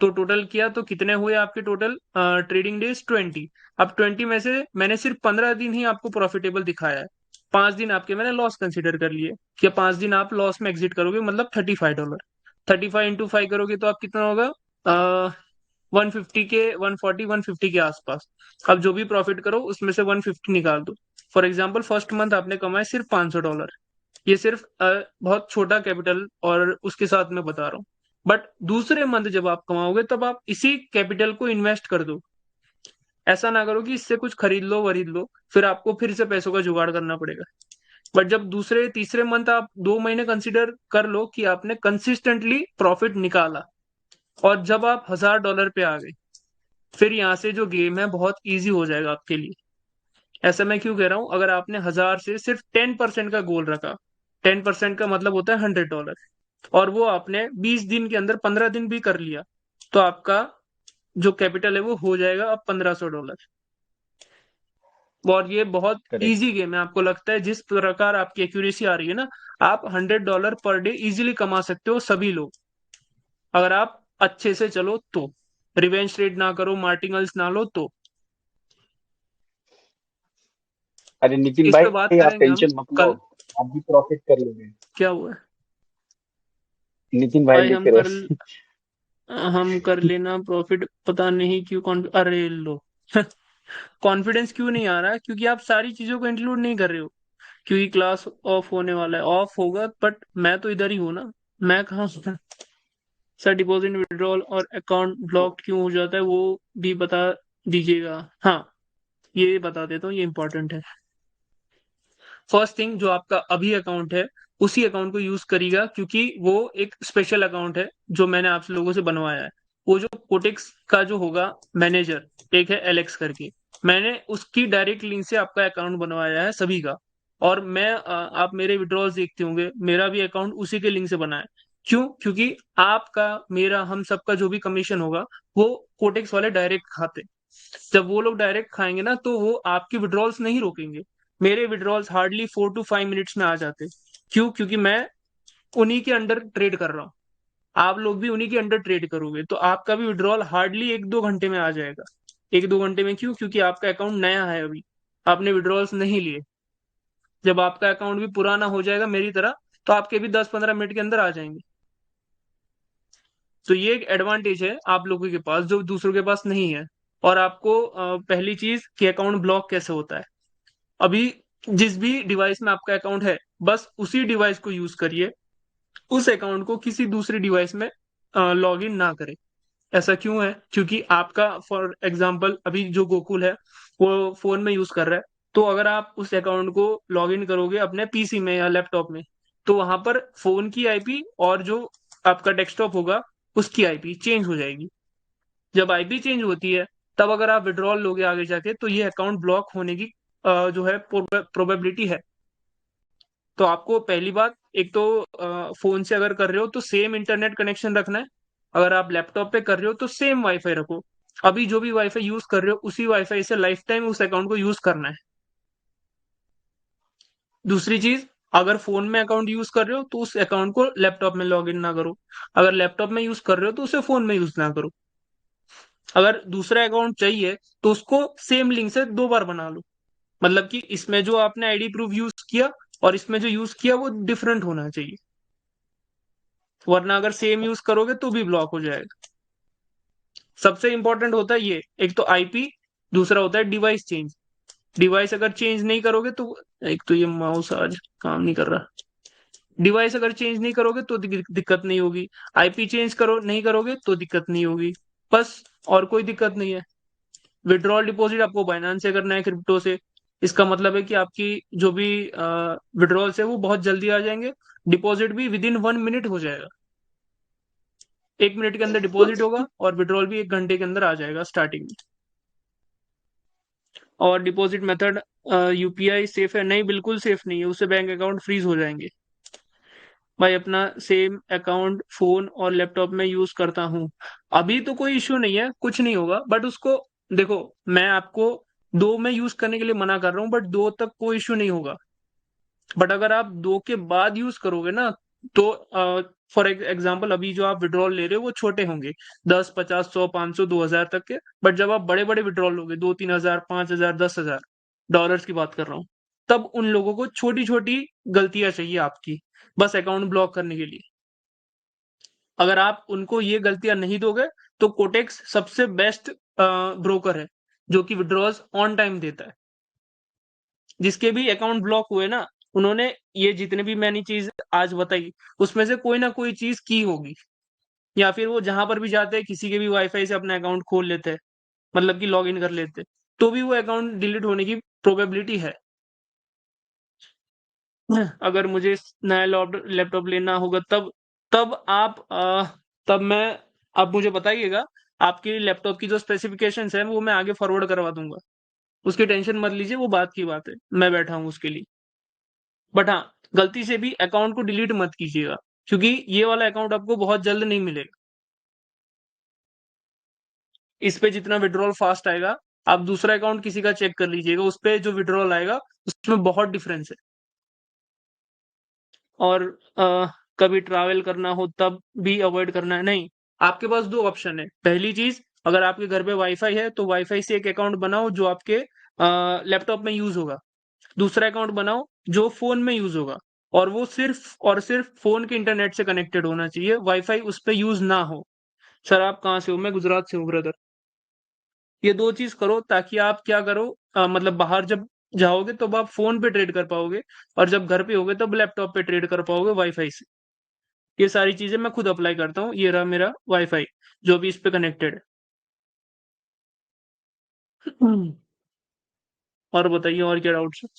तो टोटल किया तो कितने हुए आपके टोटल ट्रेडिंग डेज? 20। अब 20 में से मैंने सिर्फ 15 दिन ही आपको प्रॉफिटेबल दिखाया है। 5 दिन आपके मैंने लॉस कंसिडर कर लिए, कि 5 दिन आप लॉस में एग्जिट करोगे, मतलब $35। 35 × 5 करोगे तो आप कितना होगा? 150 के, 140, 150 के आसपास। अब जो भी प्रॉफिट करो उसमें से 150 निकाल दो। फॉर एग्जाम्पल फर्स्ट मंथ आपने कमाए सिर्फ $500। ये सिर्फ बहुत छोटा कैपिटल, और उसके साथ मैं बता रहा हूँ। बट दूसरे मंथ जब आप कमाओगे, तब आप इसी कैपिटल को इन्वेस्ट कर दो। ऐसा ना करो कि इससे कुछ खरीद लो वरीद लो, फिर आपको फिर से पैसों का जुगाड़ करना पड़ेगा। बट जब दूसरे तीसरे मंथ, आप 2 महीने कंसिडर कर लो कि आपने कंसिस्टेंटली प्रॉफिट निकाला, और जब आप $1,000 पे आ गए, फिर यहाँ से जो गेम है बहुत ईज़ी हो जाएगा आपके लिए। ऐसा मैं क्यों कह रहा हूँ? अगर आपने 1000 से सिर्फ 10% का गोल रखा, 10% का मतलब होता है $100, और वो आपने 20 दिन के अंदर 15 दिन भी कर लिया, तो आपका जो कैपिटल है वो हो जाएगा अब $1500। और ये बहुत करेक्ट। इजी गेम है। आपको लगता है जिस प्रकार आपकी एक्यूरेसी आ रही है ना, आप $100 पर डे इजीली कमा सकते हो सभी लोग, अगर आप अच्छे से चलो तो। रिवेंज ट्रेड ना करो, मार्टिंगल्स ना लो तो। अरे नितिन इस पे बात भाई, आप करेंगे हम टेंशन मत लो, कल। आप भी प्रॉफिट कर लोगे। क्या हुआ है? नितिन भाई भाई लिख रहे हम कर लेना प्रॉफिट, पता नहीं क्यों अरे लो कॉन्फिडेंस क्यों नहीं आ रहा? क्योंकि आप सारी चीजों को इंक्लूड नहीं कर रहे हो। क्योंकि क्लास ऑफ होने वाला है, ऑफ होगा, बट मैं तो इधर ही हूँ ना। मैं कहाँ हूँ? सर डिपॉजिट विड्रॉल और अकाउंट ब्लॉक क्यों हो जाता है वो भी बता दीजिएगा। हाँ, ये बता देता हूँ, ये इंपॉर्टेंट है। फर्स्ट थिंग, जो आपका अभी अकाउंट है उसी अकाउंट को यूज करिएगा, क्योंकि वो एक स्पेशल अकाउंट है जो मैंने आप लोगों से बनवाया है। वो जो कोटेक्स का जो होगा मैनेजर, एक है एलेक्स करके, मैंने उसकी डायरेक्ट लिंक से आपका अकाउंट बनवाया है सभी का। और आप मेरे विड्रॉल्स देखते होंगे, मेरा भी अकाउंट उसी के लिंक से बना है। क्यों? क्योंकि आपका, मेरा, हम सबका जो भी कमीशन होगा वो कोटेक्स वाले डायरेक्ट खाते। जब वो लोग डायरेक्ट खाएंगे ना, तो वो आपकी विड्रॉल्स नहीं रोकेंगे। मेरे विड्रॉल्स हार्डली 4 to 5 मिनट्स में आ जाते। क्यों? क्योंकि मैं उन्हीं के अंडर ट्रेड कर रहा हूँ। आप लोग भी उन्हीं के अंडर ट्रेड करोगे तो आपका भी विड्रॉल हार्डली 1-2 घंटे में आ जाएगा। 1-2 घंटे में क्यों? क्योंकि आपका अकाउंट नया है, अभी आपने विड्रॉल्स नहीं लिए। जब आपका अकाउंट भी पुराना हो जाएगा मेरी तरह, तो आपके भी 10-15 मिनट के अंदर आ जाएंगे। तो ये एक एडवांटेज है आप लोगों के पास जो दूसरों के पास नहीं है। और आपको पहली चीज कि अकाउंट ब्लॉक कैसे होता है। अभी जिस भी डिवाइस में आपका अकाउंट है, बस उसी डिवाइस को यूज करिए। उस अकाउंट को किसी दूसरी डिवाइस में लॉग इन ना करें। ऐसा क्यों है? क्योंकि आपका, फॉर एग्जांपल, अभी जो गोकुल है वो फोन में यूज कर रहा है, तो अगर आप उस अकाउंट को लॉग इन करोगे अपने पीसी में या लैपटॉप में, तो वहां पर फोन की आईपी और जो आपका डेस्कटॉप होगा उसकी आईपी चेंज हो जाएगी। जब आईपी चेंज होती है, तब अगर आप विड्रॉल लोगे आगे जाके, तो ये अकाउंट ब्लॉक होने की जो है प्रोबेबिलिटी है। तो आपको पहली बात, एक तो फोन से अगर कर रहे हो तो सेम इंटरनेट कनेक्शन रखना है। अगर आप लैपटॉप पे कर रहे हो तो सेम वाईफाई रखो। अभी जो भी वाईफाई यूज कर रहे हो उसी वाईफाई से लाइफ टाइम उस अकाउंट को यूज करना है। दूसरी चीज, अगर फोन में अकाउंट यूज कर रहे हो तो उस अकाउंट को लैपटॉप में लॉग इन ना करो। अगर लैपटॉप में यूज कर रहे हो तो उसे फोन में यूज ना करो। अगर दूसरा अकाउंट चाहिए तो उसको सेम लिंक से 2 बार बना लो। मतलब कि इसमें जो आपने आईडी प्रूफ यूज किया और इसमें जो यूज किया वो डिफरेंट होना चाहिए, वरना अगर सेम यूज करोगे तो भी ब्लॉक हो जाएगा। सबसे इंपॉर्टेंट होता है ये, एक तो आईपी, दूसरा होता है डिवाइस चेंज। डिवाइस अगर चेंज नहीं करोगे तो, एक तो ये माउस आज काम नहीं कर रहा। डिवाइस अगर चेंज नहीं करोगे तो दिक्कत नहीं होगी। आईपी चेंज करो नहीं करोगे तो दिक्कत नहीं होगी। बस, और कोई दिक्कत नहीं है। विड्रॉल डिपॉजिट आपको बाइनांस से करना है, क्रिप्टो से। इसका मतलब है कि आपकी जो भी विड्रॉल्स है वो बहुत जल्दी आ जाएंगे। डिपॉजिट भी विदिन 1 मिनट हो जाएगा। 1 मिनट के अंदर डिपॉजिट होगा और विड्रॉल भी 1 घंटे के अंदर आ जाएगा स्टार्टिंग में। और डिपॉजिट मेथड यूपीआई सेफ है? नहीं, बिल्कुल सेफ नहीं है, उससे बैंक अकाउंट फ्रीज हो जाएंगे। भाई अपना सेम अकाउंट फोन और लैपटॉप में यूज करता हूँ। अभी तो कोई इश्यू नहीं है, कुछ नहीं होगा, बट उसको देखो, मैं आपको 2 में यूज करने के लिए मना कर रहा हूँ, बट 2 तक कोई इश्यू नहीं होगा। बट अगर आप 2 के बाद यूज करोगे ना, तो फॉर एग्जाम्पल अभी जो आप विड्रॉल ले रहे हो वो छोटे होंगे, 10, 50, 100, 500, 2,000 तक के। बट जब आप बड़े बड़े विड्रॉल लोगे, 2-3 हजार, 5,000, 10,000 डॉलर्स की बात कर रहा हूँ, तब उन लोगों को छोटी छोटी गलतियां चाहिए आपकी, बस अकाउंट ब्लॉक करने के लिए। अगर आप उनको ये गलतियां नहीं दोगे, तो कोटेक्स सबसे बेस्ट ब्रोकर है जो कि विड्रॉल्स ऑन टाइम देता है। जिसके भी अकाउंट ब्लॉक हुए ना, उन्होंने ये जितने भी मैंने चीज आज बताई, उसमें से कोई ना कोई चीज की होगी, या फिर वो जहां पर भी जाते हैं किसी के भी वाईफाई से अपना अकाउंट खोल लेते हैं, मतलब कि लॉग इन कर लेते हैं, तो भी वो अकाउंट डिलीट होने की प्रोबेबिलिटी है। अगर मुझे नया लैपटॉप लेना होगा तब तब आप तब मैं, आप मुझे बताइएगा। आपके लैपटॉप की जो स्पेसिफिकेशंस है वो मैं आगे फॉरवर्ड करवा दूंगा, उसकी टेंशन मत लीजिए, वो बात की बात है, मैं बैठा हूँ उसके लिए। बट हाँ, गलती से भी अकाउंट को डिलीट मत कीजिएगा, क्योंकि ये वाला अकाउंट आपको बहुत जल्द नहीं मिलेगा। इस पे जितना विड्रॉल फास्ट आएगा, आप दूसरा अकाउंट किसी का चेक कर लीजिएगा, उस पे जो विड्रॉल आएगा उसमें बहुत डिफरेंस है। और कभी ट्रैवल करना हो तब भी अवॉइड करना है नहीं। आपके पास 2 ऑप्शन है। पहली चीज, अगर आपके घर पे वाईफाई है तो वाईफाई से एक अकाउंट बनाओ जो आपके लैपटॉप में यूज होगा। दूसरा अकाउंट बनाओ जो फोन में यूज होगा, और वो सिर्फ और सिर्फ फोन के इंटरनेट से कनेक्टेड होना चाहिए, वाईफाई उस पे यूज ना हो। सर आप कहाँ से हो? मैं गुजरात से हूँ ब्रदर। ये 2 चीज करो, ताकि आप क्या करो, मतलब बाहर जब जाओगे तब आप फोन पे ट्रेड कर पाओगे, और जब घर पे होगे तब लैपटॉप पे ट्रेड कर पाओगे वाईफाई से। ये सारी चीजें मैं खुद अप्लाई करता हूँ। ये रहा मेरा वाईफाई जो भी इस पे कनेक्टेड है। और बताइए, और क्या डाउट्स है?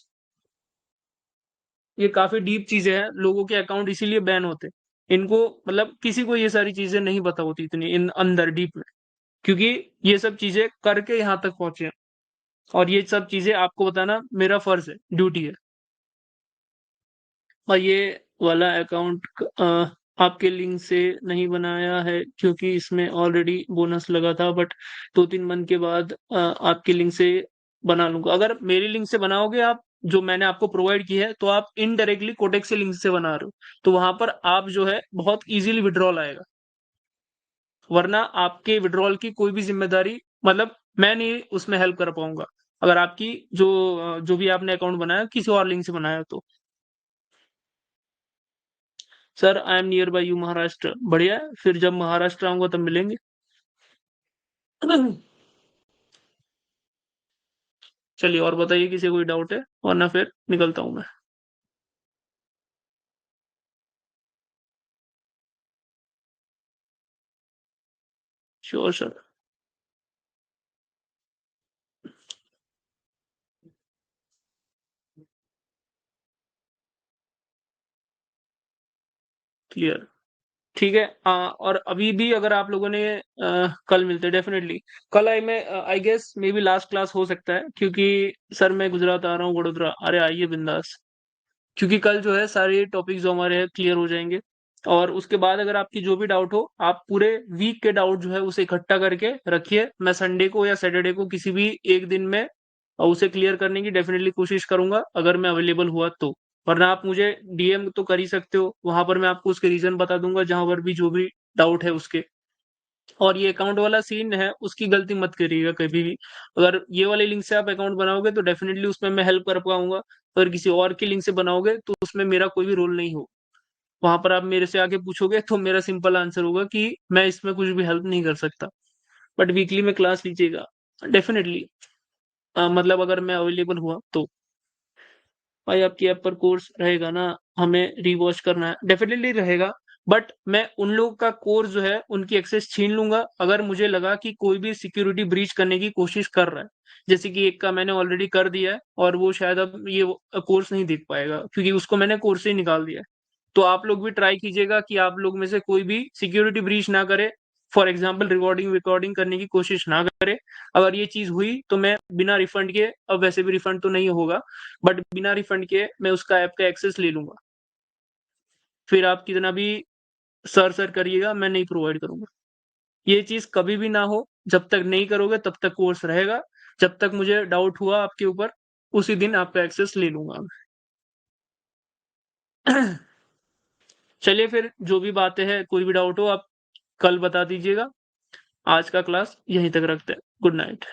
ये काफी डीप चीजें हैं, लोगों के अकाउंट इसीलिए बैन होते हैं। इनको मतलब किसी को ये सारी चीजें नहीं पता होती इतनी इन अंदर डीप में, क्योंकि ये सब चीजें करके यहाँ तक पहुंचे हैं, और ये सब चीजें आपको बताना मेरा फर्ज है, ड्यूटी है। और ये वाला अकाउंट आपके लिंक से नहीं बनाया है, क्योंकि इसमें ऑलरेडी बोनस लगा था, बट 2-3 मंथ के बाद आपके लिंक से बना लूंगा। अगर मेरी लिंक से बनाओगे आप, जो मैंने आपको प्रोवाइड की है, तो आप इनडायरेक्टली कोटेक्स से लिंक से बना रहे हो, तो वहां पर आप जो है बहुत इजीली विड्रॉल आएगा। वरना आपके विड्रॉल की कोई भी जिम्मेदारी, मतलब मैं नहीं उसमें हेल्प कर पाऊंगा, अगर आपकी जो भी आपने अकाउंट बनाया किसी और लिंक से बनाया तो। Sir I am near by you Maharashtra. बढ़िया है, फिर जब महाराष्ट्र आऊंगा तब मिलेंगे। चलिए, और बताइए, किसी कोई डाउट है? वरना फिर निकलता हूं मैं। Sure sir. क्लियर। ठीक है। और अभी भी अगर आप लोगों ने कल मिलते हैं डेफिनेटली। कल I guess maybe last class हो सकता है, क्योंकि सर मैं गुजरात आ रहा हूँ, वडोदरा। अरे आइए बिंदास, क्योंकि कल जो है सारे टॉपिक जो हमारे हैं क्लियर हो जाएंगे। और उसके बाद अगर आपकी जो भी डाउट हो, आप पूरे वीक के डाउट जो है उसे इकट्ठा करके रखिए। मैं संडे को या सैटरडे को किसी भी एक दिन में उसे क्लियर करने की डेफिनेटली कोशिश करूंगा, अगर मैं अवेलेबल हुआ तो। वरना आप मुझे डीएम तो कर ही सकते हो, वहां पर मैं आपको उसके रीजन बता दूंगा, जहां पर भी जो भी डाउट है उसके। और ये अकाउंट वाला सीन है, उसकी गलती मत करिएगा कभी भी। अगर ये वाले लिंक से आप अकाउंट बनाओगे तो डेफिनेटली उसमें मैं हेल्प कर पाऊंगा। अगर किसी और के लिंक से बनाओगे तो उसमें मेरा कोई भी रोल नहीं हो। वहां पर आप मेरे से आके पूछोगे तो मेरा सिंपल आंसर होगा कि मैं इसमें कुछ भी हेल्प नहीं कर सकता। बट वीकली में क्लास लीजिएगा डेफिनेटली, मतलब अगर मैं अवेलेबल हुआ तो। भाई आपकी ऐप पर कोर्स रहेगा ना? हमें रिवॉच करना है, डेफिनेटली रहेगा। बट मैं उन लोगों का कोर्स जो है उनकी एक्सेस छीन लूंगा, अगर मुझे लगा कि कोई भी सिक्योरिटी ब्रीच करने की कोशिश कर रहा है। जैसे कि एक का मैंने ऑलरेडी कर दिया है, और वो शायद अब ये कोर्स नहीं देख पाएगा, क्योंकि उसको मैंने कोर्स से ही निकाल दिया है। तो आप लोग भी ट्राई कीजिएगा कि आप लोग में से कोई भी सिक्योरिटी ब्रीच ना करे। फॉर एग्जाम्पल रिकॉर्डिंग रिकॉर्डिंग करने की कोशिश ना करे। अगर ये चीज हुई तो मैं बिना रिफंड के, अब वैसे भी रिफंड तो नहीं होगा, बट बिना रिफंड के मैं उसका ऐप का एक्सेस ले लूंगा। फिर आप कितना भी सर सर करिएगा, मैं नहीं प्रोवाइड करूंगा। ये चीज कभी भी ना हो। जब तक नहीं करोगे तब तक कोर्स रहेगा। जब तक मुझे डाउट हुआ आपके ऊपर, उसी दिन आपका एक्सेस ले लूंगा मैं। चलिए फिर, जो भी बातें हैं, कोई भी डाउट हो आप कल बता दीजिएगा। आज का क्लास यहीं तक रखते हैं। Good night.